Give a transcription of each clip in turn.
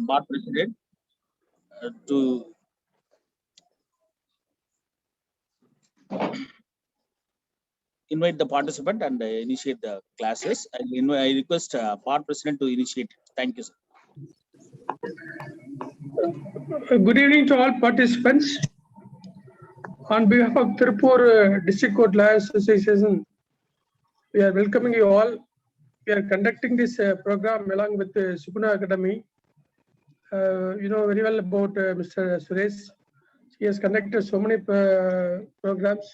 board president to invite the participant and initiate the classes. I request board president to initiate. Thank you, sir. Good evening to all participants. On behalf of Tirupur District Court Lawyers Association, we are welcoming you all. We are conducting this program along with the Sukuna Academy. You know very well about Mr. Suresh. He has conducted so many programs.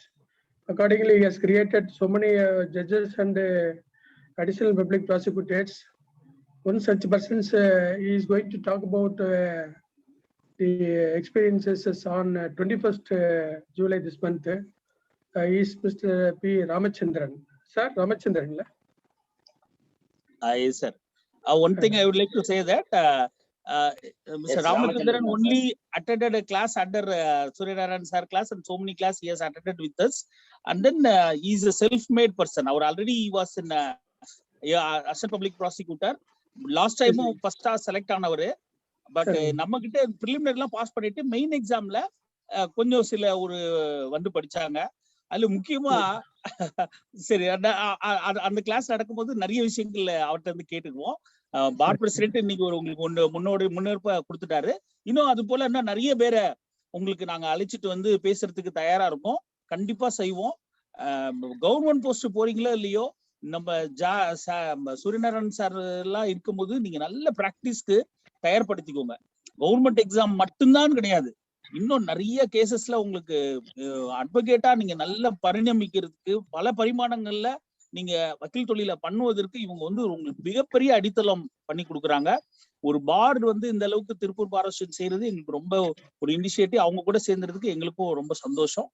Accordingly, he has created so many judges and additional public prosecutors. One such person he is going to talk about the experiences on 21st July this month. Is Mr. P. Ramachandran. Sir, Ramachandran. Yes, sir. One thing I would like to say that Mr. Ramachandran only attended a class under Surya Naryanan sir class, and so many class he has attended with us. And then he is a self-made person. Already he was in assistant public prosecutor. Last time first select on our, but நம்ம கிட்ட preliminary எல்லாம் pass பண்ணிட்டு main எக்ஸாம்ல கொஞ்சம் சில ஒரு வந்து படிச்சாங்க. அதுல முக்கியமா சரி அந்த கிளாஸ் நடக்கும்போது நிறைய விஷயங்கள் அவர்கிட்ட இருந்து கேட்டுக்குவோம். பார் பிரசிடென்ட் இன்னைக்கு உங்களுக்கு முன்னேற்ப கொடுத்துட்டாரு. இன்னும் அது போல இன்னும் நிறைய பேரை உங்களுக்கு நாங்க அழைச்சிட்டு வந்து பேசுறதுக்கு தயாரா இருக்கோம். கண்டிப்பா செய்வோம். கவர்மெண்ட் போஸ்ட் போறீங்களோ இல்லையோ, நம்ம சூரியநாராயணன் சார் எல்லாம் இருக்கும்போது நீங்க நல்ல பிராக்டிஸ்க்கு தயார்படுத்திக்கோங்க. கவர்மெண்ட் எக்ஸாம் மட்டும்தான் கிடையாது, இன்னும் நிறைய கேசஸ்ல உங்களுக்கு அட்வொகேட்டா நீங்க நல்ல பரிணமிக்கிறதுக்கு பல பரிமாணங்கள்ல நீங்க வக்கீல் தொழில பண்ணுவதற்கு இவங்க வந்து உங்களுக்கு மிகப்பெரிய அடித்தளம் பண்ணி கொடுக்குறாங்க. ஒரு பார் வந்து இந்த அளவுக்கு திருப்பூர் பார் அசோசியேஷன் செய்யறது எங்களுக்கு ரொம்ப ஒரு இனிஷியேட்டிவ். அவங்க கூட சேர்ந்ததுக்கு எங்களுக்கும் ரொம்ப சந்தோஷம்.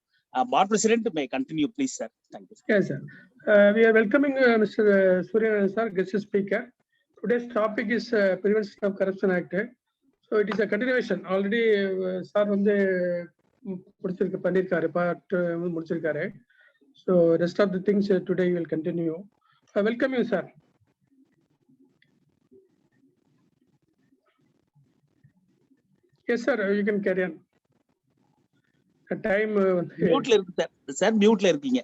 Board President may continue, please, sir. Thank you. Yes, sir. We are welcoming Mr. Surya, sir, guest speaker. Today's topic is Prevention of Corruption Act. So it is a continuation. Already, sir, வந்து பண்ணிருக்காரு, part முடிச்சிருக்காரு. So rest of the things today will continue. Welcome you, sir. Yes, sir. You can carry on. Time மியூட்ல இருக்கு sir, மியூட்ல இருக்கீங்க.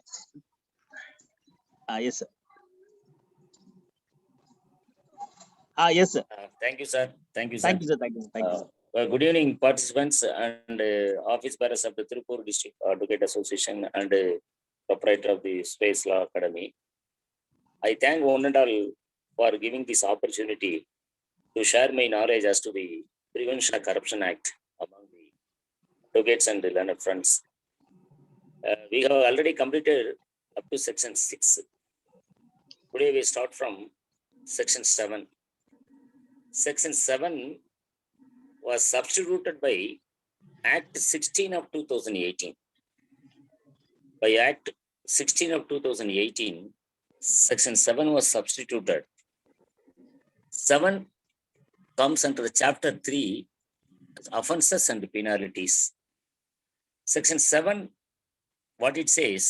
Yes, sir. Yes, sir. Thank you, sir. Thank you, sir. Thank you, sir. Thank you, sir. Thank you, sir. Good evening, participants and office bearers of the Tirupur District Advocate Association and proprietor of the Space Law Academy. I thank one and all for giving this opportunity to share my knowledge as to the Prevention of Corruption Act among the advocates and the learned friends. We have already completed up to section 6. Today we start from section 7. Section 7 was substituted by Act 16 of 2018. By Act 16 of 2018, section 7 was substituted. 7 comes under chapter 3, offenses and penalties. Section 7, what it says,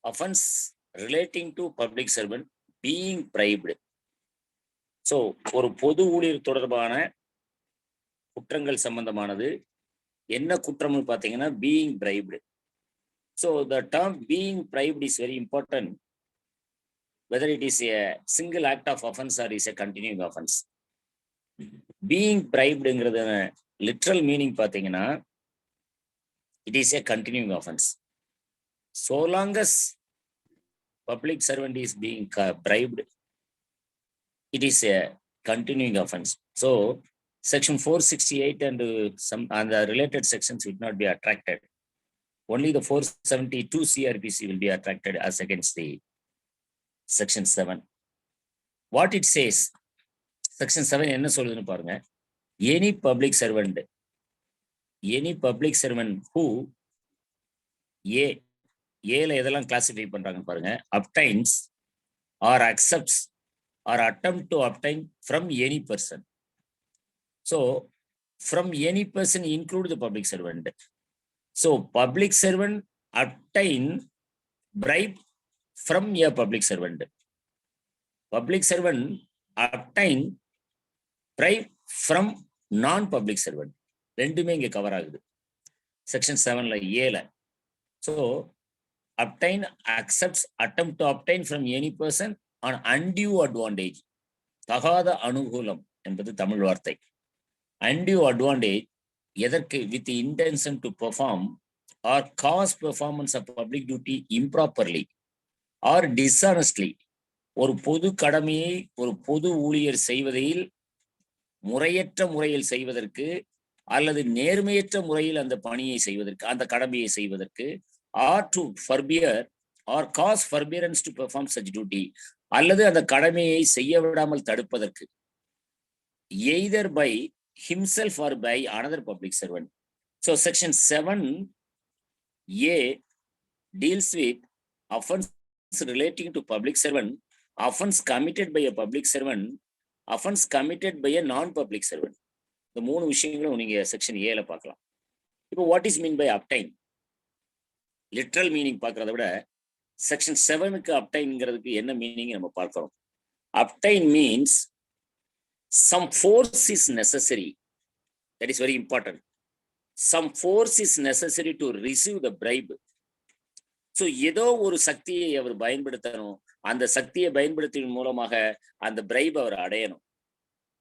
offense relating to public servant being bribed. So, ஒரு பொது ஊழியர் தொடர்பான குற்றங்கள் சம்பந்தமானது என்ன குற்றம்னு பார்த்தீங்கன்னா being bribed. So, the term being bribed is very important, whether it is a single act of offense or is a continuing offense. Being bribed-ங்கிறது literal meaning பார்த்தீங்கன்னா it is a continuing offense. So long as public servant is being bribed, it is a continuing offense. So section 468 and some and the related sections will not be attracted. Only the 472 CRPC will be attracted as against the section 7. What it says, section 7 என்ன சொல்லுதுன்னு பாருங்க. Any public servant who ஏல எதெல்லாம் classify பண்றாங்கன்னு பாருங்க. obtains or accepts or attempt to obtain from any person. So from any person include the public servant. So public servant obtain bribe from a public servant. Public servant obtain bribe from non-public servant. ரெண்டுமே இங்க cover ஆகுது section 7ல ஏல. So obtain, accepts, attempt to obtain from any person on undue advantage. தகாத அனுகூலம் என்பது தமிழ் வார்த்தை. undue advantage எதற்கு? with the intention to perform or cause performance of public duty improperly or dishonestly. ஒரு பொது கடமையை ஒரு பொது ஊழியர் செய்வதில் முறையற்ற முறையில் செய்வதற்கு அல்லது நேர்மையற்ற முறையில் அந்த பணியை செய்வதற்கு, அந்த கடமையை செய்வதற்கு, or to forbear or cause forbearance to perform such duty, அல்லது அந்த கடமையை செய்ய விடாமல் தடுப்பதற்கு, either by himself or by another public servant. So section 7A deals with offense relating to public servant, offense committed by a public servant, offense committed by a non-public servant. இந்த மூணு விஷயங்களும் நீங்க செக்ஷன் ஏல பார்க்கலாம். இப்போ what is mean by obtain? Literal meaning பார்க்கறத விட section 7க்கு அப்டைன்ங்கிறதுக்கு என்ன மீனிங் நம்ம பார்க்கிறோம். Obtain means some force is necessary. That is very important. Some force is necessary to receive the bribe. So ஏதோ ஒரு சக்தியை அவர் பயன்படுத்தணும், அந்த சக்தியை பயன்படுத்தின் மூலமாக அந்த பிரைப் அவர் அடையணும்.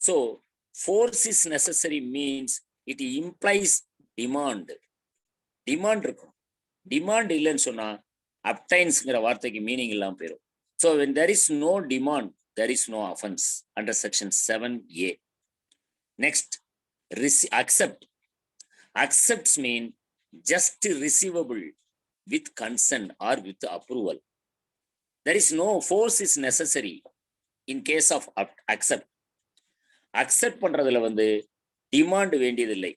So force is necessary means it implies demand. Demand இருக்கும். Demand இல்லைன்னு சொன்னா அப்டைன்ஸ்ங்கிற வார்த்தைக்கு மீனிங் இல்லாம போயிடும். So when there is no demand, there is no offense under section 7A. Next, accept. Accepts mean just receivable with consent or with approval. There is no force is necessary in case of accept. Accept பண்றதுல demand வேண்டியதில்லை.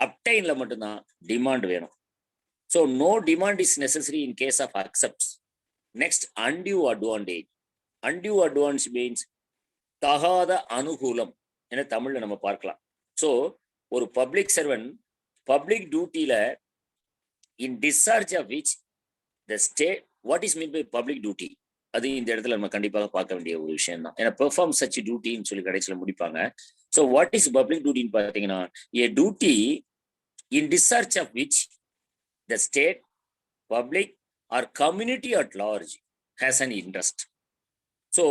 அப்டைன்ல மட்டும்தான் demand வேணும். So no demand is necessary in case of accepts. Next, undue advantage. Undue advance means தகாத அனுகூலம் என தமிழ்ல நம்ம பார்க்கலாம். ஸோ ஒரு பப்ளிக் சர்வன்ட் பப்ளிக் டியூட்டியில in discharge of which the state, what is mean by public duty, அது இந்த இடத்துல நம்ம கண்டிப்பாக பார்க்க வேண்டிய ஒரு விஷயம் தான். ஏன்னா பெர்ஃபார்ம் சச் டியூட்டின்னு சொல்லி கடைசியில் முடிப்பாங்க. ஸோ வாட் இஸ் பப்ளிக் டியூட்டின்னு பார்த்தீங்கன்னா, a duty in discharge of which the state, public or community at large has an interest. So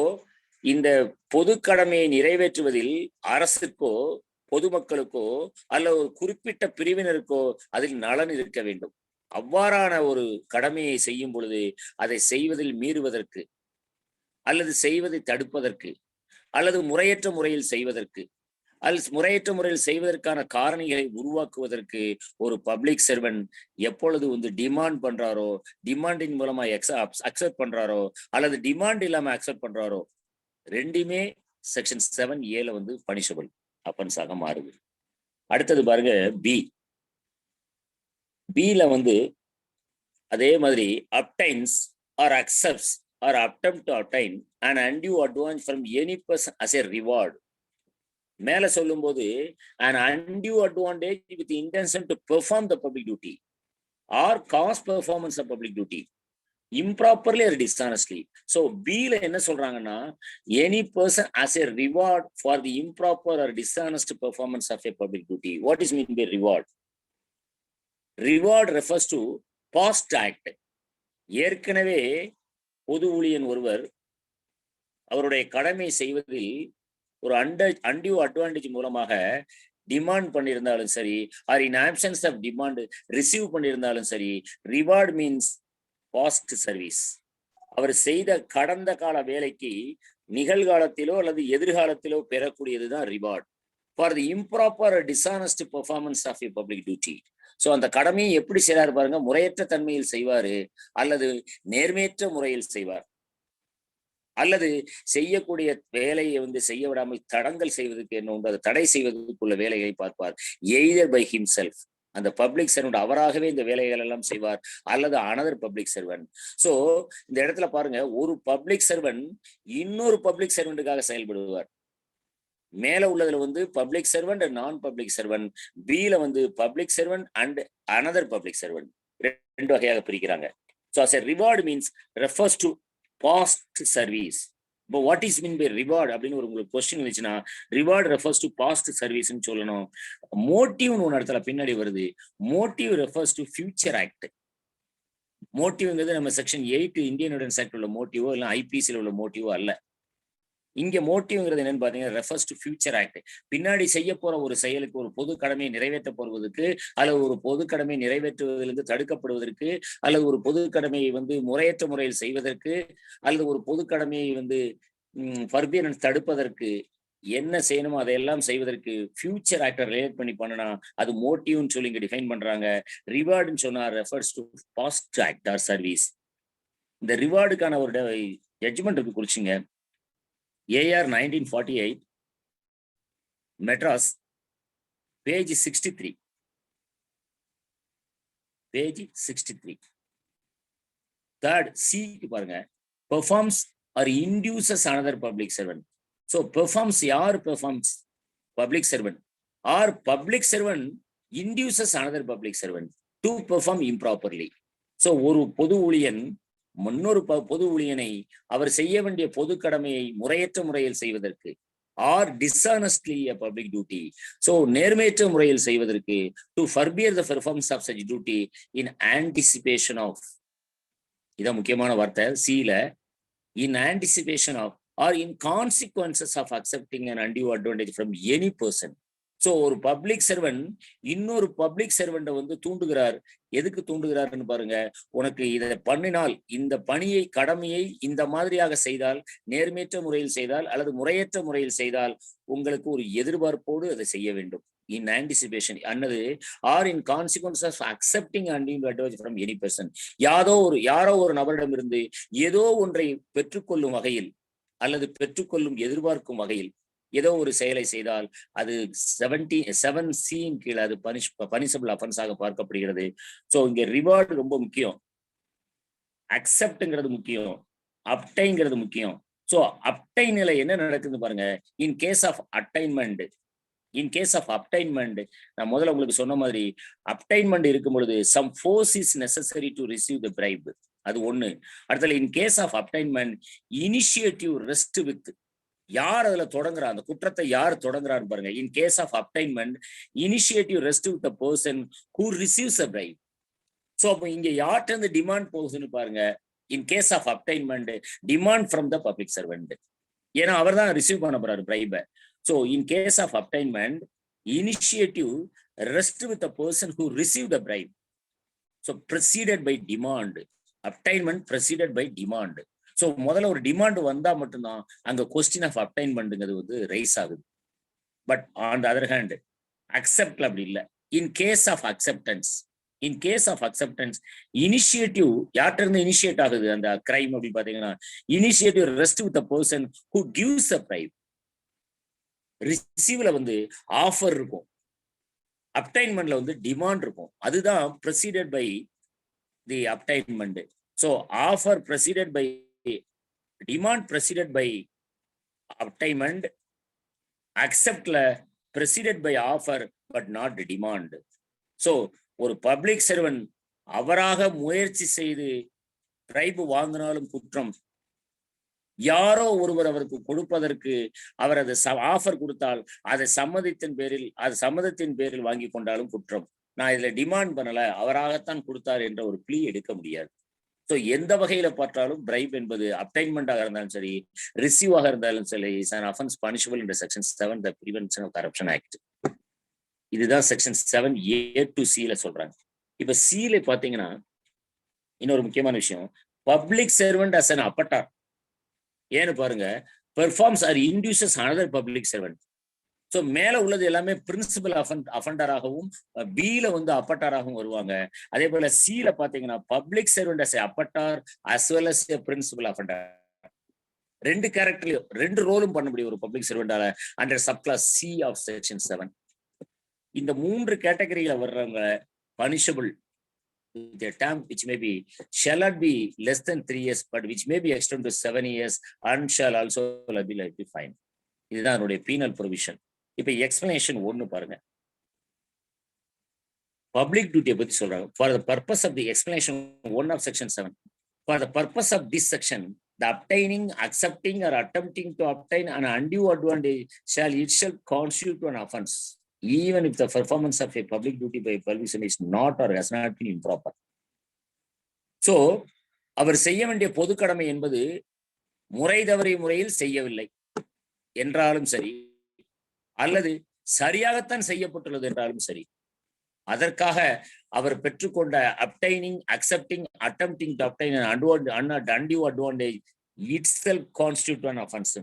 இந்த பொது கடமையை நிறைவேற்றுவதில் அரசுக்கோ பொதுமக்களுக்கோ அல்ல ஒரு குறிப்பிட்ட பிரிவினருக்கோ அதில் நலன் இருக்க வேண்டும். அவ்வாறான ஒரு கடமையை செய்யும் பொழுது அதை செய்வதில் மீறுவதற்கு அல்லது செய்வதை தடுப்பதற்கு அல்லது முறையற்ற முறையில் செய்வதற்கு அல்லது முறையற்ற முறையில் செய்வதற்கான காரணிகளை உருவாக்குவதற்கு ஒரு பப்ளிக் சர்வன்ட் எப்பொழுது டிமாண்ட் பண்றாரோ, டிமாண்டின் மூலமா அக்செப்ட் பண்றாரோ அல்லது டிமாண்ட் இல்லாம அக்செப்ட் பண்றாரோ, ரெண்டுமே செக்ஷன் 7A பனிஷபிள் அஃபென்ஸாக மாறுது. அடுத்தது பாருங்க பி. பில அதே மாதிரி obtains or accepts or attempt to obtain and undue advance from any person as a reward. மேல சொல்லும் போது an undue advantage with the intention to perform the public duty or cause performance of public duty improperly or dishonestly. So B ல என்ன சொல்றாங்கன்னா, any person as a reward for the improper or dishonest performance of a public duty. What is mean by reward? Reward refers to past act. ஏற்கனவே பொது ஊழியன் ஒருவர் அவருடைய கடமை செய்வதில் ஒரு அன்டியூ அட்வான்டேஜ் மூலமாக டிமாண்ட் பண்ணியிருந்தாலும் சரி, or in absence of demand receive பண்ணியிருந்தாலும் சரி, ரிவார்ட் மீன்ஸ் பாஸ்ட் சர்வீஸ். அவர் செய்த கடந்த கால வேலைக்கு நிகழ்காலத்திலோ அல்லது எதிர்காலத்திலோ பெறக்கூடியதுதான் reward for the improper dishonest performance of a public duty. So அந்த கடமையை எப்படி செய்யறாரு பாருங்க, முறையற்ற தன்மையில் செய்வாரு அல்லது நேர்மையற்ற முறையில் செய்வார் அல்லது செய்யக்கூடிய வேலையை செய்ய விடாமல் தடங்கல் செய்வதற்கு என்ன உண்டு, அதை தடை செய்வதற்குள்ள வேலையை பார்ப்பார். எய்தர் பை ஹிம்செல்ஃப், அந்த பப்ளிக் சர்வன்ட் அவராகவே இந்த வேலைகள் எல்லாம் செய்வார், அல்லது அனதர் பப்ளிக் சர்வன்ட். ஸோ இந்த இடத்துல பாருங்க, ஒரு பப்ளிக் சர்வன்ட் இன்னொரு பப்ளிக் சர்வெண்ட்டுக்காக செயல்படுவார். மேல உள்ளதுல public servant and non public servant, பில public servant and another public servant, ரெண்டு வகையாக பிரிக்கிறாங்க. So as a reward means refers to past service இப்போ what is mean by reward அப்படின்னு ஒரு உங்களுக்கு கொஸ்டின் இருந்துச்சுன்னா, ரிவார்டு ரெஃபர்ஸ் டு பாஸ்ட் சர்வீஸ்ன்னு சொல்லணும். மோட்டிவ்னு ஒன்று இடத்துல பின்னாடி வருது. Motive refers to future act. மோட்டிவ்ங்கிறது நம்ம செக்ஷன் 8 இந்தியன் எவிடன்ஸ் ஆக்ட் உள்ள மோட்டிவோ இல்லை ஐபிசியில் உள்ள மோட்டிவோ அல்ல. இங்க மோட்டிவ்ங்கிறது என்னன்னு பாத்தீங்கன்னா, ரெஃபர்ஸ் டு ஃபியூச்சர் ஆக்ட். பின்னாடி செய்ய போற ஒரு செயலுக்கு, ஒரு பொது கடமையை நிறைவேற்ற போவதற்கு, அல்லது ஒரு பொது கடமையை நிறைவேற்றுவதிலிருந்து தடுக்கப்படுவதற்கு, அல்லது ஒரு பொது கடமையை முறையற்ற முறையில் செய்வதற்கு, அல்லது ஒரு பொது கடமையை ஃபர்பியரன்ஸ் தடுப்பதற்கு என்ன செய்யணுமோ அதையெல்லாம் செய்வதற்கு ஃபியூச்சர் ஆக்டை ரிலேட் பண்ணி பண்ணனா அது மோட்டிவ்னு சொல்லி இங்க டிஃபைன் பண்றாங்க. ரிவார்டுன்னு சொன்னா refers to past act or service. இந்த ரிவார்டுக்கான ஒரு ஜட்ஜ்மெண்ட் இருக்கு, குறிச்சுங்க. AR 1948, Madras, page 63. Page 63. Third, C பாருங்க. Performs or induces another public servant. So performs யார் performs? Public servant. Or public servant induces another public servant to perform improperly. So ஒரு பொது ஊழியன் முன்னொரு பொது ஊழியனை அவர் செய்ய வேண்டிய பொது கடமையை முறையற்ற முறையில் செய்வதற்கு, or dishonestly a public duty, so நேர்மையற்ற முறையில் செய்வதற்கு, to forbear the performance of such duty in anticipation of, இதான் முக்கியமான வார்த்தை சீல, in anticipation of or in consequences of accepting an undue advantage from any person. So ஒரு public servant இன்னொரு public சர்வெண்ட்டை தூண்டுகிறார். எதுக்கு தூண்டுகிறார்னு பாருங்க. உனக்கு இதை பண்ணினால், இந்த பணியை கடமையை இந்த மாதிரியாக செய்தால், நேர்மையற்ற முறையில் செய்தால் அல்லது முறையற்ற முறையில் செய்தால் உங்களுக்கு ஒரு எதிர்பார்ப்போடு அதை செய்ய வேண்டும். இன் ஆன்டிசிபேஷன் அல்லது or in consequence of accepting undue advice from any person. யாரோ ஒரு நபரிடமிருந்து ஏதோ ஒன்றை பெற்றுக்கொள்ளும் வகையில் அல்லது பெற்றுக்கொள்ளும் எதிர்பார்க்கும் வகையில் ஏதோ ஒரு செயலை செய்தால் அது 7C கீழே அது பனிஷபிள் அஃபென்ஸாக பார்க்கப்படுகிறது. ஸோ இங்க ரிவார்டு ரொம்ப முக்கியம், அக்செப்ட்ங்கிறது முக்கியம், அப்டைங்கிறது முக்கியம். ஸோ அப்டைன் நிலை என்ன நடக்குதுன்னு பாருங்க. இன் கேஸ் ஆஃப் அப்டைன்மெண்ட் நான் முதல்ல உங்களுக்கு சொன்ன மாதிரி அப்டைன்மெண்ட் இருக்கும் பொழுது some force is necessary to receive the bribe, அது ஒண்ணு. அடுத்தது in case of obtainment initiative rest with, யார் அதுல தொடங்குறா, அந்த குற்றத்தை யார் தொடங்குறான்னு பாருங்க. In case of obtainment initiative rest with the person who receives a bribe. So அப்போ இங்க யார்கிட்ட இருந்து டிமாண்ட் போகுதுன்னு பாருங்க. In case of obtainment demand from the public servant, ஏன்னா அவர் தான் ரிசீவ் பண்ண போறாரு பிரைபை. So in case of obtainment initiative rest with the person who receive the bribe. So preceded by demand, obtainment preceded by demand. So முதல்ல ஒரு demand வந்தா மட்டும்தான் அங்க கொஸ்டின் ஆஃப் அப்டைன்மெண்ட்ங்கிறது ரைஸ் ஆகுது. But on the other hand அக்செப்ட்ல அப்படி இல்லை. In case of acceptance initiative யார்கிட்ட இருந்து இனிஷியேட் ஆகுது அந்த கிரைம் அப்படின்னு பாத்தீங்கன்னா, initiative rest with person who gives a bribe. ரிசீவ்ல ஆஃபர் இருக்கும், அப்டைன்மெண்ட்ல டிமாண்ட் இருக்கும். அதுதான் preceded by the அப்டைன்மெண்ட். So offer preceded by demand, preceded by obtainment. அக்செப்ட்ல preceded by offer but not demand. So ஒரு பப்ளிக் சர்வெண்ட் அவராக முயற்சி செய்து பிரைப் வாங்கினாலும் குற்றம், யாரோ ஒருவர் அவருக்கு கொடுப்பதற்கு அவர் அதை ஆஃபர் கொடுத்தால் அதை சம்மதத்தின் பேரில் வாங்கி கொண்டாலும் குற்றம். நான் இதுல டிமாண்ட் பண்ணல, அவராகத்தான் கொடுத்தார் என்ற ஒரு ப்ளீ எடுக்க முடியாது. ஸோ எந்த வகையில பார்த்தாலும் பிரைப் என்பது அப்டைன்மெண்டாக இருந்தாலும் சரி, ரிசீவாக இருந்தாலும் சரி, is an offence punishable in section 7 the prevention of corruption act. இதுதான் செக்ஷன் 7A to C சொல்றாங்க. இப்ப C பாத்தீங்கன்னா இன்னொரு முக்கியமான விஷயம், public servant as an abettor. ஏன்னு பாருங்க, performs or induces another public servant. So மேல உள்ளது எல்லாமே பிரின்சிபல் அஃபெண்டராகவும் பில அப்பட்டாராகவும் வருவாங்க. அதே போல சில பாத்தீங்கன்னா public servant as abettor as well as principal offender. ரெண்டு கேரக்டர்லயும் ரெண்டு ரோலும் பண்ண முடியும் ஒரு பப்ளிக் சர்வெண்டால under subclass C of section 7. இந்த மூன்று கேட்டகரியில வர்றவங்க punishable with a term which may be shall not be less than 3 years but which may be extended to 7 years and shall also be liable to fine. இதுதான் அவருடைய penal provision. இப்ப explanation 1 பாருங்க. Public டியூட்டியை பத்தி சொல்றாங்க. For the purpose of the explanation 1 of section 7, for the purpose of this section the obtaining, accepting, or attempting to obtain an undue advantage shall itself constitute an offense, even if the performance of a public duty by a public servant is not or has not been improper. So, அவர் செய்ய வேண்டிய பொது கடமை என்பது முறை தவறிய முறையில் செய்யவில்லை என்றாலும் சரி, அல்லது சரியாகத்தான் செய்யப்பட்டுள்ளது என்றாலும் சரி, அதற்காக அவர் பெற்றுக்கொண்ட obtaining, accepting, attempting to obtain undue advantage itself constitute an offense.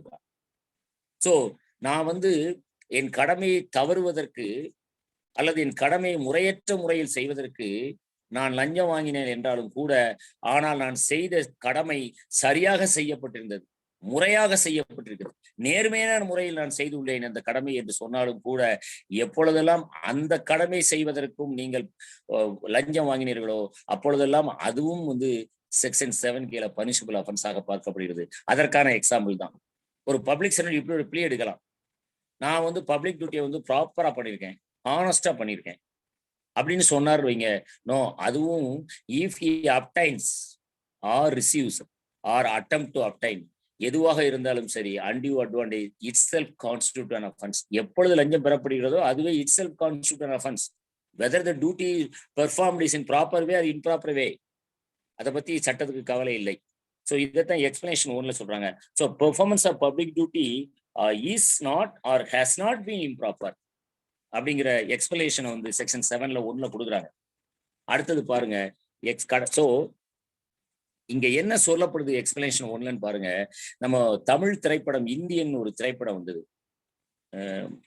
So நான் என் கடமையை தவறுவதற்கு அல்லது என் கடமையை முறையற்ற முறையில் செய்வதற்கு நான் லஞ்சம் வாங்கினேன் என்றாலும் கூட, ஆனால் நான் செய்த கடமை சரியாக செய்யப்பட்டிருந்தது, முறையாக செய்யப்பட்டிருக்கிறது, நேர்மையான முறையில் நான் செய்துள்ளேன் அந்த கடமை என்று சொன்னாலும் கூட, எப்பொழுதெல்லாம் அந்த கடமை செய்வதற்கும் நீங்கள் லஞ்சம் வாங்கினீர்களோ அப்பொழுதெல்லாம் அதுவும் செக்ஷன் 7 கீழே பனிஷபிள் அஃபென்ஸாக பார்க்கப்படுகிறது. அதற்கான எக்ஸாம்பிள் தான். ஒரு பப்ளிக் சர்வெண்ட் இப்படி ஒரு பிளே எடுக்கலாம். நான் பப்ளிக் டியூட்டியை ப்ராப்பரா பண்ணியிருக்கேன், ஹானஸ்டா பண்ணியிருக்கேன் அப்படின்னு சொன்னார் வைங்க, நோ, அதுவும் if he obtains or receives or attempt to obtain, எதுவாக இருந்தாலும் சரி, undue advantage itself constitute an offense. எப்பொழுது லஞ்சம் பெறப்படுகிறதோ அதுவே itself constitute an offense, whether the duty performed is in proper way or improper way. அதை பத்தி சட்டத்துக்கு கவலை இல்லை. ஸோ இதைத்தான் எக்ஸ்பிளனேஷன் 1ல சொல்றாங்க. So performance of public duty is not or has not been improper அப்படிங்கிற எக்ஸ்பிளனேஷன் செக்ஷன் 7ல 1ல கொடுக்குறாங்க. அடுத்தது பாருங்க, ஸோ இங்க என்ன சொல்லப்படுது எக்ஸ்பிளனேஷன் 1லன்னு பாருங்க. நம்ம தமிழ் திரைப்படம் இந்தியன் ஒரு திரைப்படம் வந்தது,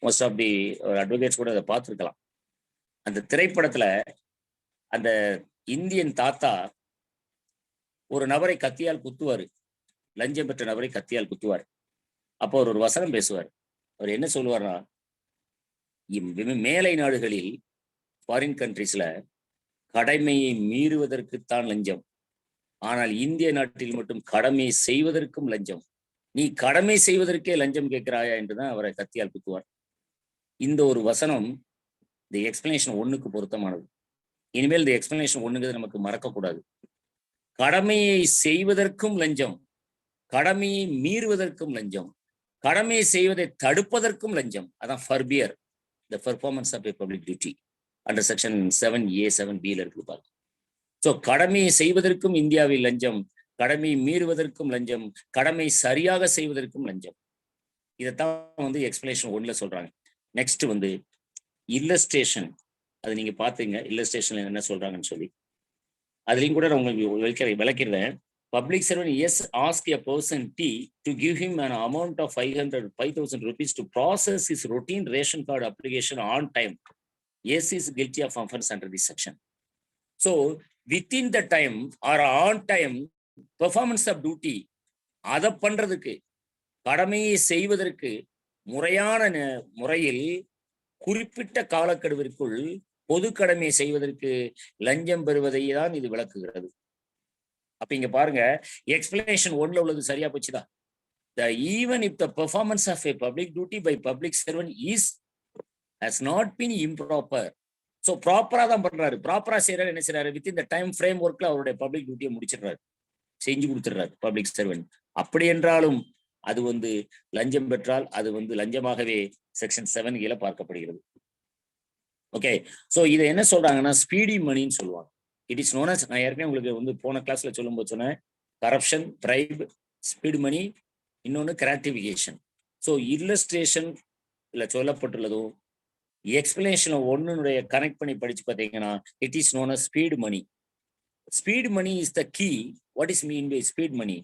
மோஸ்ட் ஆஃப் தி அட்வொகேட்ஸ் கூட அதை பார்த்துருக்கலாம். அந்த திரைப்படத்துல அந்த இந்தியன் தாத்தா ஒரு நபரை கத்தியால் குத்துவாரு, லஞ்சம் பெற்ற நபரை கத்தியால் குத்துவார். அப்போ அவர் ஒரு வசனம் பேசுவார். அவர் என்ன சொல்லுவார்னா, மேலை நாடுகளில், ஃபாரின் கண்ட்ரீஸ்ல கடமையை மீறுவதற்குத்தான் லஞ்சம், ஆனால் இந்திய நாட்டில் மட்டும் கடமை செய்வதற்கும் லஞ்சம், நீ கடமை செய்வதற்கே லஞ்சம் கேட்கிறாயா என்றுதான் அவரை கத்தியால் குத்துவார். இந்த ஒரு வசனம் இந்த எக்ஸ்பிளனேஷன் 1க்கு பொருத்தமானது. இனிமேல் இந்த எக்ஸ்பிளனேஷன் 1ங்கிறது நமக்கு மறக்கக்கூடாது. கடமையை செய்வதற்கும் லஞ்சம், கடமையை மீறுவதற்கும் லஞ்சம், கடமையை செய்வதை தடுப்பதற்கும் லஞ்சம். அதான் forbear the performance of a public duty under section 7A 7Bல இருக்கு பாருங்க. ஸோ கடமையை செய்வதற்கும் இந்தியாவில் லஞ்சம், கடமையை மீறுவதற்கும் லஞ்சம், கடமை சரியாக செய்வதற்கும் லஞ்சம். இதைத்தான் எக்ஸ்பிளனேஷன் 1ல சொல்றாங்க. நெக்ஸ்ட் இல்லஸ்ட்ரேஷன், அது நீங்க பாத்தீங்க இல்லஸ்ட்ரேஷன்ல என்ன சொல்றாங்கன்னு சொல்லி. அதுலயும் கூட நான் உங்களுக்கு விளக்கிறேன். Public servant yes ask a person T to give him an amount of 5,000 rupees to process his routine ration card application on time. Yes is guilty of offense under this section. So within the time or on time performance of duty, அதை பண்றதுக்கு, கடமையை செய்வதற்கு முறையான முறையில் குறிப்பிட்ட காலக்கெடுவிற்குள் பொது கடமையை செய்வதற்கு லஞ்சம் பெறுவதை தான் இது விளக்குகிறது. அப்ப இங்க பாருங்க, எக்ஸ்பிளனேஷன் 1ல உள்ளது சரியா போச்சுதா? Even if the performance of a public duty by public servant has not been improper. So ப்ராப்பரா தான் பண்றாரு, ப்ராப்பரா செய்யறாரு. என்ன செய்யறாரு? வித் இந்த டைம் ஃப்ரேம் ஒர்க்ல அவருடைய பப்ளிக் டியூட்டியை முடிச்சிடுறாரு, செஞ்சு கொடுத்துடுறாரு பப்ளிக் சர்வெண்ட். அப்படி என்றாலும் அது லஞ்சம் பெற்றால் அது லஞ்சமாகவே செக்ஷன் 7 கீழே பார்க்கப்படுகிறது. ஓகே, ஸோ இதை என்ன சொல்றாங்கன்னா ஸ்பீடி மணின்னு சொல்லுவாங்க. இட் இஸ் நோன் அஸ், நான் ஏற்கனவே உங்களுக்கு போன கிளாஸ்ல சொல்லும்போது சொன்னேன், கரப்ஷன், பிரைப், ஸ்பீடு மணி, இன்னொன்று கிராட்டிஃபிகேஷன். ஸோ இல்லஸ்ட்ரேஷன்ல சொல்லப்பட்டுள்ளதும் எக்ஸ்பிளனேஷன் 1னுடைய கனெக்ட் பண்ணி படிச்சு பார்த்தீங்கன்னா it is known as speed money. Speed money is the key. What is mean by speed money?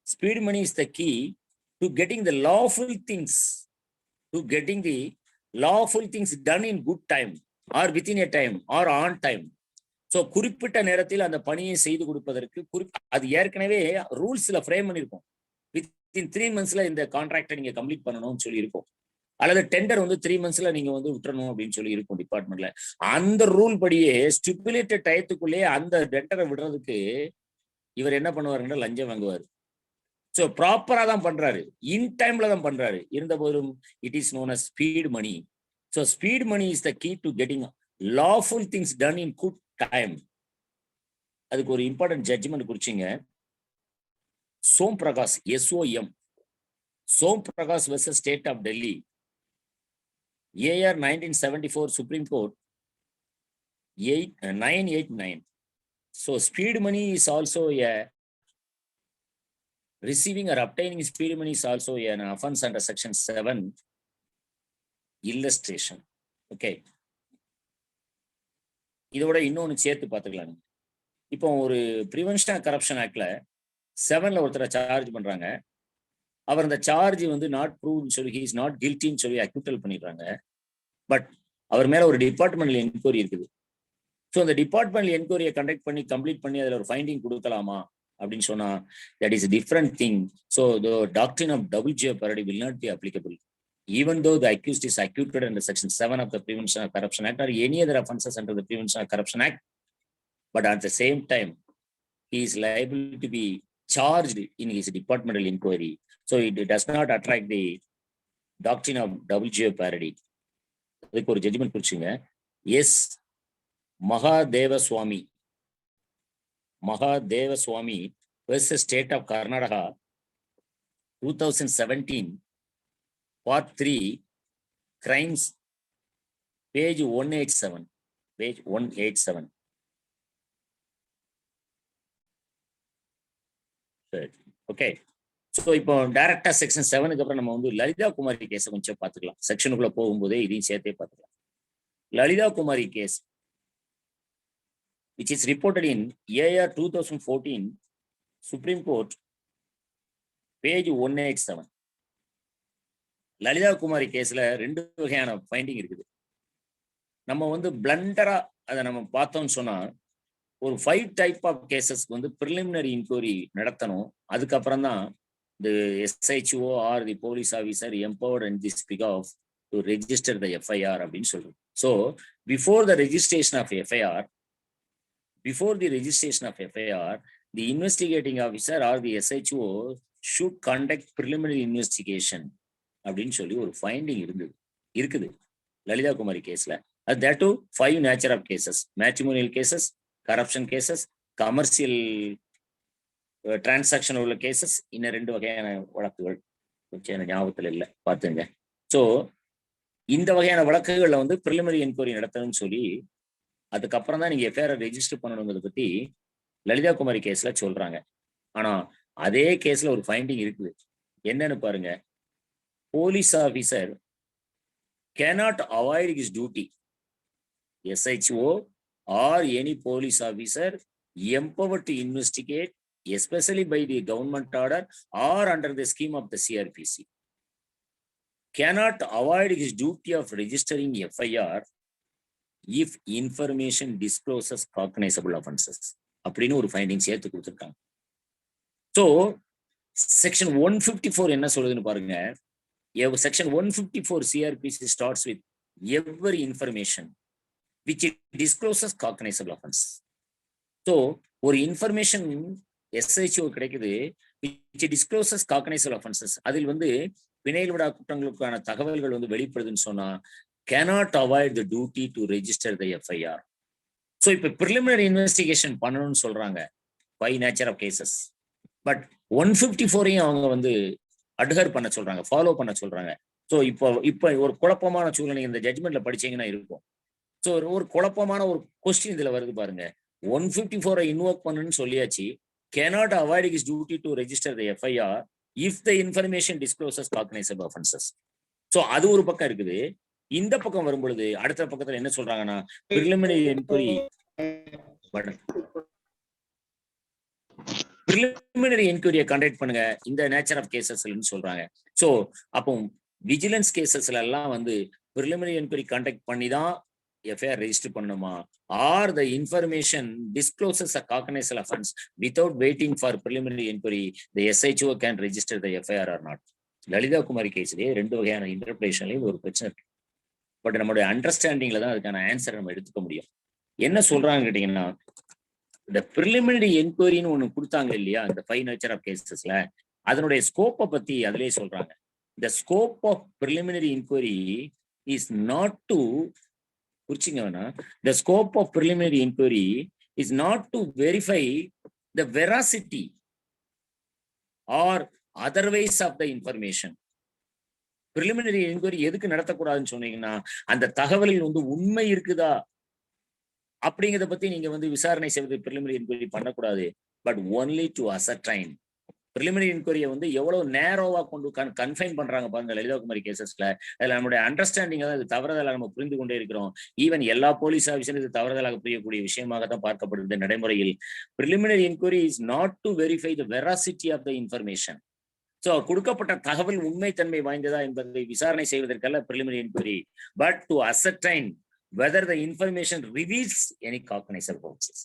Speed money is the key to getting the lawful things, done in good time or within a time or on time. So குறிப்பிட்ட நேரத்தில் அந்த பணியை செய்து கொடுப்பதற்கு அது ஏற்கனவே ரூல்ஸ்ல frame பண்ணியிருக்கோம். Within 3 monthsல இந்த கான்ட்ராக்டை நீங்க கம்ப்ளீட் பண்ணணும்னு சொல்லி இருக்கும், அல்லது டெண்டர் 3 monthsல நீங்க விட்டுறணும் அப்படின்னு சொல்லி இருக்கும் டிபார்ட்மெண்ட்ல. அந்த ரூல் படியே ஸ்டிபுலேட்டட் டயத்துக்குள்ளேயே அந்த டெண்டரை விடுறதுக்கு இவர் என்ன பண்ணுவாருன்னா லஞ்சம் வாங்குவார். ஸோ ப்ராப்பரா தான் பண்றாரு, இன் டைம்ல தான் பண்றாரு. இருந்த போதும் it is known as speed money. So speed money is the key to getting lawful things done in good time. அதுக்கு ஒரு இம்பார்ட்டன்ட் ஜட்ஜ்மெண்ட் குறிச்சிங்க. Som Prakash, SOM. Som Prakash versus State of Delhi. AR 1974 Supreme Court 989. So speed money is also receiving or obtaining speed money is also an offense under section 7 illustration. Okay. இதோட இன்னொன்னு சேர்த்து பார்த்துக்கலாம். இப்போ ஒரு prevention of corruption ஆக்ட்ல 7ல ஒருத்தரை charge பண்றாங்க. அவர் அந்த charge வந்து நாட் ப்ரூவ்னு சொல்லி ஹி இஸ் நாட் கில்ட்டின்னு சொல்லி அக்யூட்டல் பண்ணிடுறாங்க. பட் அவர் மேல ஒரு டிபார்ட்மெண்டல் என்கொயரி இருக்குது. ஸோ அந்த டிபார்ட்மெண்டல் என்கொயரியை கண்டக்ட் பண்ணி கம்ப்ளீட் பண்ணி அதில் ஒரு ஃபைண்டிங் கொடுக்கலாமா அப்படின்னு சொன்னா that is different thing. So the doctrine of double jeopardy will not be applicable even though the accused is acquitted under section 7 of the Prevention of Corruption Act or any other offenses under the Prevention of Corruption Act, but at the same time he is liable to be charged in his departmental inquiry. So it does not attract the doctrine of double jeopardy. அதுக்கு ஒரு judgement குறிச்சுங்க. S Mahadeva Swamy versus State of Karnataka 2017 Part 3 Crimes, page 187. Page 187. Okay. So இப்போ டைரக்டா section 7க்கு அப்புறம் நம்ம வந்து லலிதா குமாரி கேஸை கொஞ்சம் பார்த்துக்கலாம். செக்ஷனுக்குள்ள போகும்போதே இதையும் சேர்த்தே பார்த்துக்கலாம். லலிதா குமாரி case which is reported in AR 2014 Supreme Court page 187. Lalitha Kumari கேஸ்ல 2 வகையான ஃபைண்டிங் இருக்குது. நம்ம வந்து பிளண்டரா அதை நம்ம பார்த்தோம்னு சொன்னா ஒரு 5 டைப் ஆஃப் கேசஸ்க்கு வந்து ப்ரிலிமினரி இன்கொயரி நடத்தணும். அதுக்கப்புறம் தான் the SHO or the police officer empowered in this behalf to register the FIR அப்படின்னு சொல்றோம். So before the registration of FIR, the investigating officer or the SHO should conduct preliminary investigation அப்படின்னு சொல்லி ஒரு finding இருக்குது லலிதா குமாரி கேஸ்ல. that too 5 nature of cases: matrimonial cases, corruption cases, commercial transaction உள்ள cases, இன்னும் 2 வகையான வழக்குகள் கொஞ்சம் ஞாபகத்தில் இல்லை, பார்த்துங்க. ஸோ இந்த வகையான வழக்குகள்ல வந்து ப்ரிலிமினரி என்கொயரி நடத்தணும்னு சொல்லி அதுக்கப்புறம் தான் நீங்க எஃப்ஐஆர் ரெஜிஸ்டர் பண்ணணுங்கிறத பத்தி லலிதா குமாரி கேஸ்ல சொல்றாங்க. ஆனா அதே கேஸ்ல ஒரு ஃபைண்டிங் இருக்குது. என்னன்னு பாருங்க. Police officer cannot avoid his duty. SHO or any police officer empowered to investigate, especially by the government order or under the scheme of the CRPC, cannot avoid his duty of registering FIR if information discloses cognizable offenses அப்படின்னு ஒரு finding சேர்த்து கொடுத்துருக்காங்க. So section 154 என்ன சொல்லுதுன்னு பாருங்க. Section 154 CRPC starts with every information which discloses cognizable offense. So ஒரு information SHO கிடைக்குது which discloses cognizable offenses. அதில் வந்து பிணையில் விடா குற்றங்களுக்கான தகவல்கள் வந்து வெளிப்படுதுன்னு சொன்னா cannot avoid the duty to register the FIR. So இப்போ ப்ரிலிமினரி இன்வெஸ்டிகேஷன் பண்ணணும்னு சொல்றாங்க 5 nature of cases. பட் 154ஐயும் அவங்க வந்து அட்ஹர் பண்ண சொல்றாங்க, ஃபாலோ பண்ண சொல்றாங்க. ஸோ இப்போ ஒரு குழப்பமான சூழ்நிலை இந்த ஜட்மெண்ட்ல படிச்சீங்கன்னா இருக்கும். ஸோ ஒரு குழப்பமான ஒரு கொஸ்டின் இதுல வருது பாருங்க. 154 இன்வோக் பண்ணுன்னு சொல்லியாச்சு. cannot avoid his duty to register the FIR if the information discloses cognizable offenses. So அது ஒரு பக்கம் இருக்குது. இந்த பக்கம் வரும்பொழுது அடுத்த பக்கத்துல என்ன சொல்றாங்கன்னா ப்ரிலிமினரி என்கொயரியை கண்டக்ட் பண்ணுங்க இந்த நேச்சர் ஆஃப் கேசஸ்ன்னு சொல்றாங்க. ஸோ அப்போ விஜிலன்ஸ் கேசஸ்ல எல்லாம் வந்து ப்ரிலிமினரி என்கொயரி கண்டக்ட் பண்ணி தான் எஃப்ஐஆர் ரெஜிஸ்டர் பண்ணணுமா, or the information discloses a cognizable offence without waiting for preliminary enquiry the SHO can register the FIR or not. Lalitha Kumari கேஸ்லயே 2 வகையான இன்டர்பிரேஷன்லயும் ஒரு பிரச்சனை இருக்கு. பட் நம்மளுடைய அண்டர்ஸ்டாண்டிங்ல தான் அதுக்கான ஆன்சரை நம்ம எடுத்துக்க முடியும். என்ன சொல்றாங்க கேட்டீங்கன்னா, இந்த ப்ரிலிமினரி என்கொயரின்னு ஒண்ணு கொடுத்தாங்க இல்லையா இந்த 5 நேச்சர் ஆஃப் கேசஸ்ல, அதனுடைய ஸ்கோப்பை பத்தி அதிலே சொல்றாங்க. The scope of preliminary inquiry is not to the scope of preliminary inquiry is not to verify the veracity or otherwise of the information. Preliminary enquiry எதுக்கு நடத்தக்கூடாதுன்னு சொன்னீங்கன்னா, அந்த தகவலில் வந்து உண்மை இருக்குதா அப்படிங்கிறத பத்தி நீங்க வந்து விசாரணை செய்வது பிரிலிமினரி என்கொயரி பண்ணக்கூடாது. But only to ascertain. Preliminary என்கொயரியை வந்து எவ்வளவு நேரோவா கொண்டு கன்ஃபைன் பண்றாங்க பாருங்க லலிதாகுமாரி கேசஸ்ல. அதுல நம்மளுடைய அண்டர்ஸ்டாண்டிங் தான் இது தவறுதலாக நம்ம புரிந்து கொண்டே இருக்கிறோம். ஈவன் எல்லா போலீஸ் ஆஃபீஸரும் இது தவறுதலாக புரியக்கூடிய விஷயமாக தான் பார்க்கப்படுது நடைமுறையில். Preliminary enquiry is not to verify the veracity of the information. So கொடுக்கப்பட்ட தகவல் உண்மைத்தன்மை வாய்ந்ததா என்பதை விசாரணை செய்வதற்கல்ல preliminary enquiry, but to ascertain whether the information reveals any cognizable offences.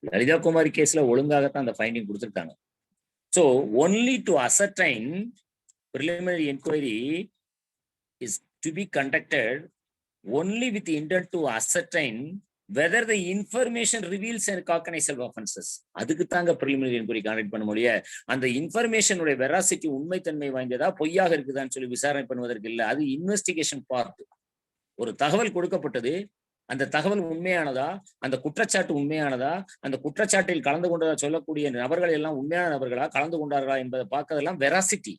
Lalitha Kumari கேஸ்ல ஒழுங்காகத்தான் அந்த ஃபைண்டிங் கொடுத்திருக்காங்க. So only to ascertain, preliminary inquiry is to be conducted only with the intent to ascertain whether the information reveals any cognizable offenses. அதுக்கு தாங்க preliminary inquiry conduct பண்ண முடிய அந்த information உடைய வெராசிட்டி உண்மைத்தன்மை வாய்ந்ததா பொய்யாக இருக்குதான்னு சொல்லி விசாரணை பண்ணுவதற்கு இல்லை. அது இன்வெஸ்டிகேஷன் பார்ட். ஒரு தகவல் கொடுக்கப்பட்டது, அந்த தகவல் உண்மையானதா, அந்த குற்றச்சாட்டு உண்மையானதா, அந்த குற்றச்சாட்டில் கலந்து கொண்டதா சொல்லக்கூடிய நபர்கள் எல்லாம் உண்மையான நபர்களா, கலந்து கொண்டார்களா என்பதை பார்க்கறதெல்லாம் வெராசிட்டி.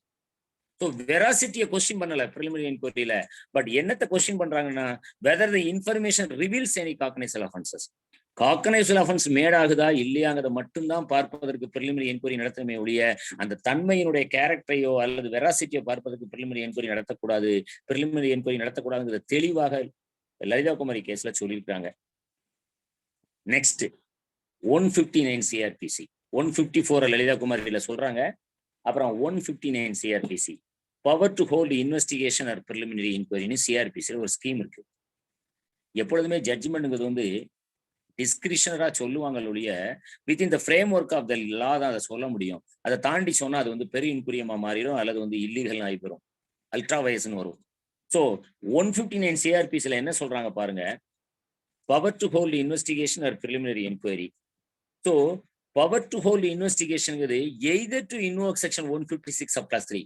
ஸோ வெராசிட்டியை கொஸ்டின் பண்ணல பிரிலிமினரி என்கொயரியில. பட் என்னத்தை கொஸ்டின் பண்றாங்கன்னா, whether the information reveals any cognizable offences. Cognizable offence மேடாகுதா இல்லையாங்கிறத மட்டும்தான் பார்ப்பதற்கு பிரிலிமினரி என்கொயரி நடத்தணுமே ஒழிய அந்த தன்மையினுடைய கேரக்டரையோ அல்லது வெராசிட்டியோ பார்ப்பதற்கு பிரிலிமினரி என்கொயரி நடத்தக்கூடாது. பிரிலிமினரி என்கொயரி நடத்தக்கூடாதுங்கிறத தெளிவாக லலிதா குமாரி கேஸ்ல சொல்லியிருக்காங்க. நெக்ஸ்ட் 159 சிஆர்பிசி, 154 லலிதா குமாரியில சொல்றாங்க. அப்புறம் 159 CrPC, power to hold investigation or preliminary இன்கொயரின்னு சிஆர்பிசியில் ஒரு ஸ்கீம் இருக்கு. எப்பொழுதுமே ஜட்ஜ்மெண்ட்ங்கிறது வந்து டிஸ்கிரிஷனரா சொல்லுவாங்க ஒழிய within the framework of the law தான் அதை சொல்ல முடியும். அதை தாண்டி சொன்னா அது வந்து பெரிய இன்குரியமா மாறிடும் அல்லது வந்து இல்லீகல் ஆகி போயிடும், அல்ட்ரா வயசுன்னு வரும். ஸோ 159 சிஆர்பிசில என்ன சொல்றாங்க பாருங்க, power to hold investigation or preliminary enquiry. So power to hold இன்வெஸ்டிகேஷனுங்கிறது either to invoke section 156 of clause 3.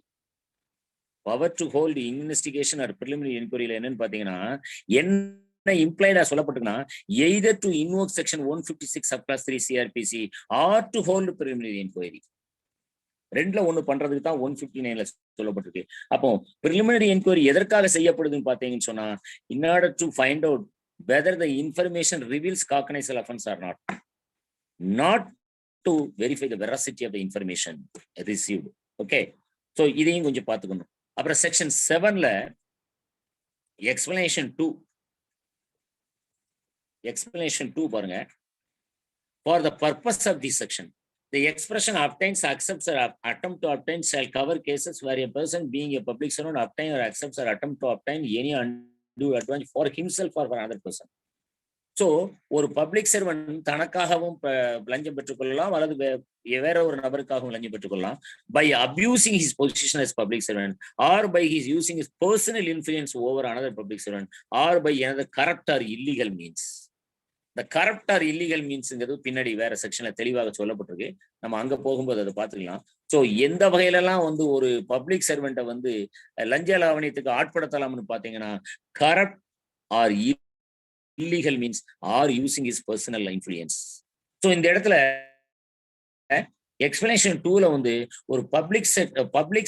Power to hold investigation or preliminary என்கொயரியில என்னன்னு பாத்தீங்கன்னா, என்ன இம்ப்ளைடா சொல்லப்பட்டிருக்குன்னா, either to invoke section 156 of clause 3 CrPC or to hold preliminary enquiry. ரெண்டுல ஒண்ணு பண்றதுக்கு தான் 159ல சொல்லப்பட்டிருக்கு. அப்போ பிரிலிமினரி என்கொயரி எதற்காக செய்யப்படுதுன்னு பாத்தீங்கன்னு சொன்னா, in order to find out whether the information reveals cognizable offence or not to verify the veracity of the information received. Okay, so இதையும் கொஞ்சம் பார்த்துக்கணும். அப்புறம் செக்ஷன் 7ல எக்ஸ்பிளனேஷன் 2 பாருங்க. For the purpose of the section, the expression obtains, accepts, or attempt to obtain shall cover cases where a person being a public servant obtain or accepts or attempt to obtain any undue advantage for himself or for another person. So ஒரு public servant தனக்காகவும் லஞ்சம் பெற்றுக்கொள்ளலாம் அல்லது வேற ஒரு நபருக்காகவும் லஞ்சம் பெற்றுக்கொள்ளலாம் by abusing his position as public servant or by his using his personal influence over another public servant or by another corrupt or illegal means. இந்த கரப்ட் ஆர் இல்லீகல் மீன்ஸ்ங்கிறது பின்னாடி வேற செக்ஷன்ல தெளிவாக சொல்லப்பட்டிருக்கு. நம்ம அங்க போகும்போது அதை பார்த்துக்கலாம். ஸோ எந்த வகையிலலாம் வந்து ஒரு பப்ளிக் சர்வெண்ட்டை வந்து லஞ்ச லாவணியத்துக்கு ஆட்படுத்தலாம்னு பாத்தீங்கன்னா, corrupt or illegal means or using his personal influence. So இந்த இடத்துல எக்ஸ்பிளனேஷன் 2ல வந்து ஒரு public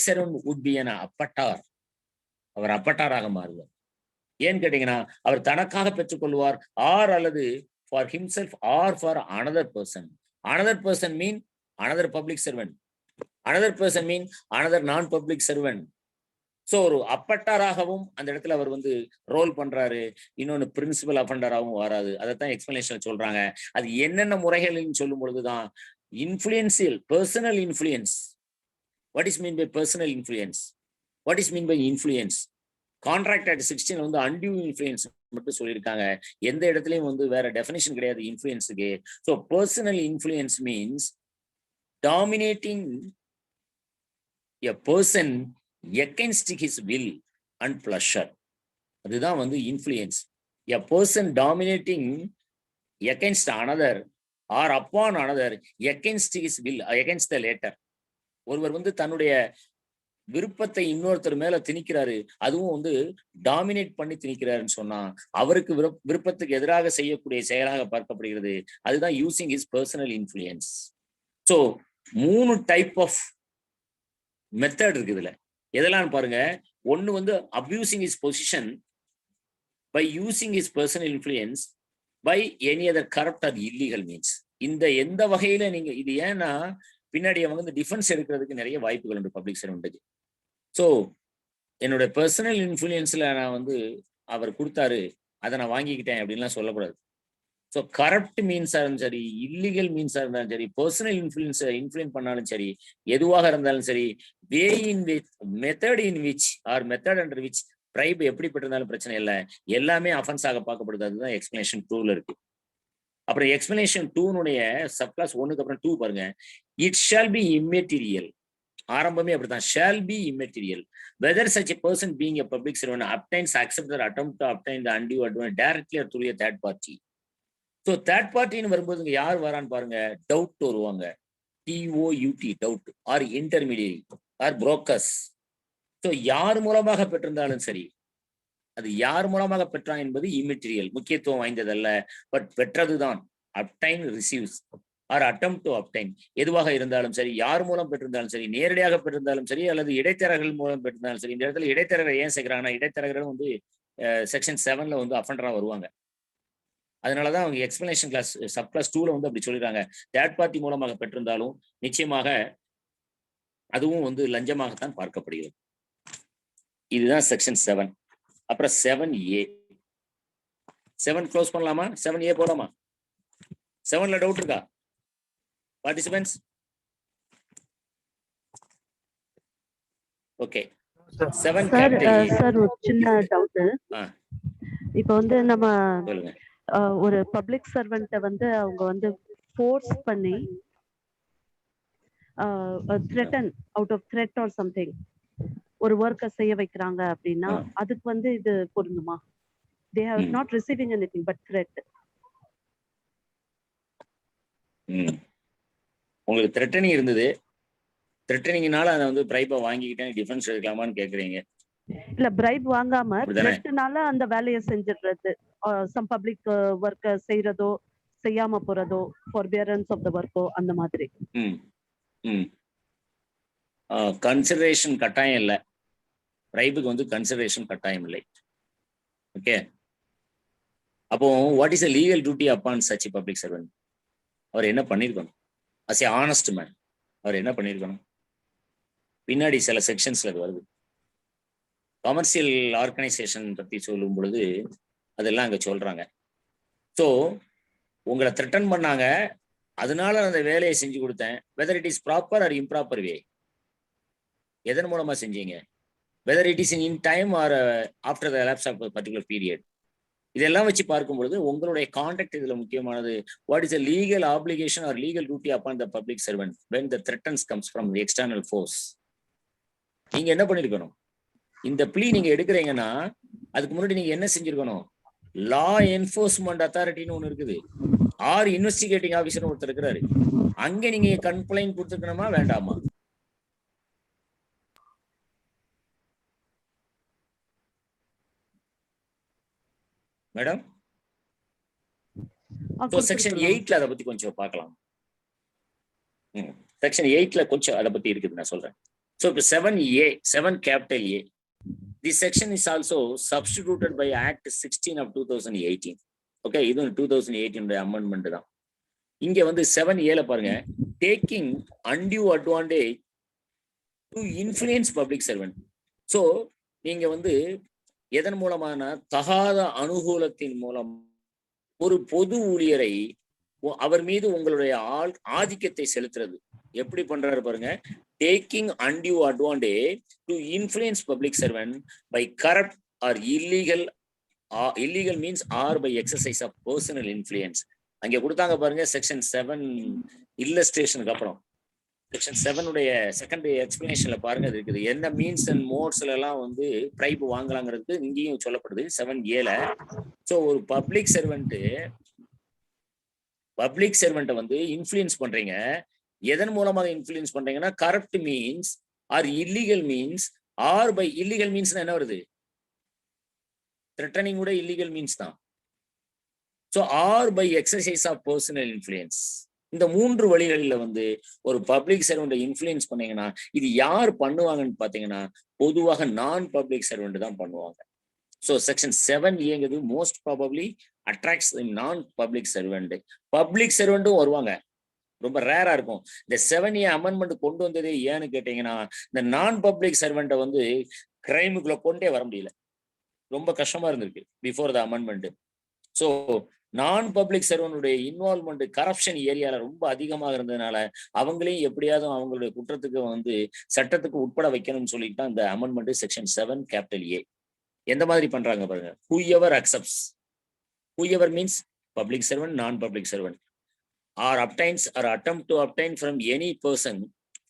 servant would be an abettor. அவர் அப்பட்டாராக மாறுவார். ஏன்னு கேட்டீங்கன்னா, அவர் தனக்காக பெற்றுக்கொள்வார் ஆர் அல்லது for himself or for another person. Another person mean another public servant. Another person mean another non-public servant. So ஒரு அப்பட்டாராகவும் அந்த இடத்துல அவர் வந்து ரோல் பண்றாரு. இன்னொன்னு பிரின்சிபல் அஃபண்டராகவும் வராது. அதைத்தான் எக்ஸ்பிளனேஷன் சொல்றாங்க. அது என்னென்ன முறைகள்னு சொல்லும் பொழுதுதான் influential, personal influence. What is mean by personal influence? What is mean by influence? Contract act 16 வந்து அன்டியூ இன்ஃப்ளூயன்ஸ் மட்டும் சொல்லியிருக்காங்க. எந்த இடத்துலயும் வந்து வேற டெஃபினிஷன் கிடையாது இன்ஃப்ளூயன்ஸுக்கு. So personal influence means dominating a person against his will and pleasure. அதுதான் வந்து influence. A person dominating against another or upon another against his will, against the latter. ஒருவர் வந்து தன்னுடைய விருப்பத்தை இன்னொருத்தர் மேல திணிக்கிறாரு, அதுவும் வந்து டாமினேட் பண்ணி திணிக்கிறாருன்னு சொன்னா அவருக்கு விருப்பத்துக்கு எதிராக செய்யக்கூடிய செயலாக பார்க்கப்படுகிறது. அதுதான் using his personal influence. So 3 type of method இருக்கு இதுல. எதெல்லாம் பாருங்க. ஒண்ணு வந்து abusing his position by using his personal influence by any other corrupt or illegal means. இந்த எந்த வகையில நீங்க இது ஏன்னா பின்னாடி அவங்க வந்து டிஃபென்ஸ் எடுக்கிறதுக்கு நிறைய வாய்ப்புகள் உண்டு பப்ளிக் சர்வெண்ட்டுக்கு. ஸோ என்னோட பர்சனல் இன்ஃப்ளூயன்ஸ்ல நான் வந்து அவர் கொடுத்தாரு அதை நான் வாங்கிக்கிட்டேன் அப்படின்லாம் சொல்லக்கூடாது. ஸோ கரப்ட் மீன்ஸா இருந்தாலும் சரி, இல்லீகல் மீன்ஸா இருந்தாலும் சரி, பர்சனல் இன்ஃப்ளூயன்ஸ் பண்ணாலும் சரி, எதுவாக இருந்தாலும் சரி, way in which method in which or method under which bribe எப்படிப்பட்டிருந்தாலும் பிரச்சனை இல்லை, எல்லாமே அஃபென்ஸ் ஆக பார்க்கப்படுது. அதுதான் எக்ஸ்பிளனேஷன் 2ல இருக்கு. அப்புறம் எக்ஸ்பிளனேஷன் 2னுடைய சப்கிளாஸ் 1க்கு அப்புறம் 2 பாருங்க. It shall B immaterial. ஆரம்பமே அப்படித்தான். Shall be immaterial whether such a person being a public servant obtains, accepts or attempt to obtain the undue advantage directly or through a third party. So third பார்ட்டின்னு வரும்போது இங்க யார் வரான்னு பாருங்க. Tout வருவாங்க. TOUT tout or intermediary or brokers. So யார் மூலமாக பெற்றிருந்தாலும் சரி, அது யார் மூலமாக பெற்றான் என்பது இம்மெட்டீரியல், முக்கியத்துவம் வாய்ந்ததல்ல. பட் பெற்றதுதான். Obtain, receives or attempt to obtain, எதுவாக இருந்தாலும் சரி, யார் மூலம் பெற்றிருந்தாலும் சரி, நேரடியாக பெற்றிருந்தாலும் சரி, அல்லது இடைத்தரகர்கள் மூலம் பெற்றிருந்தாலும் சரி. இந்த இடத்துல இடைத்தரகர் ஏன் சேர்க்கிறாங்கன்னா, இடைத்தரகர்கள் வந்து செக்ஷன் 7ல வந்து அஃபெண்டரா வருவாங்க. அதனாலதான் அவங்க எக்ஸ்பிளனேஷன் கிளாஸ் சப்கிளாஸ் 2ல வந்து அப்படி சொல்லிடுறாங்க. தேர்ட் பார்ட்டி மூலமாக பெற்றிருந்தாலும் நிச்சயமாக அதுவும் வந்து லஞ்சமாகத்தான் பார்க்கப்படுகிறது. இதுதான் செக்ஷன் 7. அப்புறம் 7A. 7 க்ளோஸ் பண்ணலாமா? 7A போலாமா? 7ல டவுட் இருக்கா பார்ட்டிசிபென்ட்ஸ்? ஓகே. 7 கேபிட்டல் சார் ஒரு சின்ன டவுட். இப்போ வந்து நம்ம சொல்லுங்க. ஒரு பப்ளிக் சர்வெண்ட்டை வந்து அவங்க வந்து ஃபோர்ஸ் பண்ணி threaten out of threat or something ஒரு ஒர்க்கை செய்ய வைக்கிறாங்க அப்படின்னா அதுக்கு வந்து இது பொருந்துமா? They have not receiving anything but threat. உங்களுக்கு த்ரெட்டனிங் இருந்தது, த்ரெட்டனிங்னால அதை வந்து பிரைப்பை வாங்கிக்கிட்டேன் டிஃபென்ஸ் எடுக்கலாமான்னு கேட்குறீங்க. இல்ல பிரைப் வாங்காம த்ரெட்னால அந்த வேலையை செஞ்சிடுறது, சம் பப்ளிக் ஒர்க்கை செய்யறதோ செய்யாம போறதோ, ஃபார்பியரன்ஸ் ஆஃப் த ஒர்க்கோ அந்த மாதிரி. கன்சிடரேஷன் கட்டாயம் இல்லை. பிரைபுக்கு வந்து கன்சிடரேஷன் கட்டாயம் இல்லை. ஓகே. அப்போ what is a legal duty upon such a public servant? அவர் என்ன பண்ணிருக்கணும்? as a honest man அவர் என்ன பண்ணிருக்கணும்? பின்னாடி சில செக்ஷன்ஸ்ல அது வருது. கமர்ஷியல் ஆர்கனைசேஷன் பத்தி சொல்லும் பொழுது அதெல்லாம் அங்க சொல்றாங்க. ஸோ உங்களை த்ரெட்டன் பண்ணாங்க, அதனால அந்த வேலையை செஞ்சு கொடுத்தேன். Whether it is proper or improper way, எதன் மூலமா செஞ்சீங்க, whether it is in time or after the lapse of particular period, இதெல்லாம் வச்சு பார்க்கும்பொழுது உங்களுடைய கான்டாக்ட் இதுல முக்கியமானது. What is a legal obligation or legal duty upon the public servant when the threats comes from the external force? நீங்க என்ன பண்ணிருக்கணும்? இந்த ப்ளீ நீங்க எடுக்கிறீங்கன்னா அதுக்கு முன்னாடி நீங்க என்ன செஞ்சிருக்கணும்? லா என்ஃபோர்ஸ்மெண்ட் அத்தாரிட்டின்னு ஒண்ணு இருக்குது, ஆர் இன்வெஸ்டிகேட்டிங் ஆஃபீஸர் ஒருத்தர் இருக்கிறாரு. அங்க நீங்க கம்ப்ளைண்ட் கொடுத்துருக்கணுமா வேண்டாமா? மேடம் செக்ஷன் 8ல அதை பத்தி கொஞ்சம் பார்க்கலாம். செக்ஷன் 8ல கொஞ்சம் அதை பத்தி இருக்குது, நான் சொல்றேன். ஸோ இப்போ 7A, 7 capital A. This section is also substituted by Act 16 of 2018. Okay, இது 2018 அமெண்ட்மெண்ட் தான். இங்க வந்து 7A பாருங்க, taking undue advantage to influence public servant. So நீங்க வந்து எதன் மூலமான தகாத அனுகூலத்தின் மூலம் ஒரு பொது ஊழியரை அவர் மீது உங்களுடைய ஆதிக்கத்தை செலுத்துறது. எப்படி பண்றாரு பாருங்க. Taking undue advantage to influence public servant by corrupt or illegal means or by exercise of personal influence. அங்க கொடுத்தாங்க பாருங்க செக்ஷன் 7 இல்லஸ்ட்ரேஷனுக்கு அப்புறம் செக்ஷன் 7 உடைய செகண்ட் எக்ஸ்பிளனேஷன்ல பாருங்க அது இருக்குது. என்ன மீன்ஸ் அண்ட் மோட்ஸ்ல எல்லாம் வந்து பிரைப் வாங்கலாங்கிறது இங்கேயும் சொல்லப்படுது 7A. ஸோ ஒரு பப்ளிக் சர்வெண்ட்டை வந்து இன்ஃப்ளூயன்ஸ் பண்றீங்க. எதன் மூலமாக இன்ஃப்ளூயன்ஸ் பண்றீங்கன்னா corrupt means or illegal means or by illegal means என்ன வருது? த்ரெட்டனிங் கூட இல்லீகல் மீன்ஸ் தான். So or by exercise of personal influence. இந்த 3 வழிகளில வந்து ஒரு பப்ளிக் சர்வெண்ட்டை இன்ஃப்ளூயன்ஸ் பண்ணீங்கன்னா இது யார் பண்ணுவாங்கன்னு பாத்தீங்கன்னா பொதுவாக நான் பப்ளிக் சர்வெண்ட் தான் பண்ணுவாங்க. So section 7A most probably attracts நான் பப்ளிக் சர்வெண்ட். பப்ளிக் சர்வெண்ட்டும் வருவாங்க, ரொம்ப ரேரா இருக்கும். இந்த 7A அமெண்ட்மெண்ட் கொண்டு வந்ததே ஏன்னு கேட்டீங்கன்னா இந்த நான் பப்ளிக் சர்வெண்ட்டை வந்து கிரைமுக்குள்ள கொண்டே வர முடியல, ரொம்ப கஷ்டமா இருந்திருக்கு பிஃபோர் த அமெண்ட்மெண்ட். ஸோ நான் பப்ளிக் சர்வனுடைய இன்வால்மெண்ட் கரப்ஷன் ஏரியால ரொம்ப அதிகமாக இருந்ததுனால அவங்களையும் எப்படியாவது அவங்களுடைய குற்றத்துக்கு வந்து சட்டத்துக்கு உட்பட வைக்கணும்னு சொல்லிட்டு தான் இந்த அமெண்ட்மெண்ட் செக்ஷன் 7A. எந்த மாதிரி பண்றாங்க பாருங்க. whoever accepts, whoever means public servant, non-public servant, or obtains or attempt to obtain from any person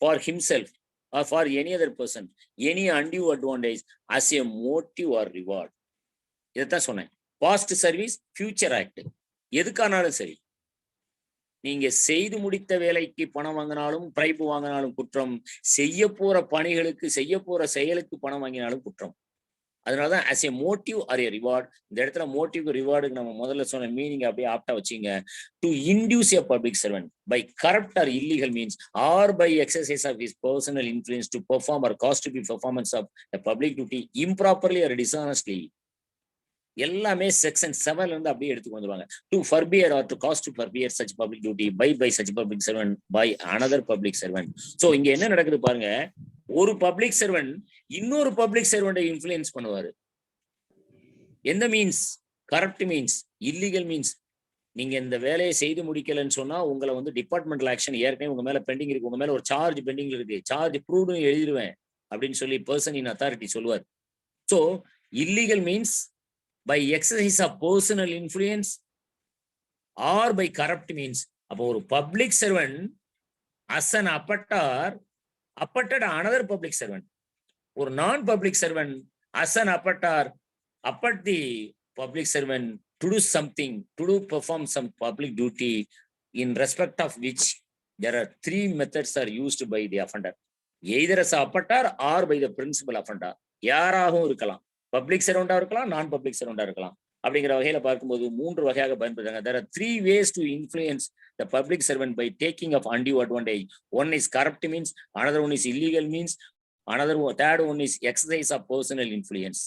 for himself or for any other person any undue advantage as a motive or reward. இதைத்தான் சொன்னேன். Past service, future act, எதுக்கானாலும் சரி, நீங்க செய்து முடித்த வேலைக்கு பணம் வாங்கினாலும் bribe வாங்கினாலும் குற்றம், செய்ய போற பணிகளுக்கு செய்ய போற செயலுக்கு பணம் வாங்கினாலும் குற்றம். அதனாலதான் as a motive or a reward, இந்த இடத்துல மோட்டிவ் ரிவார்டுக்கு நம்ம முதல்ல சொன்ன மீனிங் அப்படியே ஆப்டா வச்சுங்க. To induce a public servant by corrupt or illegal means or by exercise of his personal influence to perform or cause to be performance of a public duty improperly or dishonestly. எல்லாமே செக்ஷன் 7ல இருந்து அப்படியே எடுத்துட்டு வந்துருவாங்க. To forbear or to cause to forbear such public duty by such public servant by another public servant. So இங்க என்ன நடக்குது பாருங்க. ஒரு பப்ளிக் சர்வெண்ட் இன்னொரு பப்ளிக் சர்வெண்டை இன்ஃப்ளூயன்ஸ் பண்ணுவாரு. எந்த means? Corrupt means, illegal means. நீங்க இந்த வேலையை செய்து முடிக்கலன்னு சொன்னா உங்களை வந்து டிபார்ட்மெண்டல் ஆக்ஷன் ஏற்கனவே உங்க மேல பெண்டிங் இருக்கு, உங்க மேல ஒரு சார்ஜ் பெண்டிங் இருக்கு, சார்ஜ் ப்ரூவ்டு எழுதிடுவேன் அப்படின்னு சொல்லி பர்சன் இன் அத்தாரிட்டி சொல்லுவார். So illegal means by exercise of personal influence or by corrupt means. அப்போ ஒரு public servant as an appointed another public servant, ஒரு non public servant as an appoint the public servant to do something, to perform some public duty in respect of which there are 3 methods are used by the offender, either as appointed or by the principal offender. யாராகவும் இருக்கலாம், public சர்வெண்டா இருக்கலாம், நான் public சர்வெண்டா இருக்கலாம். அப்படிங்கிற வகையில பார்க்கும்போது 3 வகையாக பயன்படுத்தாங்க. there are 3 ways to influence the public servant by taking of undue advantage. One is corrupt means, another one is illegal means, third one is exercise of personal influence.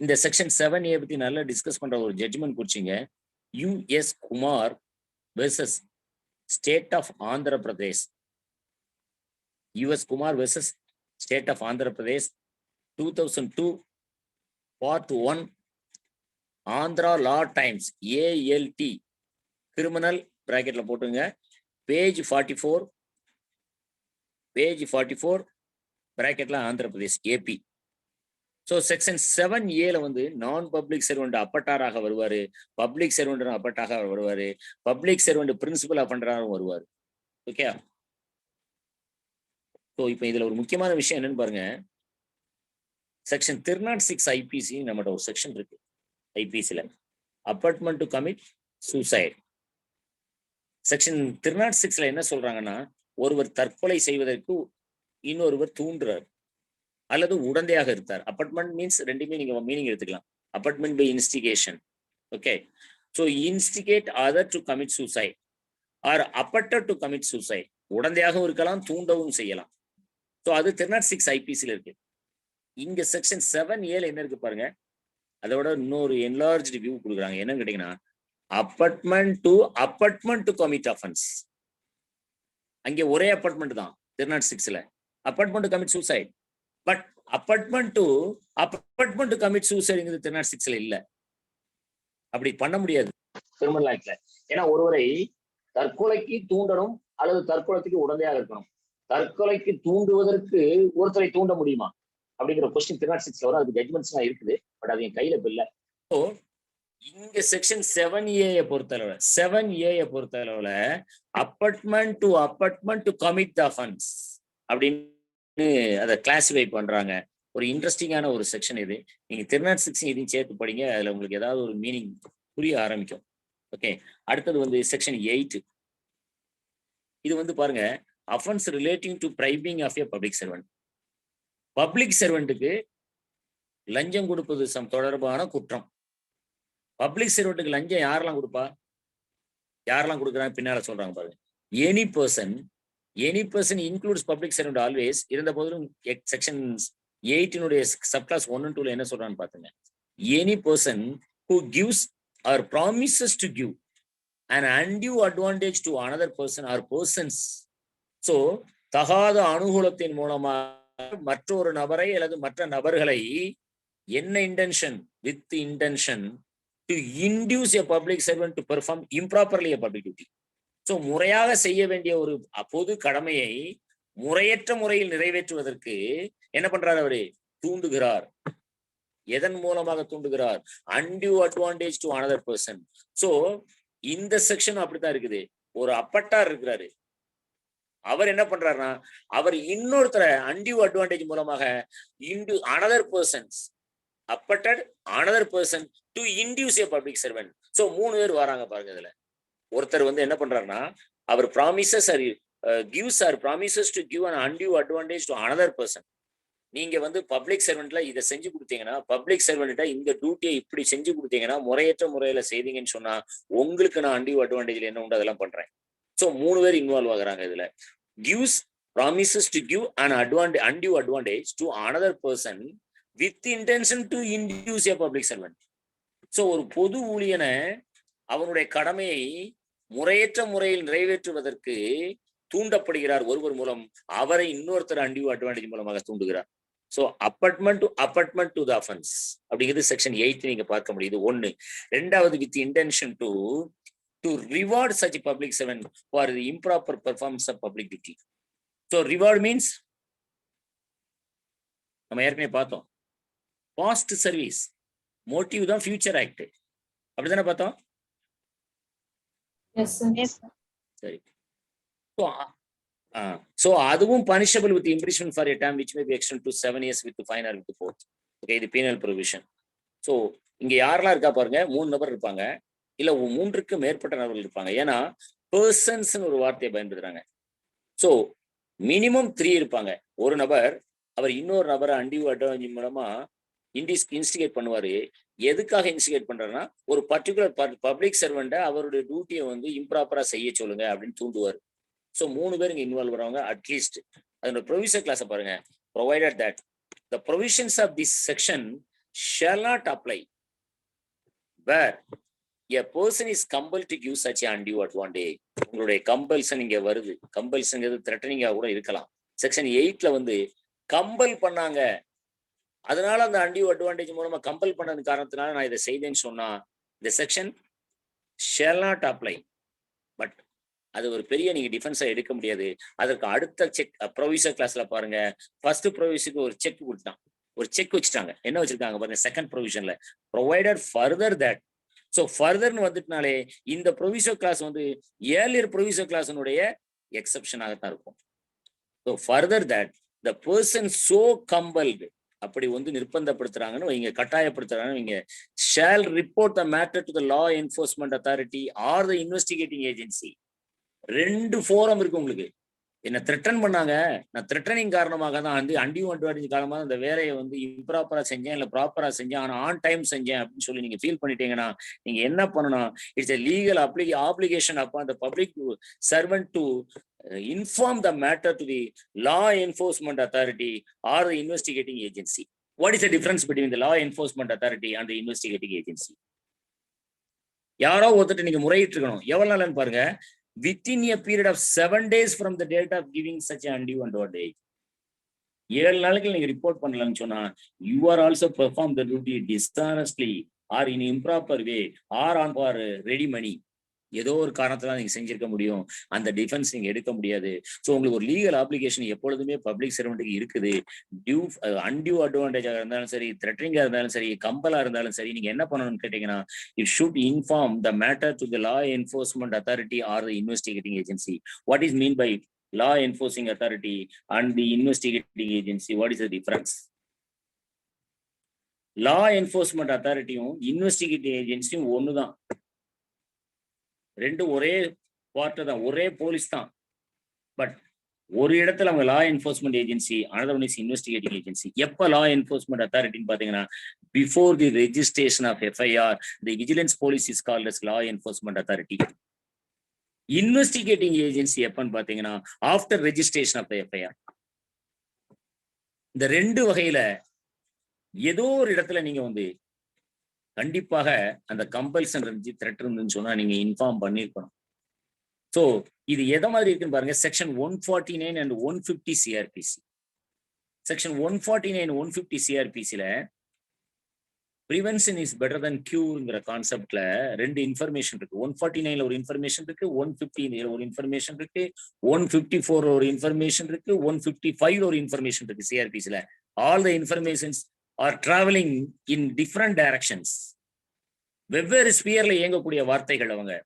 இந்த section 7A பத்தி நல்லா discuss பண்ற ஒரு judgment குறிச்சிங்க. US Kumar versus state of Andhra Pradesh. US Kumar versus state of Andhra Pradesh 2002 Part 1 Andhra law times ALT criminal பிராக்கெட்ல போட்டுங்க, page 44 பிராக்கெட்ல Andhra Pradesh AP. So section 7A வந்து நான் பப்ளிக் சர்வெண்ட் அப்பட்டாராக வருவாரு, பப்ளிக் சர்வெண்ட் அப்பட்டாக வருவாரு, பப்ளிக் சர்வெண்ட் பிரின்சிபல் அஃபண்டராக வருவாரு. ஓகே. ஸோ இப்போ இதுல ஒரு முக்கியமான விஷயம் என்னன்னு பாருங்க. செக்ஷன் 306 IPC நம்மகிட்ட ஒரு செக்ஷன் இருக்கு. ஐபிசில abetment to commit suicide. Section 306ல என்ன சொல்றாங்கன்னா, ஒருவர் தற்கொலை செய்வதற்கு இன்னொருவர் தூண்டுறார் அல்லது உடந்தையாக இருந்தார். அப்பார்ட்மெண்ட் மீன்ஸ் ரெண்டுமே நீங்க மீனிங் எடுத்துக்கலாம். Apartment by instigation. Okay. So instigate other to commit suicide R அப்பட்டட் to commit suicide. உடந்தையாகவும் இருக்கலாம், தூண்டவும் செய்யலாம். ஸோ அது 306 ஐபிசில இருக்கு. இங்க செக்ஷன் 7A என்ன இருக்கு பாருங்க. அதோட இன்னொரு என்லார்ஜ்டு வியூ கொடுக்குறாங்க. என்னன்னு கேட்டீங்கன்னா, அப்பார்ட்மெண்ட் டு கமிட் அஃபென்ஸ். அங்கே ஒரே அப்பார்ட்மெண்ட் தான் 306ல, abetment to commit suicide. But abetment to commit சூசைடுங்கிறது 306ல இல்ல. அப்படி பண்ண முடியாது கிரிமினல் ஆக்ட்ல. ஏன்னா ஒருவரை தற்கொலைக்கு தூண்டணும் அல்லது தற்கொலைக்கு உடந்தையாக இருக்கணும். தற்கொலைக்கு தூண்டுவதற்கு ஒருத்தரை தூண்ட முடியுமா அப்படிங்கிற கொஸ்டின் 306ல வரும். அதுக்கு ஜட்மெண்ட்ஸ் எல்லாம் இருக்குது, பட் அது என் கையில இல்ல. ஸோ இங்க செக்ஷன் 7A பொறுத்தளவுல apartment to commit the offence அப்படின்னு அதை கிளாசிஃபை பண்றாங்க. ஒரு இன்ட்ரெஸ்டிங்கான ஒரு செக்ஷன் இது. நீங்க 306 இதையும் சேர்த்து படிங்க, அதுல உங்களுக்கு ஏதாவது ஒரு மீனிங் புரிய ஆரம்பிக்கும். ஓகே. அடுத்தது வந்து செக்ஷன் 8. இது வந்து பாருங்க, offence relating to bribing of a public servant. Public சர்வெண்ட்டுக்கு லஞ்சம் கொடுப்பது தொடர்பான குற்றம். பப்ளிக் சர்வெண்ட்டுக்கு லஞ்சம் யாரெல்லாம் கொடுப்பா? யாரெல்லாம் கொடுக்குறாங்க பின்னால சொல்றாங்க பாருங்க. Any person includes public servant always. இருந்த போதிலும் செக்ஷன் 8 சப்கிளாஸ் 1 and 2 என்ன சொல்றான்னு பாத்துங்க. Any person who gives or promises to give an undue advantage to another person or persons. So தகாத அனுகூலத்தின் மூலமாக மற்றொரு நபரை அல்லது மற்ற நபர்களை என்ன intention, with intention to induce a public servant to perform improperly a public duty. So முறையாக செய்ய வேண்டிய ஒரு பொது கடமையை முறையற்ற முறையில் நிறைவேற்றுவதற்கு என்ன பண்றாரு அவரு? தூண்டுகிறார். எதன் மூலமாக தூண்டுகிறார்? Undue advantage to another person. So இந்த செக்ஷன் அப்படித்தான் இருக்குது. ஒரு அப்பட்டார் இருக்கிறாரு, அவர் என்ன பண்றாருன்னா அவர் இன்னொருத்தரை அன்டியூ அட்வான்டேஜ் மூலமாக another persons abetted another person to induce a public servant. So 3 பேர் வராங்க பாருங்க. இதுல ஒருத்தர் என்ன பண்றாருன்னா அவர் promises or gives or promises to give an undue advantage to another person. நீங்க பப்ளிக் சர்வெண்ட்ல இதை செஞ்சு கொடுத்தீங்கன்னா, பப்ளிக் சர்வெண்ட்ட இந்த டியூட்டியை இப்படி செஞ்சு கொடுத்தீங்கன்னா, முறையற்ற முறையில செய்தீங்கன்னு சொன்னா உங்களுக்கு நான் அன்டியூ அட்வான்டேஜ்ல என்ன உண்டு அதெல்லாம் பண்றேன். ஸோ 3 பேர் இன்வால்வ் ஆகுறாங்க இதுல. gives promises to give an undue advantage to another person with intention to induce a public servant. So ஒரு பொது ஊழியனை அவனுடைய கடமையை முறையற்ற முறையில் நிறைவேற்றுவதற்கு தூண்டப்படுகிறார் ஒருவர் மூலம், அவரை இன்னொருத்தர் அன்டியூ அட்வான்டேஜ் மூலமாக தூண்டுகிறார். ஸோ அப்பட்மெண்ட் டு த அஃபென்ஸ் அப்படிங்கிறது செக்ஷன் 8 நீங்க பார்க்க முடியுது. 1. 2வது with intention to reward such a public servant for the improper performance of public duty. So reward means நம்ம ஏற்கனவே பார்த்தோம் past service, motive தான் future act. அப்படிதானே பார்த்தோம்? Yes sir. சரி. So அதுவும் punishable with imprisonment for a term which may be extended to 7 years with the fine or with the fourth. Okay, இது penal provision. So இங்க யாரெல்லாம் இருக்கா பாருங்க, 3 நபர் இருப்பாங்க, இல்ல 3க்கு மேற்பட்ட நபர்கள் இருப்பாங்க. ஏன்னா பர்சன்ஸ் ஒரு வார்த்தையை பயன்படுத்துறாங்க. ஸோ மினிமம் 3 இருப்பாங்க. ஒரு நபர் அவர் இன்னொரு நபரை அன்டியூ அட்வான்டேஜ் மூலமா இன்ஸ்டிகேட் பண்ணுவாரு. எதுக்காக இன்ஸ்டிகேட் பண்றாருன்னா, ஒரு பர்டிகுலர் பப்ளிக் சர்வெண்ட்டை அவருடைய டியூட்டியை இம்ப்ராப்பரா செய்ய சொல்லுங்க அப்படின்னு தூண்டுவார். ஸோ 3 பேர் இங்க இன்வால்வ் ஆவாங்க அட்லீஸ்ட். அதோட ப்ரொவிஷன் கிளாஸை பாருங்க. Provided that the provisions of this section shall not apply where a person is compelled to give such an undue advantage. உங்களுடைய கம்பல்சன் இங்க வருது. கம்பல்சன் த்ரெட்டனிங்கா கூட இருக்கலாம். செக்ஷன் 8ல கம்பல் பண்ணாங்க, அதனால அந்த அன்டியூ அட்வான்டேஜ் மூலமா கம்பல் பண்ணது காரணத்தினால நான் இதை செய்தேன்னு சொன்னா இந்த section shall not apply. But அது ஒரு பெரிய நீங்க டிஃபென்ஸா எடுக்க முடியாது. அதற்கு அடுத்த செக் ப்ரொவிஷன் கிளாஸ்ல பாருங்க. ஃபர்ஸ்ட் ப்ரொவிஷனுக்கு ஒரு செக் கொடுத்தான், ஒரு செக் வச்சுட்டாங்க. என்ன வச்சிருக்காங்க பாருங்க, செகண்ட் ப்ரொவிஷன்ல ப்ரொவைடட் ஃபர்தர் தட். ஸோ ஃபர்தர்னு வந்துட்டுனாலே இந்த ப்ரொவிஷன் கிளாஸ் ஏர்லியர் ப்ரொவிஷன் கிளாஸினுடைய எக்ஸப்ஷனாகத்தான் இருக்கும். So further that the person so compelled, அப்படி நிர்பந்தப்படுத்துறாங்கன்னு வைங்க, கட்டாயப்படுத்துறாங்கன்னு வைங்க, shall report the matter to the law enforcement authority or the investigating agency. 2 forum இருக்கு உங்களுக்கு. என்ன த்ரெட்டன் பண்ணாங்க, நான் த்ரெட்டனிங் காரணமாக தான் அன்டியூ அட்வான்டேஜ் காரணமாக அந்த வேலையை இம்ப்ராப்பரா செஞ்சேன், இல்லை ப்ராப்பரா செஞ்சேன், ஆனால் ஆன் டைம் செஞ்சேன் அப்படின்னு சொல்லி நீங்க ஃபீல் பண்ணிட்டீங்கன்னா நீங்க என்ன பண்ணணும், it's a legal application upon the public servant to inform the matter to the law enforcement authority or the investigating agency. What is the difference between the law enforcement authority and the investigating agency? யாரோ ஒருத்தர் நீங்க முறையிட்டு இருக்கணும். எவ்வளவு நாள்னு பாருங்க, within a period of 7 days from the date of giving such an undue advantage. 7 நாளைக்கு நீங்க ரிப்போர்ட் பண்ணலன்னு சொன்னா you are also perform the duty dishonestly or in improper way or on for ready money. ஏதோ ஒரு காரணத்துல நீங்க செஞ்சிருக்க முடியும், அந்த டிஃபென்ஸ் நீங்க எடுக்க முடியாது. ஸோ உங்களுக்கு ஒரு லீகல் ஆப்ளிகேஷன் எப்பொழுதுமே பப்ளிக் சர்வெண்ட்டுக்கு இருக்குது. அன்டியூ அட்வான்டேஜாக இருந்தாலும் சரி, த்ரெட்டனிங்கா இருந்தாலும் சரி, கம்பலா இருந்தாலும் சரி, நீங்க என்ன பண்ணணும்னு கேட்டீங்கன்னா, it should inform the matter to the law enforcement authority or the investigating agency. What is mean by law enforcing authority and the investigating agency? What is the difference? law enforcement authorityயும் investigating agencyயும் ஒண்ணுதான், ரெண்டும் ஒரே part தான், ஒரே police தான். But ஒரு இடத்துல அவங்க லா enforcement agency, another one is investigating agency. எப்ப லா என்ஃபோர்ஸ்மெண்ட் அத்தாரிட்டின்னு பாத்தீங்கன்னா, before the registration of FIR the vigilance police is called as law enforcement authority. Investigating agency எப்பன்னு பாத்தீங்கன்னா after registration of the FIR. இந்த ரெண்டு வகையில ஏதோ ஒரு இடத்துல நீங்க வந்து கண்டிப்பாக அந்த கம்பல்சன் இருந்துச்சு, த்ரெட் இருந்துன்னு சொன்னா நீங்க இன்ஃபார்ம் பண்ணிருக்கணும். ஸோ இது எதை மாதிரி இருக்குன்னு பாருங்க. Section 149 and 150 CrPC. செக்ஷன் 149 150 சிஆர்பிசில ப்ரிவென்ஷன் இஸ் பெட்டர் தன் கியூர்ங்கிற கான்செப்ட்ல ரெண்டு இன்ஃபர்மேஷன் இருக்கு. 149ல ஒரு இன்ஃபர்மேஷன் இருக்கு, 150ல ஒரு இன்ஃபர்மேஷன் இருக்கு, 154 ஒரு இன்ஃபர்மேஷன் இருக்கு, 155 ஒரு இன்ஃபர்மேஷன் இருக்கு சிஆர்பிசில. All the informations are travelling in different directions. வெவ்வேறு ஸ்பியர்ல இயங்கக்கூடிய வார்த்தைகள் அவங்க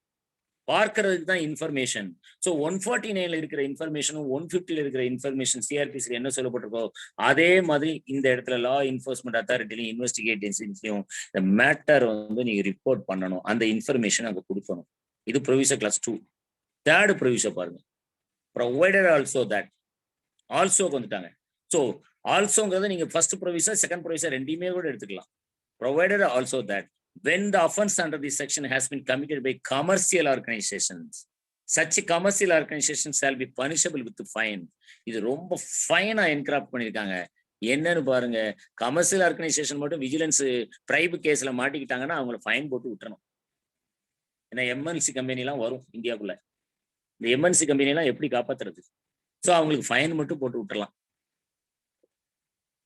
பார்க்கறதுக்கு தான் இன்ஃபர்மேஷன். ஸோ 149ல இருக்கிற இன்ஃபர்மேஷனும் 150ல இருக்கிற இன்ஃபர்மேஷன் சிஆர்பிசில என்ன சொல்லப்பட்டிருக்கோ அதே மாதிரி இந்த இடத்துல லா என்ஃபோர்ஸ்மெண்ட் அத்தாரிட்டிலையும் இன்வெஸ்டிகேட் ஏஜென்சிலையும் இந்த மேட்டர் வந்து நீங்க ரிப்போர்ட் பண்ணணும், அந்த இன்ஃபர்மேஷன் அங்க கொடுக்கணும். இது ப்ரொவிசர் கிளாஸ் 2. தேர்ட் ப்ரொவிசர் பாருங்க, ப்ரொவைடட் ஆல்சோ தட். ஆல்சோ வந்துட்டாங்க. ஸோ ஆல்சோங்கிறத நீங்க ஃபர்ஸ்ட் ப்ரொவிசர் செகண்ட் ப்ரொவிசர் ரெண்டுமே கூட எடுத்துக்கலாம். Provided also that when the offense under this section has been committed by commercial organizations, such commercial organizations shall be punishable with fine. இது ரொம்ப ஃபைனா என்கிராப்ட் பண்ணிருக்காங்க. என்னன்னு பாருங்க, கமர்ஷியல் ஆர்கனைசேஷன் மட்டும் விஜிலன்ஸ் பிரைப் கேஸ்ல மாட்டிக்கிட்டாங்கன்னா அவங்களை ஃபைன் போட்டு விட்டுறணும். ஏன்னா எம்என்சி கம்பெனி எல்லாம் வரும் இந்தியாவுக்குள்ள. இந்த எம்என்சி கம்பெனி எல்லாம் எப்படி காப்பாத்துறது? ஸோ அவங்களுக்கு ஃபைன் மட்டும் போட்டு விட்டுறலாம்.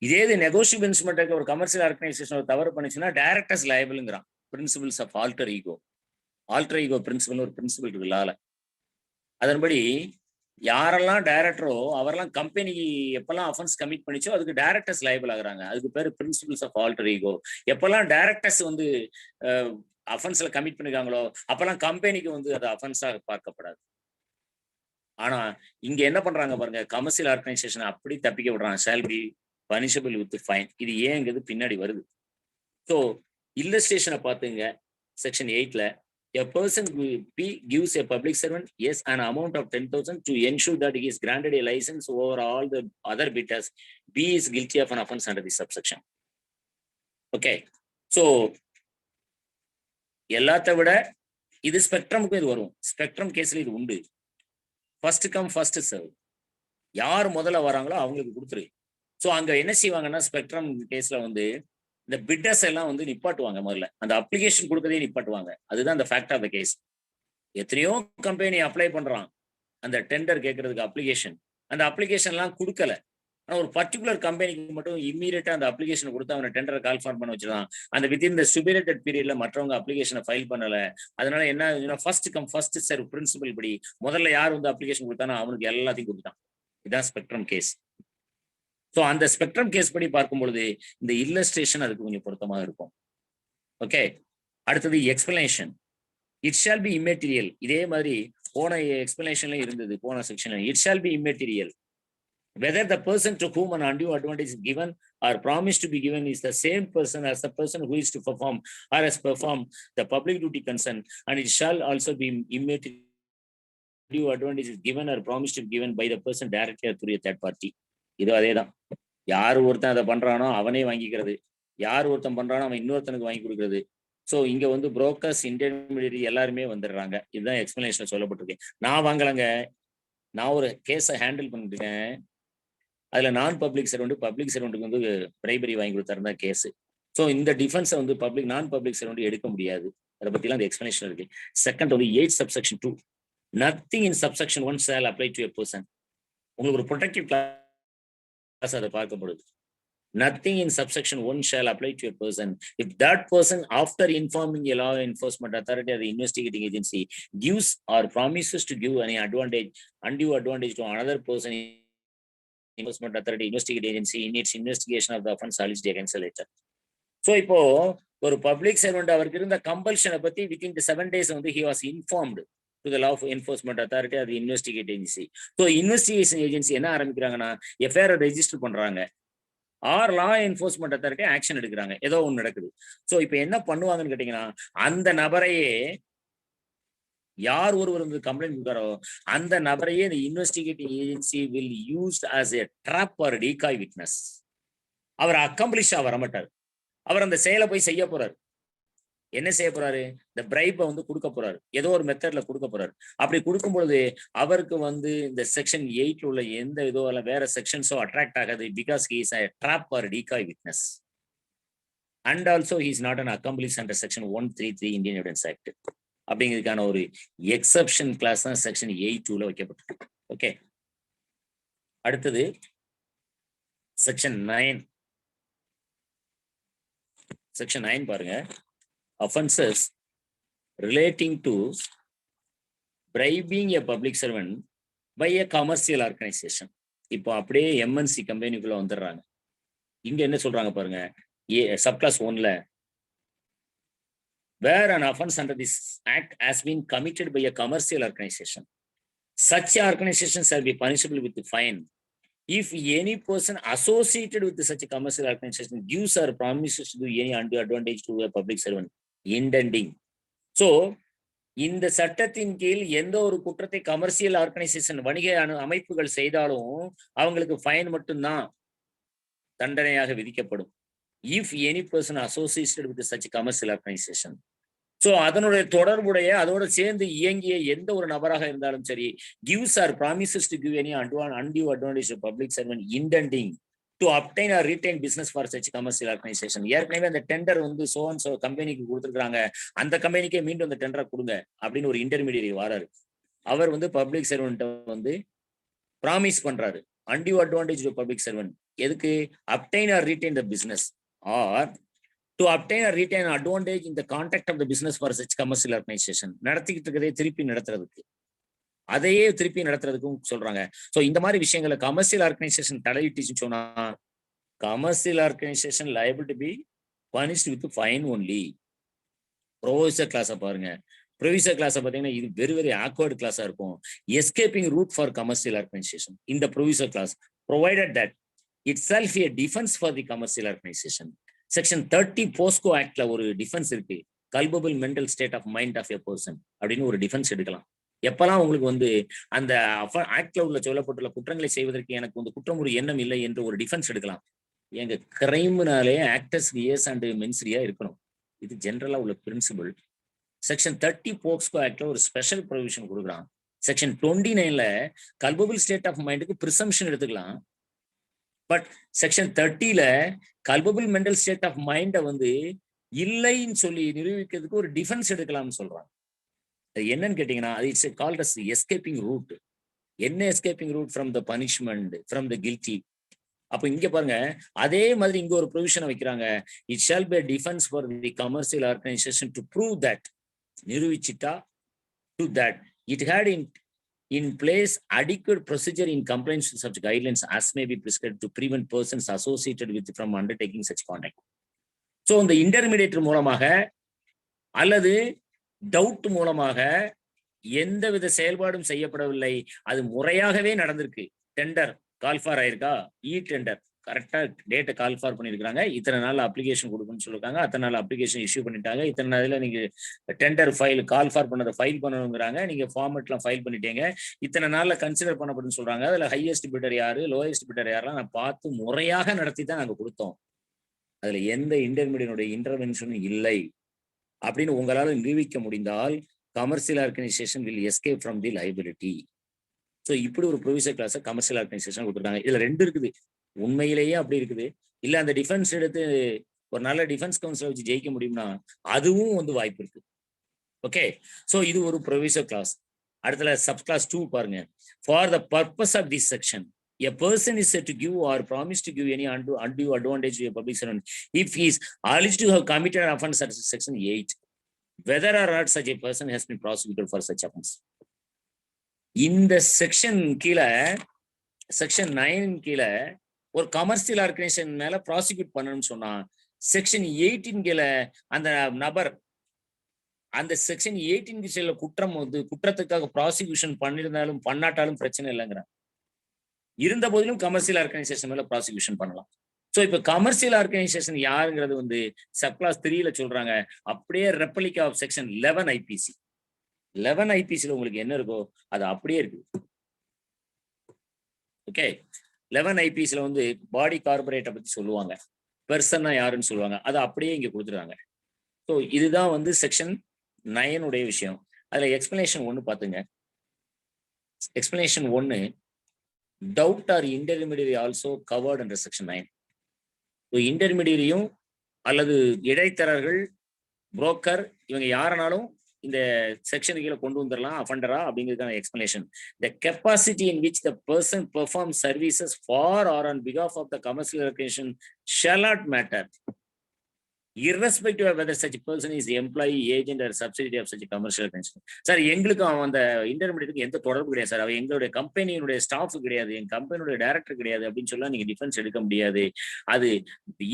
இதே இது நெகோஷியபிள் இன்ஸ்ட்ருமெண்ட் ஒரு கமர்ஷியல் ஆர்கனைசேஷன் ஒரு தவறு பண்ணிச்சுன்னா டைரக்டர்ஸ் லயபிள்ங்கிறான். Principles of alter ego. Alter ego principle ஒரு பிரின்சிபல் இருக்குல்ல, அதன்படி யாரெல்லாம் டைரக்டரோ அவரெல்லாம் கம்பெனிக்கு எப்பெல்லாம் அஃபென்ஸ் கமிட் பண்ணிச்சோ அதுக்கு டைரக்டர்ஸ் லயபிள் ஆகுறாங்க. அதுக்கு பேர் பிரின்சிபிள்ஸ் ஆஃப் ஆல்டர் ஈகோ. எப்பெல்லாம் டைரக்டர்ஸ் வந்து அஃபென்ஸ்ல கமிட் பண்ணிருக்காங்களோ அப்பெல்லாம் கம்பெனிக்கு வந்து அது அஃபென்ஸாக பார்க்கப்படாது. ஆனா இங்க என்ன பண்றாங்க பாருங்க, கமர்ஷியல் ஆர்கனைசேஷன் அப்படி தப்பிக்க விடுறாங்க. Shall be punishable with fine. இது ஏங்கிறது பின்னாடி வருது. ஸோ இல்லஸ்ட்ரேஷனை பார்த்துங்க. செக்ஷன் 8ல a person P gives a public servant yes an amount of 10,000 to ensure that he is granted a license over all the other bidders. B is guilty of an offense under this subsection. Okay, so எல்லாத்த விட இது ஸ்பெக்ட்ரமுக்கு இது வரும். Spectrum கேஸ்ல இது உண்டு. First come first serve. யார் முதல்ல வராங்களோ அவங்களுக்கு கொடுத்துரு. ஸோ அங்க என்ன செய்வாங்கன்னா ஸ்பெக்ட்ரம் கேஸ்ல வந்து இந்த பிட்டர்ஸ் எல்லாம் வந்து நிப்பாட்டுவாங்க. முதல்ல அந்த அப்ளிகேஷன் கொடுக்கறதே நிப்பாட்டுவாங்க. அதுதான் அந்த ஃபேக்ட் ஆஃப் த கேஸ். எத்தனையோ கம்பெனி அப்ளை பண்றான் அந்த டெண்டர் கேட்கறதுக்கு அப்ளிகேஷன். அந்த அப்ளிகேஷன் எல்லாம் கொடுக்கல. ஆனா ஒரு பர்டிகுலர் கம்பெனிக்கு மட்டும் இம்மீடியட்டா அந்த அப்ளிகேஷன் கொடுத்து அவனை டெண்டரை கால்ஃபார்ம் பண்ண வச்சிருக்கான். அந்த வித்தின் இந்த ஸ்டிபுலேட்டட் பீரியட்ல மற்றவங்க அப்ளிகேஷனை ஃபைல் பண்ணல. அதனால என்ன first come first serve principle படி முதல்ல யார் வந்து அப்ளிகேஷன் கொடுத்தானோ அவனுக்கு எல்லாத்தையும் கொடுத்தான். இதுதான் ஸ்பெக்ட்ரம் கேஸ். ஸோ அந்த ஸ்பெக்ட்ரம் கேஸ் படி பார்க்கும் பொழுது இந்த இல்லஸ்ட்ரேஷன் அதுக்கு கொஞ்சம் பொருத்தமாக இருக்கும். ஓகே, அடுத்தது explanation. It shall B immaterial. இதே மாதிரி போன எக்ஸ்பிளனேஷன்ல இருந்தது, போன செக்ஷன்ல. It shall B immaterial whether the person to whom an undue advantage is given or promised to be given is the same person as the person who is to perform or has performed the public duty concerned, and it shall also be immaterial undue advantage is given or promised to be given by the person directly or through a third party. இது அதேதான். யார் ஒருத்தன் அதை பண்றானோ அவனே வாங்கிக்கிறது, யார் ஒருத்தன் பண்றானோ அவன் இன்னொருத்தனுக்கு வாங்கி கொடுக்குறது. ஸோ இங்க வந்து புரோக்கர்ஸ் இன்டர்மீடியரி எல்லாருமே வந்துடுறாங்க. இதுதான் எக்ஸ்பிளனேஷன் சொல்லப்பட்டிருக்கேன். நான் வாங்கலங்க, நான் ஒரு கேஸை ஹேண்டில் பண்ணிருக்கேன். அதுல நான் பப்ளிக் சர்வெண்ட்டுக்கு வந்து பிரைபரி வாங்கி கொடுத்தாருந்தா கேஸ். ஸோ இந்த டிஃபென்ஸை வந்து நான் பப்ளிக் சர்வெண்ட் எடுக்க முடியாது. அதை பத்திலாம் அந்த எக்ஸ்பிளனேஷன் இருக்கு. செகண்ட் வந்து 8 subsection 2. Nothing in subsection 1 shall apply to a person. உங்களுக்கு ஒரு ப்ரொடெக்டிவ் கிளாஸ் அதை பார்க்கப்படுது. Nothing in subsection 1 shall apply to a person if that person, after informing a law enforcement authority or the investigating agency, gives or promises to give any undue advantage to another person, enforcement authority, investigating agency in its investigation of the offense alleged against the letter. So இப்போ ஒரு public servant அவருக்கு இருந்த கம்பல்ஷனை பத்தி within the 7 days வந்து he was informed to the law enforcement authority or the investigating agency. So investigation agency என்ன ஆரம்பிக்கிறாங்கன்னா FIR register பண்றாங்க, or law enforcement authority action எடுக்கிறாங்க. ஏதோ ஒன்று நடக்குது. ஸோ இப்போ என்ன பண்ணுவாங்கன்னு கேட்டீங்கன்னா அந்த நபரையே யார் ஒருவர் வந்து கம்ப்ளைண்ட் கொடுத்தாரோ அந்த நபரையே இந்த investigating agency will used as a trap or decoy witness. அவர் அக்கம்ப்ளிஷா வரமாட்டார், அவர் அந்த செயலை போய் செய்ய போறாரு. என்ன செய்ய போறாரு? இந்த பிரைப்பை வந்து கொடுக்க போறாரு, ஏதோ ஒரு மெத்தட்ல கொடுக்க போறாரு. அப்படி கொடுக்கும் பொழுது அவருக்கு வந்து இந்த செக்ஷன் 8 உள்ள எந்த இதோ அல்ல வேற செக்ஷன்ஸோ அட்ராக்ட் ஆகாது. Because he is a trap or decoy witness and also he is not an accomplice under section 133 Indian Evidence Act. அப்படிங்கிறதுக்கான ஒரு எக்ஸப்ஷன் கிளாஸ் தான் செக்ஷன் 8(2)ல வைக்கப்பட்டிருக்கு. ஓகே, அடுத்தது செக்ஷன் 9. செக்ஷன் 9 பாருங்க. offenses relating to bribing a public servant by a commercial organization. இப்போ அப்படியே MNC கம்பெனிக்குள்ள வந்துடுறாங்க. இங்க என்ன சொல்றாங்க பாருங்க, subclass 1ல where an offense under this act has been committed by a commercial organization, such organization shall be punishable with fine if any person associated with such a commercial organization gives or promises to do any undue advantage to a public servant intending. So இந்த சட்டத்தின் கீழ் எந்த ஒரு குற்றத்தை commercial organisation வணிக அமைப்புகள் செய்தாலும் அவங்களுக்கு ஃபைன் மட்டும்தான் தண்டனையாக விதிக்கப்படும். If any person associated with such commercial organisation. So அதனுடைய தொடர்புடைய அதோட சேர்ந்து இயங்கிய எந்த ஒரு நபராக இருந்தாலும் சரி, gives or promises to give any undue advantage to public servant intending to obtain or retain business for such commercial organization. ஏற்கனவே அந்த டெண்டர் வந்து சோ கம்பெனிக்கு கொடுத்துருக்காங்க, அந்த கம்பெனிக்கே மீண்டும் அந்த டெண்டரை கொடுங்க அப்படின்னு ஒரு இன்டர்மீடியரி வராரு. அவர் வந்து பப்ளிக் சர்வெண்ட் வந்து ப்ராமிஸ் பண்றாரு undue advantage to public servant. எதுக்கு? obtain or retain the business or to obtain or retain advantage in the context of the business for such commercial organization. நடத்திக்கிட்டு இருக்கிறதே திருப்பி நடத்துறதுக்கு, அதையே திருப்பி நடத்துறதுக்கும் சொல்றாங்க. ஸோ இந்த மாதிரி விஷயங்களை கமர்சியல் ஆர்கனைசேஷன் தலையிட்டுச்சுன்னு சொன்னா commercial organisation liable to be punished with fine only. ப்ரொவிசர் கிளாஸை பாருங்க. ப்ரொவிசர் கிளாஸை பார்த்தீங்கன்னா இது வெரி வெரி ஆக்வர்டு கிளாஸா இருக்கும். Escaping route for commercial organisation. இந்த proviso clause provided that itself a defense for the commercial organization. Section 30 POCSO ஆக்ட்ல ஒரு டிஃபென்ஸ் இருக்கு, culpable mental state of mind of a person அப்படின்னு ஒரு டிஃபென்ஸ் எடுக்கலாம். எப்பெல்லாம் உங்களுக்கு வந்து அந்த ஆக்ட்ல உள்ள சொல்லப்பட்டுள்ள குற்றங்களை செய்வதற்கு எனக்கு வந்து குற்றமுறை எண்ணம் இல்லை என்று ஒரு டிஃபென்ஸ் எடுக்கலாம். எங்க கிரைம்னாலே ஆக்டர்ஸ் இயர்ஸ் அண்ட் மென்ஸ்ரியா இருக்கணும். இது ஜென்ரலா உள்ள பிரின்சிபிள். செக்ஷன் 30 போக்ஸ்கோ ஆக்ட்ல ஒரு ஸ்பெஷல் ப்ரொவிஷன் கொடுக்குறான். செக்ஷன் 29ல கல்பபிள் ஸ்டேட் ஆஃப் மைண்டுக்கு ப்ரிசம்ஷன் எடுத்துக்கலாம். பட் செக்ஷன் 30ல கல்பபிள் மென்டல் ஸ்டேட் ஆஃப் மைண்டை வந்து இல்லைன்னு சொல்லி நிரூபிக்கிறதுக்கு ஒரு டிஃபென்ஸ் எடுக்கலாம்னு சொல்றாங்க. அது என்னன்னு கேட்டீங்கன்னா it's called as escaping route. என்ன escaping route? From the punishment, from the guilty. அப்ப இங்க பாருங்க, அதே மாதிரி இங்க ஒரு ப்ரொவிஷனை வைக்கிறாங்க. It shall be defence for the commercial organisation to prove that, நிரூபிச்சிட்டா to that it had in place adequate procedure in compliance with such guidelines as may be prescribed to prevent persons associated with from undertaking such conduct. So இந்த intermediator மூலமாக அல்லது doubt மூலமாக எந்தவித செயல்பாடும் செய்யப்படவில்லை, அது முறையாகவே நடந்திருக்கு. டெண்டர் கால்ஃபார் ஆயிருக்கா, இ டெண்டர் கரெக்டா டேட்டை கால்ஃபார் பண்ணிருக்காங்க, இத்தனை நாள் அப்ளிகேஷன் கொடுக்கணும்னு சொல்லிருக்காங்க, அத்தனை நாள் அப்ளிகேஷன் இஷ்யூ பண்ணிட்டாங்க, இத்தனை நாளில் நீங்க டெண்டர் ஃபைல் கால்ஃபார் பண்ணதை ஃபைல் பண்ணணுங்கிறாங்க, நீங்க ஃபார்மெட்லாம் ஃபைல் பண்ணிட்டீங்க, இத்தனை நாள்ல கன்சிடர் பண்ணப்படுன்னு சொல்றாங்க. அதுல ஹையஸ்ட் பிட்டர் யாரு, லோயஸ்ட் பிட்டர் யாரெல்லாம் நான் பார்த்து முறையாக நடத்தி தான் நாங்க கொடுத்தோம். அதுல எந்த இன்டர்மீடியனுடைய இன்டர்வென்ஷனும் இல்லை அப்படின்னு உங்களால நிரூபிக்க முடிந்தால் commercial organisation will escape from the liability. So இப்படி ஒரு ப்ரொவிசர் கிளாஸை கமர்சியல் ஆர்கனைசேஷன் கொடுத்துருக்காங்க. இதுல ரெண்டு இருக்குது, உண்மையிலேயே அப்படி இருக்குது, இல்ல அந்த டிஃபென்ஸ் எடுத்து ஒரு நல்ல டிஃபென்ஸ் கவுன்சிலை வச்சு ஜெயிக்க முடியும்னா அதுவும் வந்து வாய்ப்பு இருக்கு. ஓகே, ஸோ இது ஒரு ப்ரொவிசர் கிளாஸ். அடுத்தல சப் கிளாஸ் 2 பாருங்க. For the purpose of this section a person is said to give or promise to give any undue advantage to a public servant if he is alleged to have committed an offense under section 8, whether or not such a person has been prosecuted for such offense. இந்த section கீழே section 9 கீழே ஒரு commercial organisation மேல prosecute பண்ணணும்னு சொன்னா section 18 கீழே அந்த நபர் அந்த செக்ஷன் 18 கீழே குற்றம் வந்து குற்றத்துக்காக ப்ராசிக்யூஷன் பண்ணிருந்தாலும் பண்ணாட்டாலும் பிரச்சனை இல்லைங்கிறாங்க. இருந்த போதிலும் கமர்சியல் ஆர்கனைசேஷன் மேல ப்ராசிக்யூஷன் பண்ணலாம். ஸோ இப்போ கமர்சியல் ஆர்கனைசேஷன் யாருங்கிறது வந்து சப் கிளாஸ் 3ல சொல்றாங்க. அப்படியே ரெப்ளிகா ஆஃப் செக்ஷன் 11 ஐபிசி. 11 ஐபிசில உங்களுக்கு என்ன இருக்கோ அது அப்படியே இருக்கு. ஓகே, 11 ஐபிசில வந்து பாடி கார்பரேட்டை பத்தி சொல்லுவாங்க, பெர்சன்னா யாருன்னு சொல்லுவாங்க, அதை அப்படியே இங்க கொடுத்துருக்காங்க. ஸோ இதுதான் வந்து செக்ஷன் 9 உடைய விஷயம். அதுல எக்ஸ்பிளனேஷன் 1 பாத்துங்க. Explanation 1, doubt or intermediary also covered under section 9. இன்டர்மீடியரியும் அல்லது இடைத்தரகர்கள், புரோக்கர், இவங்க யாரனாலும் இந்த செக்ஷன் கீழே கொண்டு வந்துடலாம் அஃபண்டரா அப்படிங்கிறதுக்கான explanation. The capacity in which the person perform services for or on பிகாஃப் of the commercial organisation shall not matter irrespective of whether such a person is the employee, agent or subsidiary of such a commercial organization. Sir எங்களுக்கு அந்த இன்டர்மீடியட்டுக்கு எந்த தொடர்பு கிடையாது sir, அவ எங்களுடைய கம்பெனியினுடைய staff கிடையாது, எங்க கம்பெனியுடைய டைரக்டர் கிடையாது அப்படின்னு சொல்லலாம் நீங்க டிஃபென்ஸ் எடுக்க முடியாது. அது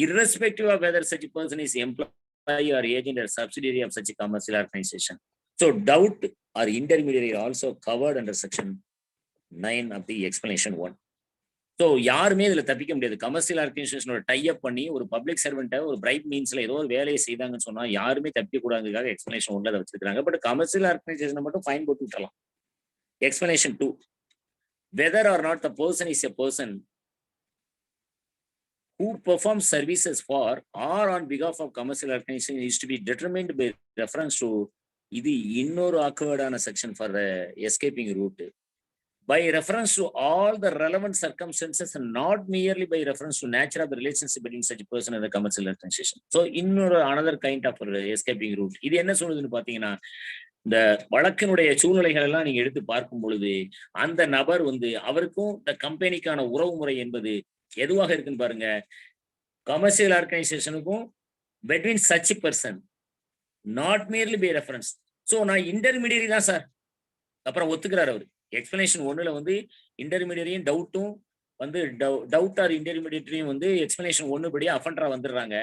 irrespective of whether such a person is employee or agent or subsidiary of such a commercial organization. So doubt or intermediary are also covered under section 9 of the explanation 1. So யாருமே இதுல தப்பிக்க முடியாது. Commercial ஆர்கனைசேஷனோட type பண்ணி ஒரு public சர்வெண்ட்டை ஒரு bright மீன்ஸ்ல ஏதோ ஒரு வேலையை செய்தாங்கன்னு சொன்னா யாருமே தப்பிக்க கூடாதுக்காக எக்ஸ்பிளனேஷன் 1 வச்சிருக்காங்க. பட் கமர்ஷியல் ஆர்கனைசேஷனை மட்டும் ஃபைன் போட்டு விட்டுறலாம். Explanation 2, whether or not the person is a person who performs services for or on behalf of commercial organization is to be determined by reference to இது இன்னொரு ஆக்வர்டான section for escaping route. By reference to all the relevant circumstances and not merely by reference to nature of the relationship between such a person and the commercial organization. So இன்னொரு another kind of escaping route. இது என்ன சொல்லுதுன்னு பாத்தீங்கன்னா, இந்த வழக்கினுடைய சூழ்நிலைகள் எல்லாம் நீங்க எடுத்து பார்க்கும் பொழுது அந்த நபர் வந்து அவருக்கும் இந்த கம்பெனிக்கான உறவு முறை என்பது எதுவாக இருக்குன்னு பாருங்க. கமர்ஷியல் ஆர்கனைசேஷனுக்கும் between such a person, not merely by reference. So நான் இன்டர்மீடியரி தான் சார், அப்புறம் ஒத்துக்கிறார் அவரு. எக்ஸ்பிளனேஷன் 1ல வந்து இன்டர்மீடியரியும் டவுட்டும் வந்து டவுட் ஆர் இன்டர்மீடியட்டையும் வந்து எக்ஸ்பிளனேஷன் 1 படி அஃபண்டரா வந்துடுறாங்க.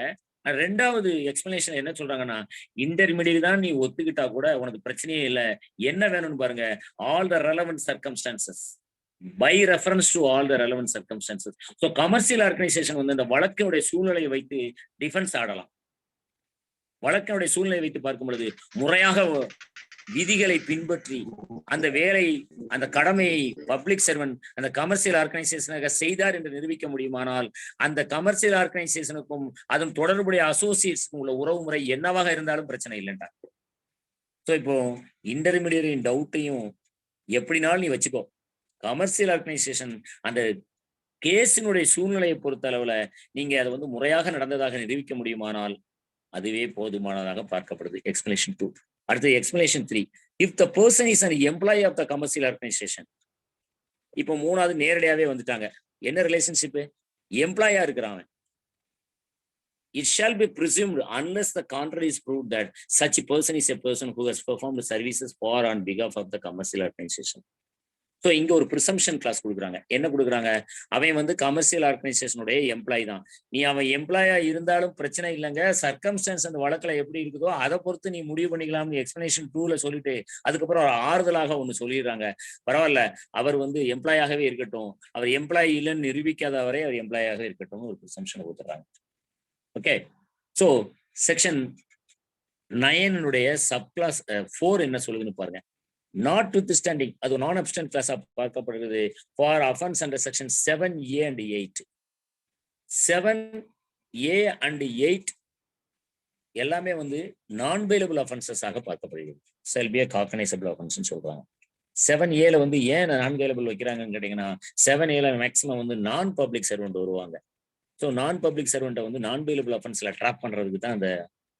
ரெண்டாவது எக்ஸ்பிளனேஷன் என்ன சொல்றாங்கன்னா, இன்டர்மீடியரி தான் நீ ஒத்துக்கிட்டா கூட உனக்கு பிரச்சனையே இல்லை, என்ன வேணும்னு பாருங்க, all the relevant circumstances by reference to all the relevant circumstances. So commercial organisation வந்து இந்த வழக்கினுடைய சூழ்நிலையை வைத்து டிஃபென்ஸ் ஆடலாம். வழக்கினுடைய சூழ்நிலையை வைத்து பார்க்கும் பொழுது முறையாக விதிகளை பின்பற்றி அந்த வேலை அந்த கடமையை பப்ளிக் சர்வெண்ட் அந்த கமர்ஷியல் ஆர்கனைசேஷனாக செய்தார் என்று நிரூபிக்க முடியுமானால் அந்த கமர்ஷியல் ஆர்கனைசேஷனுக்கும் அதன் தொடர்புடைய அசோசியேட்ஸ்க்கும் உள்ள உறவு முறை என்னவாக இருந்தாலும் பிரச்சனை இல்லைண்டா. ஸோ இப்போ இன்டர்மீடியரின் டவுட்டையும் எப்படினாலும் நீ வச்சுக்கோ. கமர்ஷியல் ஆர்கனைசேஷன் அந்த கேஸினுடைய சூழ்நிலையை பொறுத்த அளவுல நீங்க அதை வந்து முறையாக நடந்ததாக நிரூபிக்க முடியுமானால் அதுவே போதுமானதாக பார்க்கப்படுது. எக்ஸ்பிளனேஷன் 2. அடுத்து explanation 3, if the person is an employee of the commercial organisation. இப்போ மூணாவது நேரடியாவே வந்துட்டாங்க. என்ன ரிலேஷன்ஷிப்? எம்ப்ளாயா இருக்கிறான். It shall be presumed unless the contrary is proved that such a person is a person who has performed services for on behalf of the commercial organization. So இங்க ஒரு presumption class கொடுக்குறாங்க. என்ன கொடுக்குறாங்க? அவன் வந்து commercial ஆர்கனைசேஷனுடைய employee தான். நீ அவன் எம்ப்ளாயா இருந்தாலும் பிரச்சனை இல்லைங்க, சர்க்கம்ஸ்டன்ஸ் அந்த வழக்கில் எப்படி இருக்குதோ அதை பொறுத்து நீ முடிவு பண்ணிக்கலாம்னு எக்ஸ்பிளனேஷன் 2ல சொல்லிட்டு அதுக்கப்புறம் ஒரு ஆறுதலாக ஒன்று சொல்லிடுறாங்க. பரவாயில்ல, அவர் வந்து எம்ப்ளாயாகவே இருக்கட்டும், அவர் எம்ப்ளாயி இல்லைன்னு நிரூபிக்காதவரை அவர் எம்ப்ளாயாக இருக்கட்டும் ஒரு ப்ரிசம்ஷனை கொடுத்துறாங்க. ஓகே, ஸோ செக்ஷன் 9 சப்கிளாஸ் 4 என்ன சொல்லுதுன்னு பாருங்க. Notwithstanding, அது நான் அப்ஸ்டன்ட் கிளாஸா பார்க்கப்படுகிறது for offense under section 7A and 8. 7A and 8 எல்லாமே வந்து நான் பெயிலபிள் அஃபென்சஸ் ஆக பார்க்கப்படுகிறது. shall be a cognizable offense சொல்றாங்க. 7Aல வந்து ஏன் நான் பெயிலபிள் வைக்கிறாங்கன்னு கேட்டீங்கன்னா, 7Aல மேக்சிமம் வந்து நான் பப்ளிக் சர்வெண்ட் வருவாங்க. ஸோ நான் பப்ளிக் சர்வெண்ட்டை வந்து நான் பெயிலபிள் அஃபென்ஸ்ல ட்ராப் பண்றதுக்கு தான் அந்த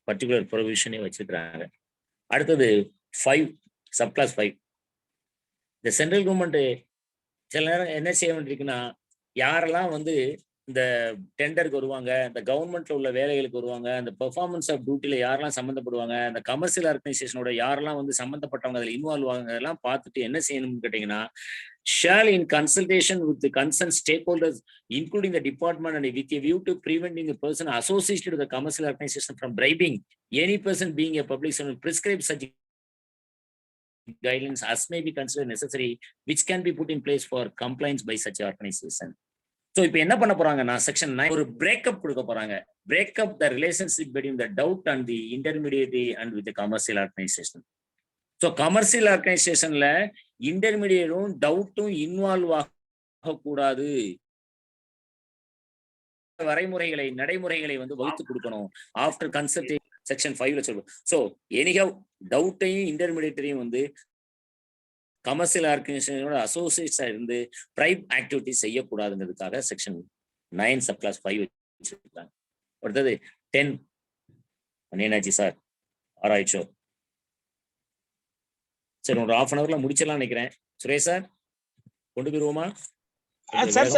பர்டிகுலர் ப்ரொவிஷனே வச்சிருக்கிறாங்க. அடுத்தது 5 சப்கிளாஸ் 5. இந்த சென்ட்ரல் கவர்மெண்ட் சில நேரம் என்ன செய்ய வேண்டியிருக்குன்னா, யாரெல்லாம் வந்து இந்த டெண்டருக்கு வருவாங்க, இந்த கவர்மெண்ட்ல உள்ள வேலைகளுக்கு வருவாங்க, அந்த பெர்ஃபார்மன்ஸ் ஆஃப் டியூட்டில யாரெல்லாம் சம்மந்தப்படுவாங்க, அந்த கமர்ஷியல் ஆர்கனைசேஷனோட யாரெல்லாம் வந்து சம்மந்தப்பட்டவங்க அதில் இன்வால்வ் ஆகுங்க, அதெல்லாம் பார்த்துட்டு என்ன செய்யணும்னு கேட்டீங்கன்னா, shall in consultation with the concerned stakeholders including the department and with a view to preventing the person associated with the commercial organization from bribing any person being a public servant prescribe such guidelines as may be considered necessary which can be put in place for compliance by such organization. So இப்போ என்ன பண்ண போறாங்கன்னா, section 9 ஒரு breakup கொடுக்க போறாங்க. Breakup the relationship between the doubt and the intermediary and with the commercial organization. So commercial ஆர்கனைசேஷன்ல இன்டர்மீடியரும் டவுட்டும் இன்வால்வ் ஆகக்கூடாது. வரைமுறைகளை நடைமுறைகளை வந்து வகுத்து கொடுக்கணும். ஆஃப்டர் கன்சல்டேஷன் செக்ஷன் 5ல சொல்லுவோம். ஸோ எனிஹவ் டவுட்டையும் இன்டர்மீடியேட்டரையும் வந்து கமர்ஷியல் ஆர்கனைசேஷனோட அசோசியேட்ஸா இருந்து பிரைப் ஆக்டிவிட்டி செய்யக்கூடாதுங்கிறதுக்காக செக்ஷன் 9 சப் கிளாஸ் 5 வச்சிருக்காங்க. அடுத்தது 10 என்னாச்சு சார்? ஆராய்ச்சோ சரி, ஒரு 1/2 hourல முடிச்சிடலாம் நினைக்கிறேன். சுரேஷ் சார் கொண்டு போயிருவோமா? சார்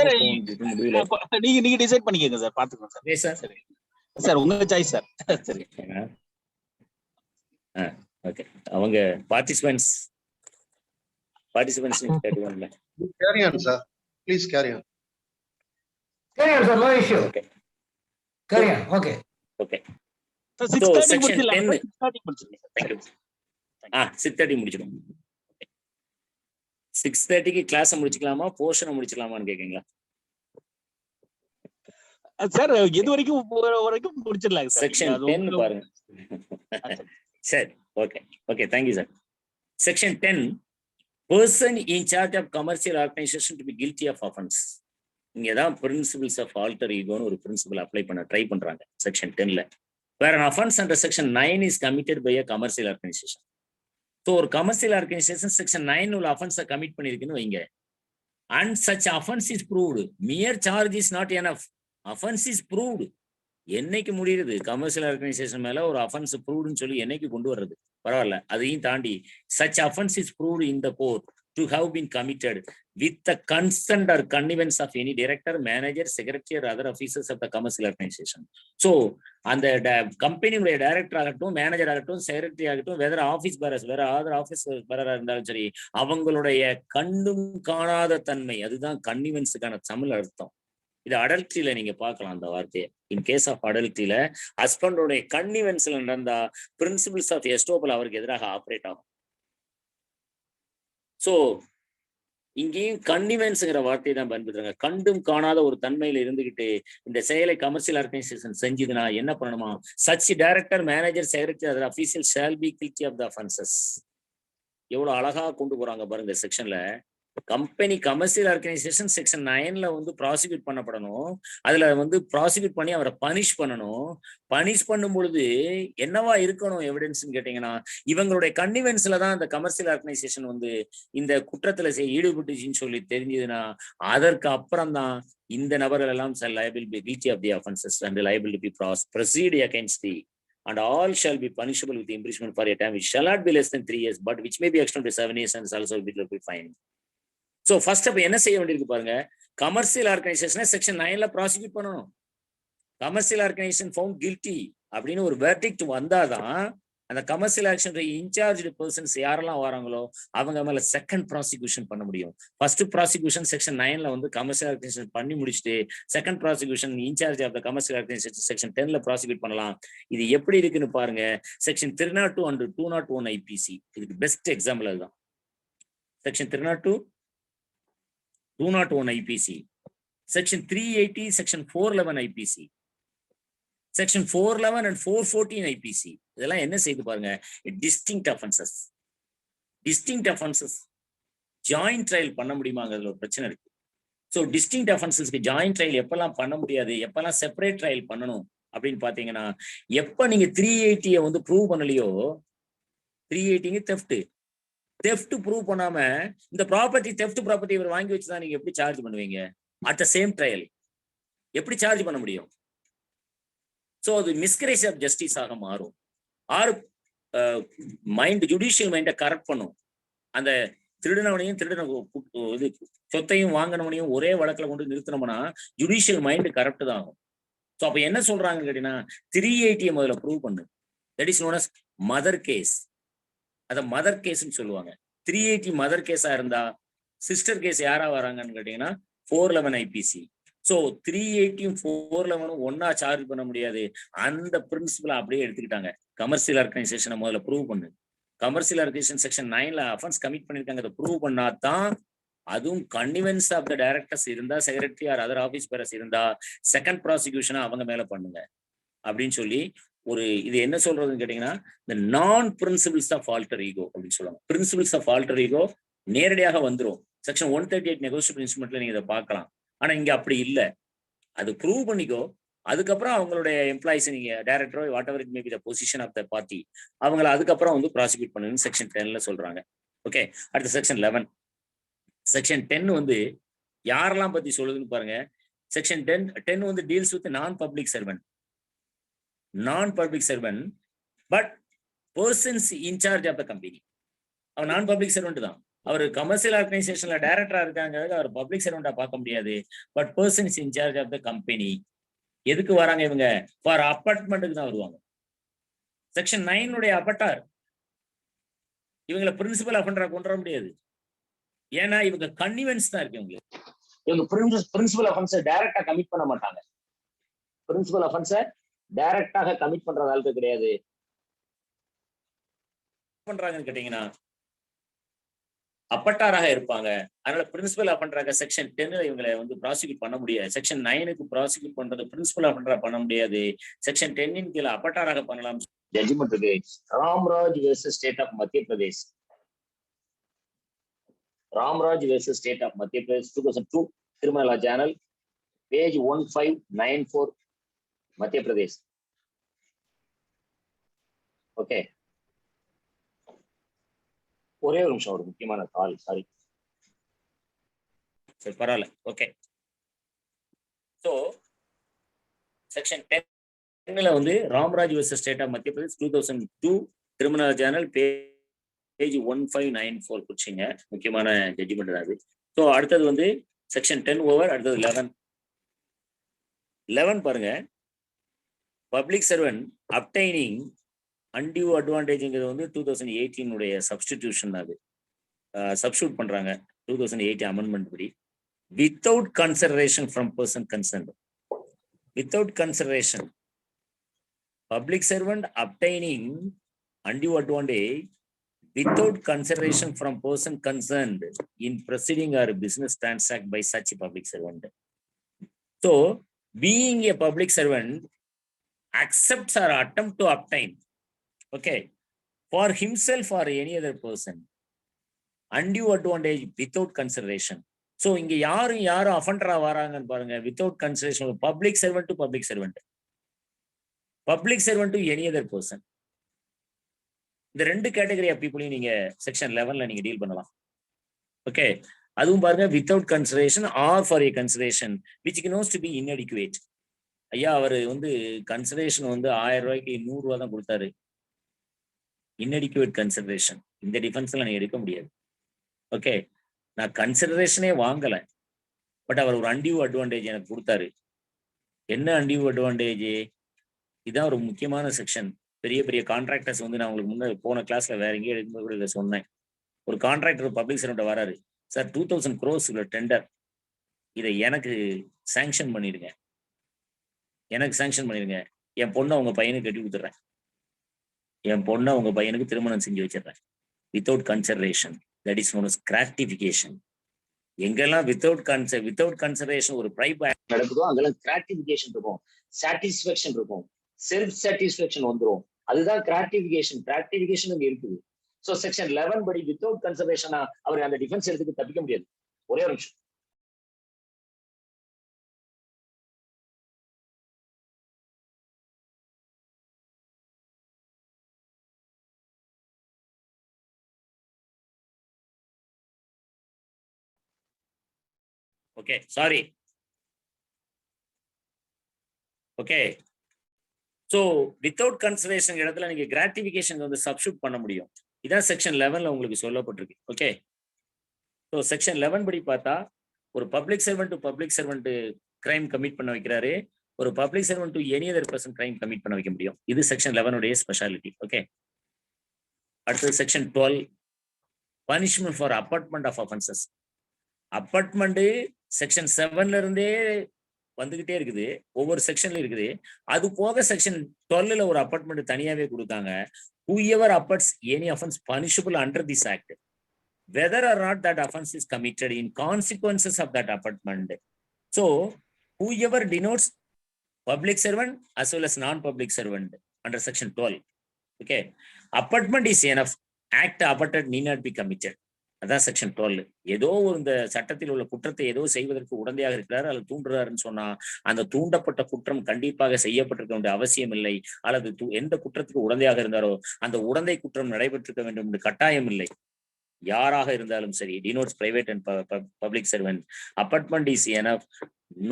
நீங்க டிசைட் பண்ணிக்கங்க சார், பாத்துக்கோங்க சார். சார் சரி சார், உங்க சாய்ஸ் சார். சரி ஓகே. அவங்க participants கேட்டுவாங்கல. Carry on, sir. Please carry on. Carry on, sir. No issue. Okay. Carry on. Okay. Okay. So, So, 6:30 section 10. முடிச்சிடலாம். Thank you. 6:30 முடிச்சிடும். 6:30க்கு class முடிச்சுக்கலாமா, போர்ஷனை முடிச்சுக்கலாமான்னு கேக்குறீங்களா? சார் எது வரைக்கும் முடிச்சிடலாம் சார். செக்ஷன் 10 பாருங்க. சரி, okay okay, thank you sir. Section 10, person in charge of commercial organization to be guilty of offense. இங்க தான் பிரின்சிபிள்ஸ் ஆஃப் ஆல்டர் ஈகோன்னு ஒரு பிரின்சிபிள் அப்ளை பண்ண ட்ரை பண்றாங்க செக்ஷன் 10ல. வேற an offense under section 9 is committed by a commercial organization. So ஒரு commercial organisation section 9 உள்ள அஃபென்ஸை commit பண்ணிருக்குன்னு வைங்க. And such offence is proved. Mere charge is not enough. Offence is proved. என்னைக்கு முடியுது கமர்ஷியல் ஆர்கனைசேஷன் மேல ஒரு அஃபென்ஸ் ப்ரூவ்டுன்னு சொல்லி என்னைக்கு கொண்டு வர்றது? பரவாயில்ல, அதையும் தாண்டி such offence is proved in the court to have been committed with the consent or connivance of any director, manager, secretary or other officers of the commercial organization. So அந்த கம்பெனியுடைய டைரக்டர் ஆகட்டும், மேனேஜர் ஆகட்டும், secretary ஆகட்டும், வேற office bearers, வேற other office பேரரா இருந்தாலும் சரி, அவங்களுடைய கண்டும் காணாத தன்மை, அதுதான் கன்னிவென்ஸுக்கான தமிழ் அர்த்தம். இது அடல்ட்ரியில நீங்க பார்க்கலாம் அந்த வார்த்தையை. இன் கேஸ் ஆஃப் அடல்ட்ரியில ஹஸ்பண்டோடைய கன்னிவென்ஸ்ல நடந்தா பிரின்சிபிள்ஸ் ஆஃப் எஸ்டோபல் அவருக்கு எதிராக ஆப்ரேட் ஆகும். ஸோ இங்கேயும் கன்னிவென்ஸ்ங்கிற வார்த்தையை தான் பயன்படுத்துறாங்க. கண்டும் காணாத ஒரு தன்மையில இருந்துகிட்டு இந்த செயலை கமர்ஷியல் ஆர்கனைசேஷன் செஞ்சதுன்னா என்ன பண்ணணுமா? Such director, manager, secretary other official shall be guilty of the offences. எவ்வளவு அழகா கொண்டு போறாங்க பாருங்க செக்ஷன்ல. கம்பெனி கமர்ஷியல் ஆர்கனைசேஷன் செக்ஷன் 9ல வந்து ப்ராசிக்யூட் பண்ணப்படணும். அதுல வந்து ப்ராசிக்யூட் பண்ணி அவரை பனிஷ் பண்ணணும். பனிஷ் பண்ணும் பொழுது என்னவா இருக்கணும் எவிடன்ஸ்ன்னு கேட்டீங்கன்னா, இவங்களுடைய கன்னிவென்ஸ்ல தான் அந்த கமர்ஷியல் ஆர்கனைசேஷன் வந்து இந்த குற்றத்துல ஈடுபட்டுச்சுன்னு சொல்லி தெரிஞ்சதுன்னா அதற்கு அப்புறம் தான் இந்த நபர்கள் எல்லாம் liable be guilty of the offenses and liable to be proceed against the and all shall be punishable with imprisonment for a time which shall not be less than 3 years but which may be extended to 7 years and is also be fine. So first அப்ப என்ன செய்ய வேண்டியிருக்கு பாருங்க. Commercial ஆர்கனைசேஷனை section 9ல prosecute பண்ணணும். Commercial organisation found guilty அப்படின்னு ஒரு verdict வந்தாதான் அந்த கமர்ஷியல் ஆக்ஷன் இன்சார்ஜ் பர்சன்ஸ் யாரெல்லாம் வராங்களோ அவங்க மேல செகண்ட் ப்ராசிக்யூஷன் பண்ண முடியும். ஃபர்ஸ்ட் ப்ராசிக்யூஷன் செக்ஷன் 9ல வந்து கமர்ஷியல் ஆர்கனைசேஷன் பண்ணி முடிச்சுட்டு second prosecution in charge of the commercial organisation section 10ல ப்ராசிக்யூட் பண்ணலாம். இது எப்படி இருக்குன்னு பாருங்க. செக்ஷன் 302 and 201 ஐபிசி இதுக்கு பெஸ்ட் எக்ஸாம்பிள் அதுதான். Section 302, 201 IPC, section 380, section 411 IPC, section 411 and 414 IPC. இதெல்லாம் என்ன செய்து பாருங்க, distinct offenses. distinct offenses joint trial பண்ண முடியுமாங்கிறதுல ஒரு பிரச்சனை இருக்கு. ஸோ டிஸ்டிங்க்ட் அஃபென்சஸ்க்கு ஜாயிண்ட் ட்ரையல் எப்பெல்லாம் பண்ண முடியாது, எப்பெல்லாம் செப்பரேட் ட்ரையல் பண்ணணும் அப்படின்னு பாத்தீங்கன்னா, எப்ப நீங்க 380 வந்து ப்ரூவ் பண்ணலையோ, 380 தெஃப்ட் ப்ரூவ் பண்ணாம இந்த ப்ராப்பர்ட்டி தெஃப்ட் ப்ராப்பர்ட்டி இவர் வாங்கி வச்சுதான் நீங்க எப்படி சார்ஜ் பண்ணுவீங்க? அட் த சேம் ட்ரையல் எப்படி சார்ஜ் பண்ண முடியும்? ஸோ அது மிஸ்கரேஜ் ஆஃப் ஜஸ்டிஸ் ஆக மாறும். ஆறு மைண்ட் ஜுடிஷியல் மைண்டை கரெக்ட் பண்ணும். அந்த திருடினவனையும் இது சொத்தையும் வாங்கினவனையும் ஒரே வழக்கில் கொண்டு நிறுத்தினோம்னா ஜுடிஷியல் மைண்ட் கரெக்ட் தான் ஆகும். ஸோ அப்ப என்ன சொல்றாங்கன்னு கேட்டீங்கன்னா, 380 முதல்ல ப்ரூவ் பண்ணு. That is known as mother case. அத மதர் கேஸ்ன்னு சொல்லுவாங்க. 380 மதர் கேஸா இருந்தா சிஸ்டர் கேஸ் யாரா வராங்கன்னு கேட்டீங்கன்னா 411 IPC. ஸோ 380யும் 411 ஒன்னா சார்ஜ் பண்ண முடியாது. அந்த பிரின்சிபலை அப்படியே எடுத்துக்கிட்டாங்க. கமர்ஷியல் ஆர்கனைசேஷனை முதல்ல ப்ரூவ் பண்ணு. கமர்ஷியல் ஆர்கனைசேஷன் செக்ஷன் 9ல அஃபென்ஸ் கமிட் பண்ணிருக்காங்க. அதை ப்ரூவ் பண்ணாதான், அதுவும் கன்னிவென்ஸ் ஆஃப் த டைரக்டர்ஸ் இருந்தா, secretary or other office bearers இருந்தா செகண்ட் ப்ராசிக்யூஷனை அவங்க மேல பண்ணுங்க அப்படின்னு சொல்லி ஒரு இது என்ன சொல்றதுன்னு கேட்டீங்கன்னா, இந்த நான் பிரின்சிபிள்ஸ் ஆஃப் ஆல்டர் ஈகோ அப்படின்னு சொல்லுவாங்க. பிரின்சிபிள்ஸ் ஆஃப் ஆல்டர் ஈகோ நேரடியாக வந்துடும். செக்ஷன் 138 நெகோஷியபிள் இன்ஸ்ட்ருமெண்ட்ல நீங்க இதை பார்க்கலாம். ஆனா இங்க அப்படி இல்லை. அது ப்ரூவ் பண்ணிக்கோ, அதுக்கப்புறம் அவங்களுடைய எம்ப்ளாயிஸ் நீங்க டைரக்டரோ whatever it may be the position of the party அவங்கள அதுக்கப்புறம் வந்து ப்ராசிக்யூட் பண்ணுன்னு செக்ஷன் 10ல சொல்றாங்க. ஓகே, அடுத்த செக்ஷன் 11. செக்ஷன் 10 வந்து யாரெல்லாம் பத்தி சொல்லுதுன்னு பாருங்க. செக்ஷன் 10 வந்து deals with non public servant but persons in charge of the company. அவர் நான் பப்ளிக் சர்வெண்ட் தான். அவர் கமர்ஷியல் ஆர்கனைசேஷன்ல டைரக்டரா இருக்காங்க, அவர் பப்ளிக் சர்வெண்டா பார்க்க முடியாது. But persons in charge of the company. எதுக்கு வராங்க இவங்க? ஃபார் அப்பார்ட்மெண்ட்டுக்கு தான் வருவாங்க. செக்ஷன் 9 அப்பட்டார் இவங்களை பிரின்சிபல் அஃபெண்டரா கொண்டு வர முடியாது. ஏன்னா இவங்க கன்னிவென்ஸ் தான் இருக்கு. இவங்க பிரின்சிபல் அஃபென்ஸை டைரக்டா கமிட் பண்ண மாட்டாங்க. பிரின்சிபல் அஃபென்ஸை டைரக்டாக கமிட் பண்ற ஆளுக்கு கிடையாது. பண்றாங்கன்னு கேட்டீங்கன்னா அப்பட்டாராக இருப்பாங்க. அதனால பிரின்சிபல் அஃபெண்டராக செக்ஷன் 10ல இவங்களை வந்து ப்ராசிக்யூட் பண்ண முடியாது. செக்ஷன் 9க்கு ப்ராசிக்யூட் பண்றது பிரின்சிபல் அஃபெண்டரா பண்ண முடியாது. செக்ஷன் 10 கீழே அப்பட்டாராக பண்ணலாம். ஜட்ஜ்மெண்ட் இருக்கு. Ramraj versus state of Madhya Pradesh. Ramraj versus state of Madhya Pradesh 2002 criminal law journal page 1594 Madhya Pradesh. Okay, ஒரே ஒரு நிமிஷம், ஒரு முக்கியமான கால். சாரி, சரி பரவாயில்ல. ஓகே, ஸோ செக்ஷன் 10ல வந்து Ramraj versus state of Madhya Pradesh 2002 criminal Journal page 1594 குறிச்சிங்க. முக்கியமான ஜட்ஜ்மெண்ட் தான் அது. ஸோ அடுத்தது வந்து செக்ஷன் 10 ஓவர். அடுத்தது 11 பாருங்க. பப்ளிக் சர்வெண்ட் அப்டைனிங் அன்டியூ அட்வான்டேஜ்ங்கிறது வந்து 2018 சப்ஸ்டிடியூஷன். அது சப்ஸ்டியூட் பண்றாங்க 2018 அமெண்ட்மெண்ட் படி. Without consideration from person concerned. Without consideration public servant obtaining undue advantage without consideration from person concerned in proceeding or business transact by such a public servant. So, being a public servant accepts or attempt to obtain, okay, for himself or any other person, undue advantage without consideration. So, இங்க யாரும் அஃபெண்டரா வராங்கன்னு பாருங்க. without consideration, public servant to public servant, public servant to any other person. இந்த ரெண்டு category of பீப்புளையும் நீங்க section 11ல நீங்க deal பண்ணலாம். Okay, அதுவும் பாருங்க. Without consideration or for a consideration which knows to be inadequate. ஐயா அவர் வந்து கன்சிடரேஷன் வந்து 1000 ரூபாய்க்கு 100 ரூபா தான் கொடுத்தாரு. இன்அடிக்குவேட் கன்சிடரேஷன். இந்த டிஃபென்ஸ்ல நீங்க எடுக்க முடியாது. ஓகே, நான் கன்சிடரேஷனே வாங்கல, பட் அவர் ஒரு அன்டியூ அட்வான்டேஜ் எனக்கு கொடுத்தாரு. என்ன அன்டியூ அட்வான்டேஜ்? இதுதான் ஒரு முக்கியமான செக்ஷன். பெரிய பெரிய கான்ட்ராக்டர்ஸ் வந்து நான் உங்களுக்கு முன்னாடி போன கிளாஸ்ல வேற எங்கேயும் எடுக்கும்போது இதை சொன்னேன். ஒரு கான்ட்ராக்டர் பப்ளிக் சர்வெண்ட் வராரு. சார் 2000 crores டெண்டர், இதை எனக்கு சாங்ஷன் பண்ணிடுங்க, எனக்கு சாங்ஷன் பண்ணிடுங்க. என் பொண்ணை உங்க பையனுக்கு கட்டி கொடுத்துட்றேன், என் பொண்ணை உங்க பையனுக்கு திருமணம் செஞ்சு வச்சிடுறேன். Without consideration, that is known as gratification. எங்கெல்லாம் வித்தவுட் கன்சிடரேஷன் ஒரு பிரைப் நடக்குதோ அங்கெல்லாம் கிராட்டிஃபிகேஷன் இருக்கும், சாட்டிஸ்ஃபேக்ஷன் இருக்கும், செல்ஃப் சாட்டிஸ்ஃபேக்ஷன் வந்துடும். அதுதான் கிராட்டிஃபிகேஷன். கிராட்டிஃபிகேஷன் இங்க இருக்குது. சோ செக்ஷன் 11 படி வித்தவுட் கன்சிடரேஷனா அவர் அந்த டிஃபென்ஸ் எடுத்துக்கு தப்பிக்க முடியாது. ஒரே ஒரு நிமிஷம். Okay, sorry. Okay, so without consideration இடத்துல நீங்க கிராட்டிஃபிகேஷன் வந்து சப்ஸ்டியூட் பண்ண முடியும். இதான் செக்ஷன் 11ல உங்களுக்கு சொல்லப்பட்டிருக்கு. ஓகே, ஸோ செக்ஷன் 11 படி பார்த்தா ஒரு public servant to public servant crime commit பண்ண வைக்கிறாரு, ஒரு public servant to any other person crime commit பண்ண வைக்க முடியும். இது செக்ஷன் 11 ஸ்பெஷாலிட்டி. ஓகே, அடுத்தது section 12 punishment for abetment of offences. Abetment section 7ல இருந்தே வந்துகிட்டே இருக்குது, ஒவ்வொரு செக்ஷன்ல இருக்குது. அது போக செக்ஷன் 12ல ஒரு அப்பார்ட்மெண்ட் தனியாவே கொடுத்தாங்க. whoever abuts any offense punishable under this act, whether or not that offense is committed in consequences of that apartment. So whoever denotes public servant as well as non-public servant under section 12. Okay, apartment is enough. Act abutted need not be committed. அதான் section 12. ஏதோ ஒரு இந்த சட்டத்தில் உள்ள குற்றத்தை ஏதோ செய்வதற்கு உடந்தையாக இருக்கிறார் அல்லது தூண்டுறாருன்னு சொன்னா அந்த தூண்டப்பட்ட குற்றம் கண்டிப்பாக செய்யப்பட்டிருக்க வேண்டிய அவசியம் இல்லை. அல்லது எந்த குற்றத்துக்கு உடந்தையாக இருந்தாரோ அந்த உடந்தை குற்றம் நடைபெற்றிருக்க வேண்டும் என்று கட்டாயம் இல்லை. யாராக இருந்தாலும் சரி, denotes private and public servant. Abetment is enough.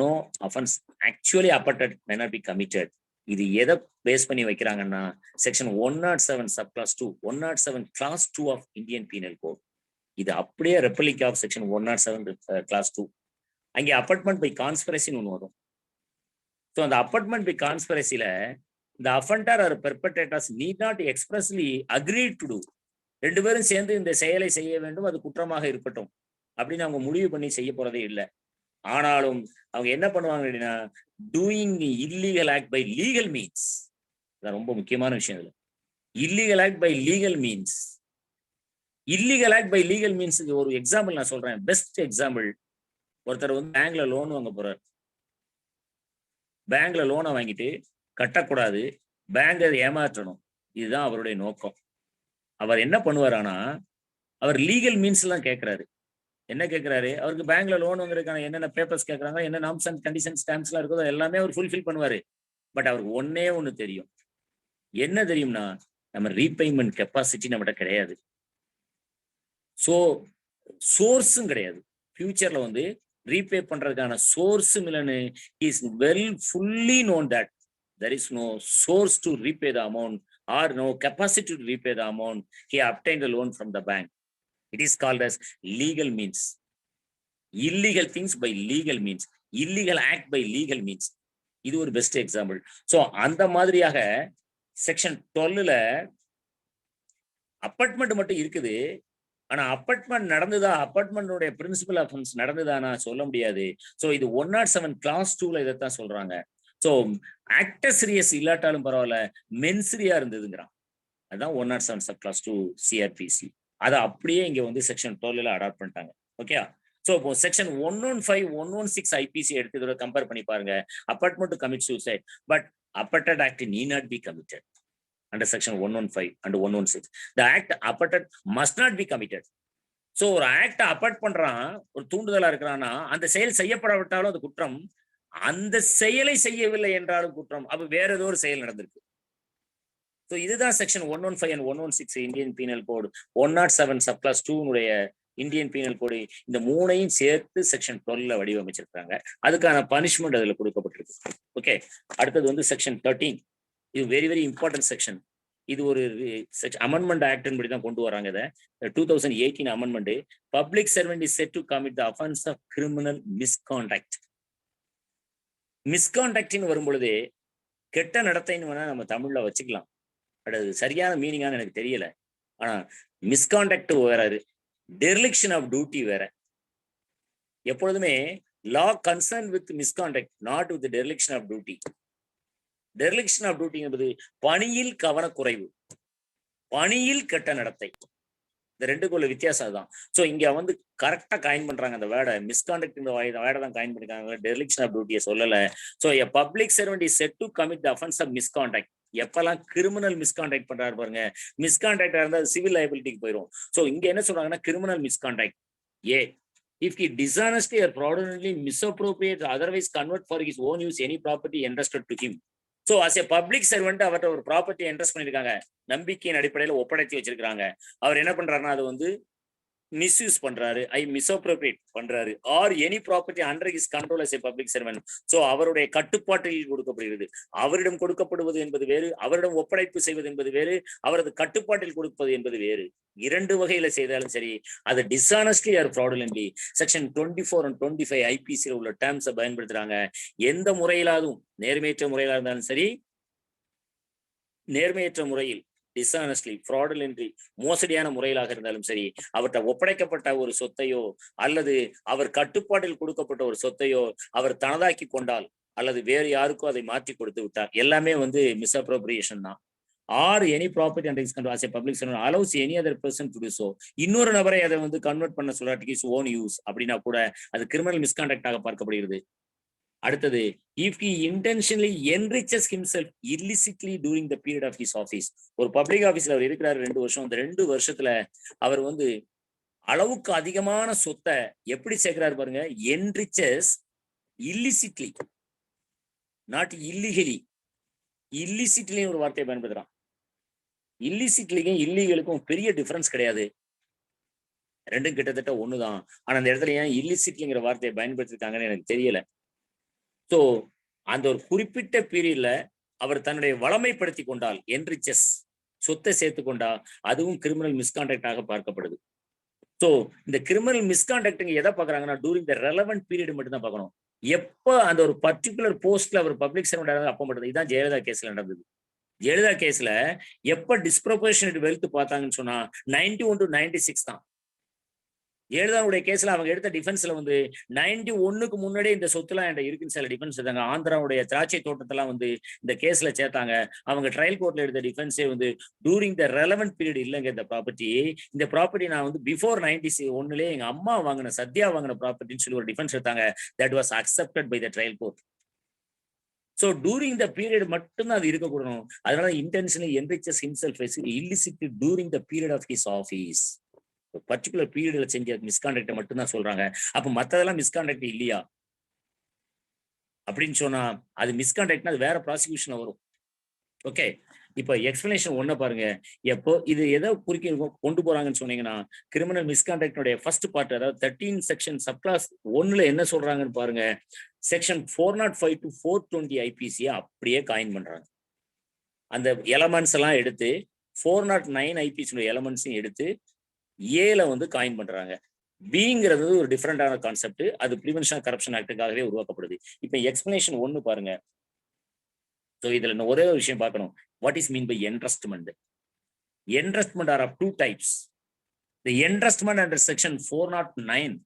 No offence actually abetted may not be committed. இது எதை பேஸ் பண்ணி வைக்கிறாங்கன்னா section 107 sub clause 2, 107 clause 2 of Indian penal code. இது அப்படியே ரெப்ளிக் ஆஃப் செக்ஷன் 107 கிளாஸ் 2. அங்கே அப்பார்ட்மெண்ட் பை கான்ஸ்பிரசின்னு ஒன்று வரும். ஸோ அந்த அப்பார்ட்மெண்ட் பை கான்ஸ்பிரசில இந்த offender or perpetrators need not expressly agreed to do. 2 பேரும் சேர்ந்து இந்த செயலை செய்ய வேண்டும், அது குற்றமாக இருக்கட்டும் அப்படின்னு அவங்க முடிவு பண்ணி செய்ய போறதே இல்லை. ஆனாலும் அவங்க என்ன பண்ணுவாங்க அப்படின்னா doing illegal act by legal means. அதான் ரொம்ப முக்கியமான விஷயம். இதுல illegal act by legal means. Illegal act by legal மீன்ஸுக்கு ஒரு எக்ஸாம்பிள் நான் சொல்றேன். பெஸ்ட் எக்ஸாம்பிள், ஒருத்தர் வந்து பேங்க்ல லோன் வாங்க போறார். பேங்க்ல லோனை வாங்கிட்டு கட்டக்கூடாது, பேங்கை ஏமாற்றணும், இதுதான் அவருடைய நோக்கம். அவர் என்ன பண்ணுவார், ஆனா அவர் லீகல் மீன்ஸ் எல்லாம் கேட்கிறாரு. என்ன கேட்கிறாரு, அவருக்கு பேங்க்ல லோன் வாங்குறதுக்கான என்னென்ன பேப்பர்ஸ் கேட்கறாங்க, என்ன நார்ம்ஸ் அண்ட் கண்டிஷன் ஸ்டாம்ப்ஸ் எல்லாம் இருக்கோ எல்லாமே அவர் ஃபுல்ஃபில் பண்ணுவாரு. பட் அவருக்கு ஒண்ணு தெரியும். என்ன தெரியும்னா நம்ம ரீபேமெண்ட் கெப்பாசிட்டி நம்மகிட்ட கிடையாது. ஸோ சோர்ஸும் கிடையாது. ஃபியூச்சர்ல வந்து ரீபே பண்றதுக்கான சோர்ஸும் இல்லைன்னு is well fully known that there is no source to repay the amount or no capacity to repay the amount. He obtained a loan from the bank. It is called as legal means. Illegal things by legal means. Illegal act by legal means. இது ஒரு best example. So அந்த மாதிரியாக section 12ல apartment மட்டும் இருக்குது. ஆனா apartment நடந்துதா, அப்பார்ட்மெண்டோட principal offence நடந்துதானா சொல்ல முடியாது. So இது 107 கிளாஸ் 2ல இதைத்தான் சொல்றாங்க. ஸோ ஆக்டஸ்ரியஸ் இல்லாட்டாலும் பரவாயில்ல, மென்சரியா இருந்ததுங்கிறான். அதுதான் 107 சப் கிளாஸ் 2 சிஆர்பிசி. அதை அப்படியே இங்க வந்து செக்ஷன் 12ல அடாப்ட் பண்ணிட்டாங்க. ஓகே. ஸோ இப்போ செக்ஷன் 115, 116 ஐபிசி எடுத்து இதோட கம்பேர் பண்ணி பாருங்க. Abetment to commit suicide but abetted act need not be committed under section 115 and 116. The act apparted must not be committed. So ஒரு ஆக்ட் அப்பார்ட் பண்றான், ஒரு தூண்டுதலா இருக்கிறான்னா அந்த செயல் செய்யப்படாவிட்டாலும் அது குற்றம், அந்த செயலை செய்யவில்லை என்றாலும் குற்றம். அப்ப வேற ஏதோ ஒரு செயல் நடந்திருக்கு. ஸோ இதுதான் section 115 and 116 Indian penal code. 107 sub clause 2 Indian penal code. இந்த மூணையும் சேர்த்து செக்ஷன் 12ல வடிவமைச்சிருக்காங்க. அதுக்கான பனிஷ்மெண்ட் அதுல கொடுக்கப்பட்டிருக்கு. ஓகே. அடுத்தது வந்து செக்ஷன் 13. இது வெரி வெரி இம்பார்ட்டன்ட் செக்ஷன். இது ஒரு அமெண்ட்மெண்ட் ஆக்ட் படி தான் கொண்டு வராங்க. இதை 2018 amendment. Public servant is said to commit the offence of criminal misconduct. மிஸ்கான்டக்ட்னு வரும்பொழுது கெட்ட நடத்தைன்னு வேணா நம்ம தமிழ்ல வச்சுக்கலாம். பட் அது சரியான மீனிங்கான்னு எனக்கு தெரியல. ஆனா மிஸ்கான்டக்ட் வேற, டெர்லிக்ஷன் ஆஃப் டியூட்டி வேற. எப்பொழுதுமே law concern with misconduct, not with dereliction of duty. Dereliction of duty என்பது பணியில் கவனக்குறைவு, பணியில் கெட்ட நடத்தை. இந்த ரெண்டுக்குள்ள வித்தியாசம் தான். ஸோ இங்க வந்து கரெக்டா காயின் பண்றாங்க அந்த வேர்டை. மிஸ்கான்டக்ட் இந்த வேர்டை தான் காயின் பண்ணிருக்காங்க, டெர்லிக்ஷன் ஆஃப் டியூட்டியை சொல்லல. So a public servant is said to commit the offence of misconduct. எப்பெல்லாம் கிரிமினல் மிஸ்கான்டக்ட் பண்றாரு பாருங்க, மிஸ்கான்டக்டா இருந்தா சிவில் லைபிலிட்டிக்கு போயிடும். ஸோ இங்க என்ன சொல்றாங்கன்னா criminal misconduct. If he dishonestly or fraudulently misappropriates, otherwise convert for his own use any property entrusted to him. So as a public servant அவர்கிட்ட ஒரு ப்ராப்பர்ட்டி இன்ட்ரெஸ்ட் பண்ணியிருக்காங்க, நம்பிக்கையின் அடிப்படையில் ஒப்படைத்து வச்சிருக்காங்க. அவர் என்ன பண்றாருன்னா அது வந்து மிஸ்யூஸ் பண்றாரு, மிஸ்அப்ரோப்ரியேட் பண்றாரு, or any property under his control as a public servant. So அவருடைய கட்டுப்பாட்டில் கொடுக்கப்படுகிறது. அவரிடம் கொடுக்கப்படுவது என்பது வேறு, அவரிடம் ஒப்படைப்பு செய்வது என்பது வேறு, அவரது கட்டுப்பாட்டில் கொடுப்பது என்பது வேறு. 2 வகையில செய்தாலும் சரி, அது டிஸ்ஆனஸ்ட்லி ஆர் ஃப்ராடுலன்ட்லி செக்ஷன் 24 and 25 ஐபிசியில் உள்ள டேர்ம்ஸை பயன்படுத்துறாங்க. எந்த முறையிலாதும், நேர்மையற்ற முறையில இருந்தாலும் சரி, நேர்மையற்ற முறையில் டிஸ்ஆனஸ்ட்லி, ஃப்ராடுலன்ட்லி, மோசடியான முறையிலாக இருந்தாலும் சரி, அவர்கிட்ட ஒப்படைக்கப்பட்ட ஒரு சொத்தையோ அல்லது அவர் கட்டுப்பாட்டில் கொடுக்கப்பட்ட ஒரு சொத்தையோ அவர் தனதாக்கி கொண்டால் அல்லது வேறு யாருக்கோ அதை மாற்றி கொடுத்து விட்டார், எல்லாமே வந்து மிஸ்அப்ரோப்ரியேஷன் தான். Or any property under his control as a public servant allows any other person to do so. இன்னொரு நபரை அதை வந்து கன்வெர்ட் பண்ண சொல்றாட்டி இஸ் ஓன் யூஸ் அப்படின்னா கூட அது கிரிமினல் மிஸ்கான்டக்டாக பார்க்கப்படுகிறது. அடுத்தது, if he intentionally enriches himself illicitly during the period of his office. ஒரு பப்ளிக் ஆபீஸ்ல அவர் இருக்கிறாரு 2 வருஷம். அந்த 2 வருஷத்துல அவர் வந்து அளவுக்கு அதிகமான சொத்தை எப்படி சேர்க்கிறாரு பாருங்க. enriches illicitly, not illegally. illicitly ஒரு வார்த்தையை பயன்படுத்துறான். illicitlyக்கும் இல்லீகலுக்கும் பெரிய டிஃபரன்ஸ் கிடையாது, ரெண்டும் கிட்டத்தட்ட ஒண்ணுதான். ஆனா அந்த இடத்துல ஏன் illicitlyங்கிற வார்த்தையை பயன்படுத்திருக்காங்கன்னு எனக்கு தெரியல. ஸோ அந்த ஒரு குறிப்பிட்ட பீரியட்ல அவர் தன்னுடைய வளமைப்படுத்தி கொண்டால், enriches சொத்தை சேர்த்து கொண்டா, அதுவும் கிரிமினல் மிஸ்கான்டக்டாக பார்க்கப்படுது. ஸோ இந்த கிரிமினல் மிஸ்கான்டக்ட் எதை பாக்குறாங்கன்னா டூரிங் த ரெலவென்ட் பீரியட் மட்டும் தான் பார்க்கணும். எப்ப அந்த ஒரு பர்டிகுலர் போஸ்ட்ல அவர் பப்ளிக் சர்வெண்ட் அப்ப மட்டும். இதுதான் ஜெயலலிதா கேஸ்ல நடந்தது. ஜெயலலிதா கேஸ்ல எப்ப டிஸ்ப்ரொபோர்ஷனேட் வெல்த் பார்த்தாங்கன்னு சொன்னா 91 to 96 தான். ஜெயலலிதாவுடைய கேஸ்ல அவங்க எடுத்த டிஃபென்ஸ்ல 91க்கு முன்னாடியே இந்த சொத்துலாம் என்கிட்ட இருக்குன்னு சில டிஃபென்ஸ் எடுத்தாங்க. ஆந்திராவுடைய திராட்சை தோட்டத்தெல்லாம் இந்த கேஸ்ல சேர்த்தாங்க. அவங்க ட்ரையல் கோர்ட்ல எடுத்த டிஃபென்ஸே டூரிங் த ரெலவென்ட் பீரியட் இல்லைங்க. இந்த ப்ராப்பர்ட்டி நான் பிஃபோர் 91லயே எங்க அம்மா வாங்கின சத்யா வாங்கின ப்ராப்பர்ட்டின்னு சொல்லி ஒரு டிஃபென்ஸ் எடுத்தாங்க. That was accepted by the trial court. So during the period மட்டும்தான் அது இருக்கக்கூடணும். அதனால intentionally enriches himself illicitly during the period of his office. Particular பீரியட்ல செஞ்ச மிஸ்கான்டக்ட் மட்டும்தான் சொல்றாங்க. அப்ப மத்ததெல்லாம் மிஸ்கான்டக்ட் இல்லையா அப்படின்னு சொன்னா அது மிஸ்கான்டக்ட்னா அது வேற ப்ராசிக்யூஷன்ல வரும். ஓகே, இப்ப எக்ஸ்பிளனேஷன் ஒண்ணு பாருங்க. எப்போ இது எதை குறிக்க கொண்டு போறாங்கன்னு சொன்னீங்கன்னா கிரிமினல் மிஸ்கான்டக்டோட ஃபர்ஸ்ட் பார்ட், அதாவது 13 செக்ஷன் சப்கிளாஸ் 1ல என்ன சொல்றாங்கன்னு பாருங்க. செக்ஷன் 405 to 420 ஐபிசியை அப்படியே காயின் பண்றாங்க. அந்த எலமெண்ட்ஸ் எல்லாம் எடுத்து 409 ஐபிசி எலமெண்ட்ஸையும் எடுத்து ஏல காயின் பண்றாங்க. பிங்கிறது ஒரு டிஃபரெண்டான கான்செப்ட். அது பிரிவென்ஷன் கரப்ஷன் ஆக்டுக்காகவே உருவாக்கப்படுது. இப்ப எக்ஸ்பிளனேஷன் 1 பாருங்க. ஸோ இதுல ஒரே ஒரு விஷயம் பார்க்கணும். What is mean by entrustment? Entrustment are of two types. The entrustment under section 409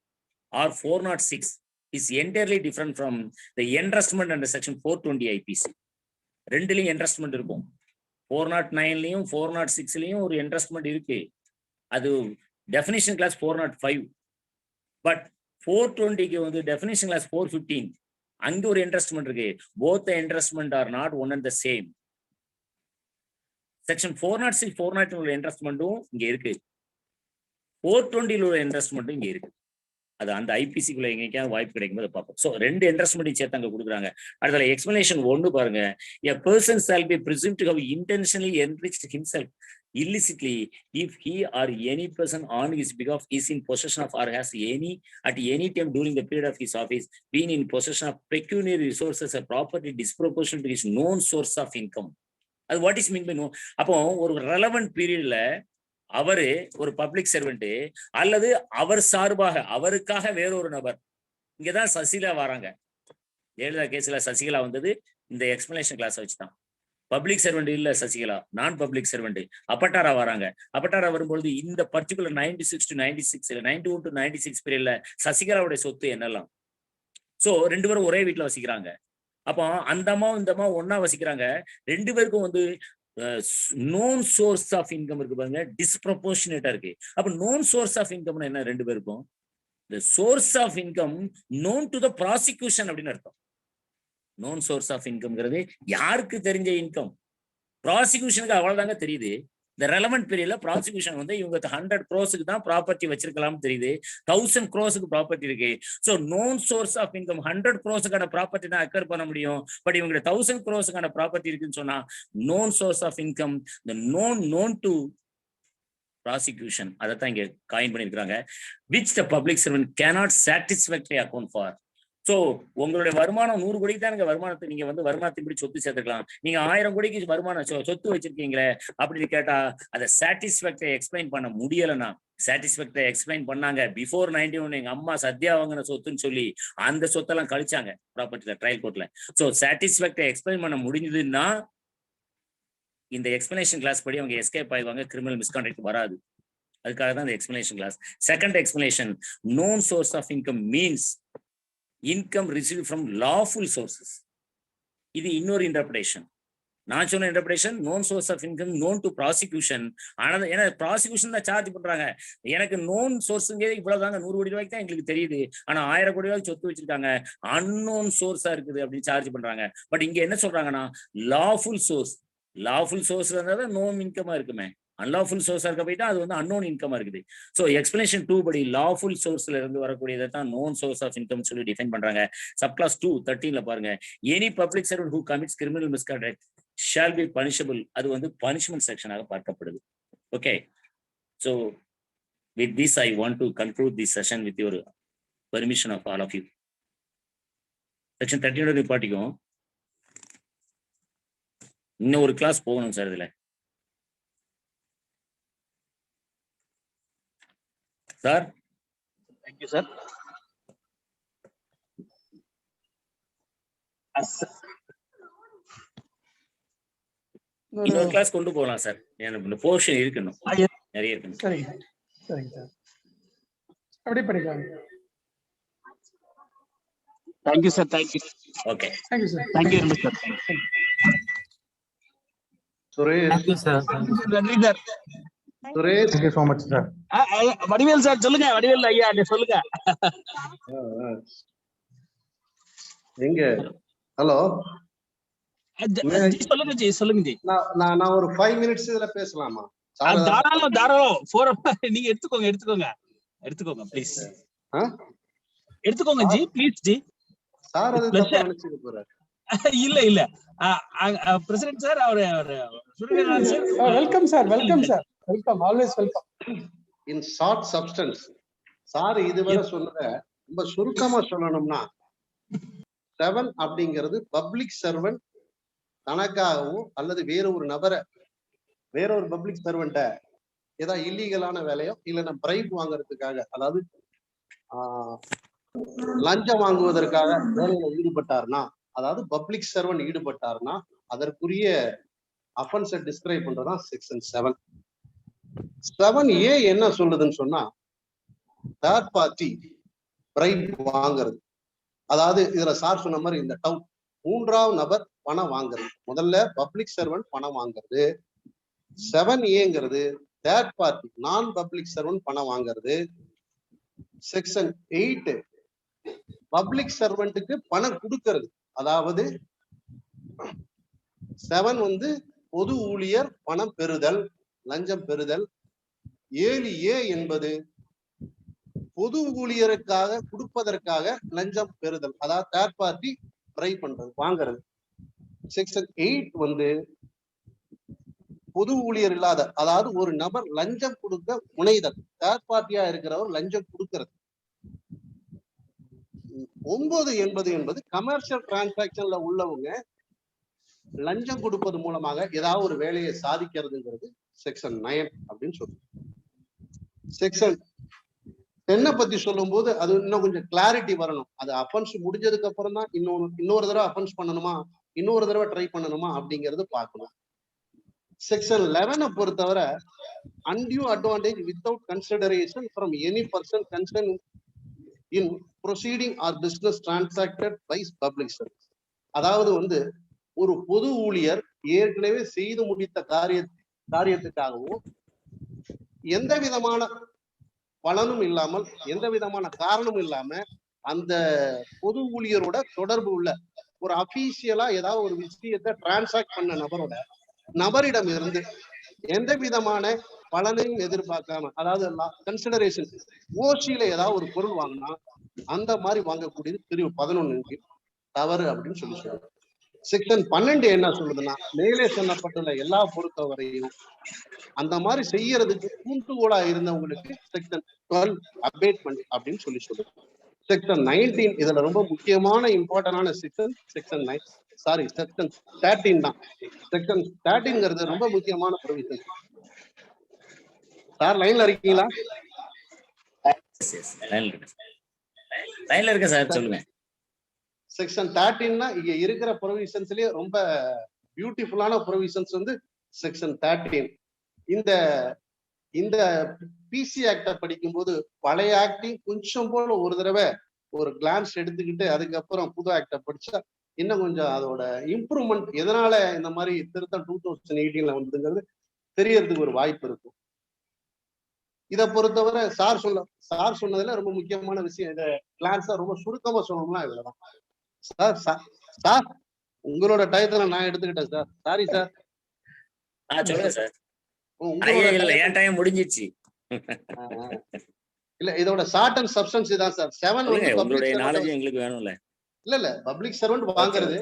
or 406 is entirely different from the entrustment under section 420 IPC. ரெண்டுலயும் entrustment இருக்கும். 409லயும் 406லயும் ஒரு entrustment இருக்கு. அது டெஃபினிஷன் கிளாஸ் 405. பட் 420க்கு டெஃபினிஷன் கிளாஸ் 415. அங்க ஒரு இன்ட்ரெஸ்ட்மெண்ட் இருக்கு. Both the entrustment are not one and the same. Section 406 409 உள்ள இன்ட்ரெஸ்ட்மெண்ட்டும் இங்க இருக்கு, 420 உள்ள இன்ட்ரெஸ்ட்மெண்ட்டும் இங்க இருக்கு. அது அந்த ஐபிசிக்குள்ள எங்கேயாவது வாய்ப்பு கிடைக்கும் போது பார்ப்போம். ஸோ ரெண்டு இன்ட்ரெஸ்ட்மெண்ட்டையும் சேர்த்து அங்க கொடுக்குறாங்க. அடுத்த எக்ஸ்பிளனேஷன் 1 பாருங்க. A person shall be presumed to have intentionally enriched himself illicitly if he or any person on his behalf is in possession of or has at any time during the period of his office been in possession of pecuniary resources or property disproportionate to his known source of income. அது what is mean by no. அப்போ ஒரு relevant பீரியட்ல அவரு ஒரு public servant அல்லது அவர் சார்பாக அவருக்காக வேறொரு நபர். இங்கதான் சசிகலா வராங்க. ஜெயலலிதா கேஸ்ல சசிகலா இந்த எக்ஸ்பிளனேஷன் கிளாஸ் வச்சுதான். பப்ளிக் சர்வெண்ட் இல்ல சசிகலா, நான் பப்ளிக் சர்வெண்ட். அப்பட்டாரா வராங்க. அப்பட்டாரா வரும்பொழுது இந்த பர்டிகுலர் 96 to 96 91 to 96 பீரியட்ல சசிகலாவுடைய சொத்து என்னெல்லாம். சோ 2 பேரும் ஒரே வீட்டுல வசிக்கிறாங்க. அப்போ அந்த அம்மாவும் இந்த அம்மா ஒன்னா வசிக்கிறாங்க. 2 பேருக்கும் நோன் சோர்ஸ் ஆஃப் இன்கம் இருக்கு பாருங்க, டிஸ்ப்ரொபோர்ஷனேட்டா இருக்கு. அப்ப நோன் சோர்ஸ் ஆஃப் இன்கம்னா என்ன? 2 பேருக்கும் the source of income known to the prosecution அப்படின்னு அர்த்தம். நோன் சோர்ஸ் ஆஃப் இன்கம்ங்கிறது யாருக்கு தெரிஞ்ச இன்கம்? ப்ராசிக்யூஷனுக்கு அவ்வளவுதாங்க தெரியுது. இந்த ரெலவென்ட் பீரியட்ல ப்ராசிக்யூஷன் இவங்க 100 crores தான் ப்ராப்பர்ட்டி வச்சிருக்கலாம்னு தெரியுது, 1000 crores ப்ராப்பர்ட்டி இருக்கு. So known source of income 100 crores property தான் அக்கர் பண்ண முடியும். பட் இவங்க 1000 crores ப்ராப்பர்ட்டி இருக்குன்னு சொன்னா known source of income the known to prosecution. அதைத்தான் இங்க காயின் பண்ணிருக்காங்க. which the public servant cannot satisfactorily account for. So உங்களுடைய வருமானம் 100 கோடிக்கு தான் வருமானத்தை நீங்க வருமானத்தை இப்படி சொத்து சேர்த்துக்கலாம். நீங்க 1000 கோடிக்கு வருமானம் சொத்து வச்சிருக்கீங்களே அப்படின்னு கேட்டா அதை சாட்டிஸ்ஃபேக்டரி எக்ஸ்பிளைன் பண்ண முடியலன்னா, சாட்டிஸ்ஃபேக்டரி எக்ஸ்பிளைன் பண்ணாங்க. பிஃபோர் 91 எங்க அம்மா சத்யா வாங்கின சொத்துன்னு சொல்லி அந்த சொத்தெல்லாம் கழிச்சாங்க ப்ராப்பர்ட்டில ட்ரையல் கோர்ட்ல. சோ சாட்டிஸ்ஃபேக்டரி எக்ஸ்பிளைன் பண்ண முடிஞ்சதுன்னா இந்த எக்ஸ்பிளனேஷன் கிளாஸ் படி அவங்க எஸ்கேப் ஆயிடுவாங்க, கிரிமினல் மிஸ்கான்டக்ட் வராது. அதுக்காக தான் இந்த explanation clause. Second explanation, known source of income means income received from lawful sources. இது இன்னொரு இன்டர்பிரேஷன். நான் சொன்ன interpretation known source of income known to prosecution. ஆனா ஏன்னா ப்ராசிக்யூஷன் தான் சார்ஜ் பண்றாங்க. எனக்கு known sourceங்க இவ்வளவுதாங்க, 100 கோடி ரூபாய்க்கு தான் எங்களுக்கு தெரியுது, ஆனா 1000 கோடி ரூபாய்க்கு சொத்து வச்சிருக்காங்க, அன்னோன் சோர்ஸா இருக்குது அப்படின்னு சார்ஜ் பண்றாங்க. பட் இங்க என்ன சொல்றாங்கன்னா லாஃபுல் சோர்ஸ். லாஃபுல் சோர்ஸ்ல இருந்தா நோன் இன்கமா இருக்குமே. அன்லாஃபுல் சோர்ஸா இருக்க போயிட்டா அது வந்து அன்னோன் இன்கமா இருக்குது. ஸோ எக்ஸ்பிளனேஷன் 2 படி லாஃபுல் சோர்ஸ்ல இருந்து வரக்கூடியதை தான் நோன் சோர்ஸ் ஆஃப் இன்கம் சொல்லி டிஃபைன் பண்றாங்க. சப்கிளாஸ் 2(13) பாருங்க, any public servant who commits criminal misconduct shawl be punishable. அது வந்து பனிஷ்மெண்ட் செக்ஷனாக பார்க்கப்படுது. Okay, so with this I want to conclude this session with your permission of all of you. Section 13 நிப்பாட்டிக்கும். இன்னும் ஒரு class போகணும் sir இதுல. Sir thank you sir. இன்னொரு class கொண்டு போகலாம் சார். எனக்கு இந்த போர்ஷன் இருக்கணும், நிறைய இருக்கணும். சரிங்க சரிங்க சார், அப்படியே படிக்கலாம். Thank you sir. Thank you. Okay, thank you sir. Thank you very much sir. Suresh, நன்றி sir. Suresh, Thank you so much, sir. Vadivel sir சொல்லுங்க. வடிவேல் ஐயா சொல்லுங்க. எங்க? ஹலோ, சொல்லுங்க ஜி, சொல்லுங்க ஜி. நான் ஒரு 5 minutes இதுல பேசலாமா? தாராளம் தாராளம். 4 நீங்க எடுத்துக்கோங்க ப்ளீஸ். எடுத்துக்கோங்க ஜி, ப்ளீஸ் ஜி. சார் அது தப்பா நினைச்சிட்டு போறாரு. இல்ல பிரசிடென்ட் சார், அவரு Suryanarayanan sir. Welcome sir, welcome sir, welcome, always welcome. In short substance, sir இதுவரை சொன்னத ரொம்ப சுருக்கமா சொல்லணும்னா, 7 அப்படிங்கிறது பப்ளிக் சர்வன்ட் தனக்காகவோ அல்லது வேற ஒரு பப்ளிக் சர்வெண்ட ஏதாவது இல்லீகலான வேலையோ இல்லைன்னா பிரைப் வாங்குறதுக்காக, அதாவது லஞ்சம் வாங்குவதற்காக வேலையில ஈடுபட்டார்னா, அதாவது பப்ளிக் சர்வன்ட் ஈடுபட்டார்னா அதற்குரிய அஃபென்ஸை டிஸ்கிரைப் பண்றதுதான் செக்ஷன் 7. 7A என்ன சொல்லுதுன்னு சொன்னா, தேர்ட் பார்ட்டி பிரைப் வாங்குறது. அதாவது இதுல சார் சொன்ன மாதிரி இந்த டவுன், மூன்றாவது நபர் பணம் வாங்குறது. முதல்ல பப்ளிக் சர்வன்ட் பணம் வாங்குறது. 7Aங்கிறது தேர்ட் பார்ட்டி நான் பப்ளிக் சர்வன்ட் பணம் வாங்குறது. செக்ஷன் 8 பப்ளிக் சர்வெண்ட்டுக்கு பணம் கொடுக்கிறது. அதாவது 7 வந்து பொது ஊழியர் பணம் பெறுதல், லஞ்சம் பெறுதல். 7A என்பது பொது ஊழியருக்காக கொடுப்பதற்காக லஞ்சம் பெறுதல், அதாவது தேர்ட் பார்ட்டி ட்ரை பண்றது, வாங்குறது. செக்ஷன் 8 வந்து பொது ஊழியர் இல்லாத, அதாவது ஒரு நபர் லஞ்சம் கொடுக்க முனைதல், தேர்ட் பார்ட்டியா இருக்கிறவர் லஞ்சம் கொடுக்கிறது. 9 என்பது கமர்ஷியல் டிரான்சாக்சன்ல உள்ளவங்க லஞ்சம் கொடுப்பது மூலமாக ஏதாவது ஒரு வேலையை சாதிக்கிறதுங்கிறது செக்ஷன் 9 அப்படின்னு சொல்லுது. செக்ஷன் 10 பத்தி சொல்லும் போது அது இன்னும் கொஞ்சம் கிளாரிட்டி வரணும். அது அஃபென்ஸ் முடிஞ்சதுக்கு அப்புறம் தான் இன்னொரு தடவை அஃபென்ஸ் பண்ணணுமா, இன்னொரு தடவை ட்ரை பண்ணணுமா அப்படிங்கிறது பார்க்கணும். செக்ஷன் 11 பொறுத்தவரை undue advantage without consideration from any person concerned in proceeding or business transacted by public service. அதாவது வந்து ஒரு பொது ஊழியர் ஏற்கனவே செய்து முடித்த காரியத்துக்காகவும் எந்த விதமான பலனும் இல்லாமல், எந்த விதமான காரணமும் இல்லாம அந்த பொது ஊழியரோட தொடர்பு உள்ள ஒரு அபிஷியலா ஏதாவது ஒரு விஷயத்தை டிரான்சாக்ட் பண்ண நபரிடம் இருந்து எந்த விதமான பலனையும் எதிர்பார்க்காம, அதாவது கன்சிடரேஷன் ஓசியில ஏதாவது ஒரு பொருள் வாங்கினா அந்த மாதிரி வாங்கக்கூடியது பிரிவு 11 தவறு அப்படின்னு சொல்லுவாங்க. செக்ஷன் 12 என்ன சொல்லுதுன்னா, மேலே சொன்னப்பட்டுள்ள எல்லா பொறுத்தவரையும் அந்த மாதிரி செய்யறதுக்கு தூண்டுகோலா இருந்தவங்களுக்கு செக்ஷன் 12 அபேட்மெண்ட் அப்படின்னு சொல்லுது. செக்ஷன் 19 இதுல ரொம்ப முக்கியமான இம்பார்ட்டன்டான செக்ஷன் செக்ஷன் 13 தான். செக்ஷன் 13ங்கிறது ரொம்ப முக்கியமான ப்ரொவிஷன். சார் லைன்ல இருக்கீங்களா? லைன்ல இருக்க சார், சொல்லுங்க. செக்ஷன் 13 இங்க இருக்கிற ப்ரொவிஷன்ஸ்லயே ரொம்ப பியூட்டிஃபுல்லான ப்ரொவிஷன்ஸ் வந்து செக்ஷன் 13. இந்த பிசி ஆக்ட படிக்கும்போது பழைய ஆக்டையும் கொஞ்சம் போல ஒரு தடவை ஒரு கிளான்ஸ் எடுத்துக்கிட்டு அதுக்கப்புறம் புது ஆக்ட படிச்சா இன்னும் கொஞ்சம் அதோட இம்ப்ரூவ்மெண்ட், எதனால இந்த மாதிரி திருத்தம் 2018 வந்துங்கிறது தெரியறதுக்கு ஒரு வாய்ப்பு இருக்கும். இதை பொறுத்தவரை சார் சொன்னதுல ரொம்ப முக்கியமான விஷயம், இதை கிளான்ஸா ரொம்ப சுருக்கமா சொல்லணும்னா இதுலதான். சார் உங்களோட டயத்துல நான் எடுத்துக்கிட்டேன் சார், சாரி சார். சொல்லுங்க சார். இல்ல என் டைம் முடிஞ்சிச்சு. இல்ல இதோட ஷார்ட் அண்ட் சப்ஸ்டன்ஸ் இதான் சார். 7 வந்து உங்களுடைய நாலேஜ் எங்களுக்கு வேணும்ல. இல்ல பப்ளிக் சர்வெண்ட் வாங்குறது.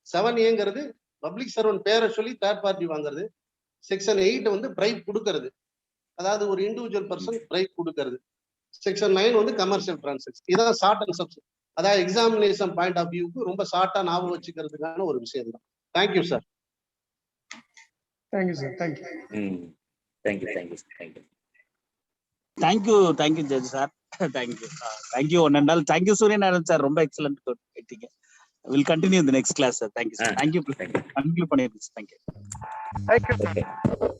7A பப்ளிக் சர்வெண்ட் பேரை சொல்லி தேர்ட் பார்ட்டி வாங்குறது. செக்ஷன் 8 வந்து பிரைப் கொடுக்கறது, அதாவது ஒரு இண்டிவிஜுவல் பர்சன் பிரைப் கொடுக்கறது. செக்ஷன் 9 வந்து கமர்ஷியல் டிரான்சாக்ஷன். இதான் ஷார்ட் அண்ட் சப்ஸ்டன்ஸ். அதாவது எக்ஸாமினேஷன் பாயிண்ட் ஆஃப் வியூக்கு ரொம்ப ஷார்ட்டா ஞாபகம் வச்சுக்கிறதுக்கான ஒரு விஷயம் தான். Thank you sir. Thank you sir. Thank you. Thank you judge sir. Thank you one and all. Thank you Suryanarayanan sir, ரொம்ப எக்ஸலண்ட் கேட்டீங்க. We'll continue in the next class, sir. Thank you, sir. Thank you. Conclude பண்ணிருக்கீங்க. Thank you.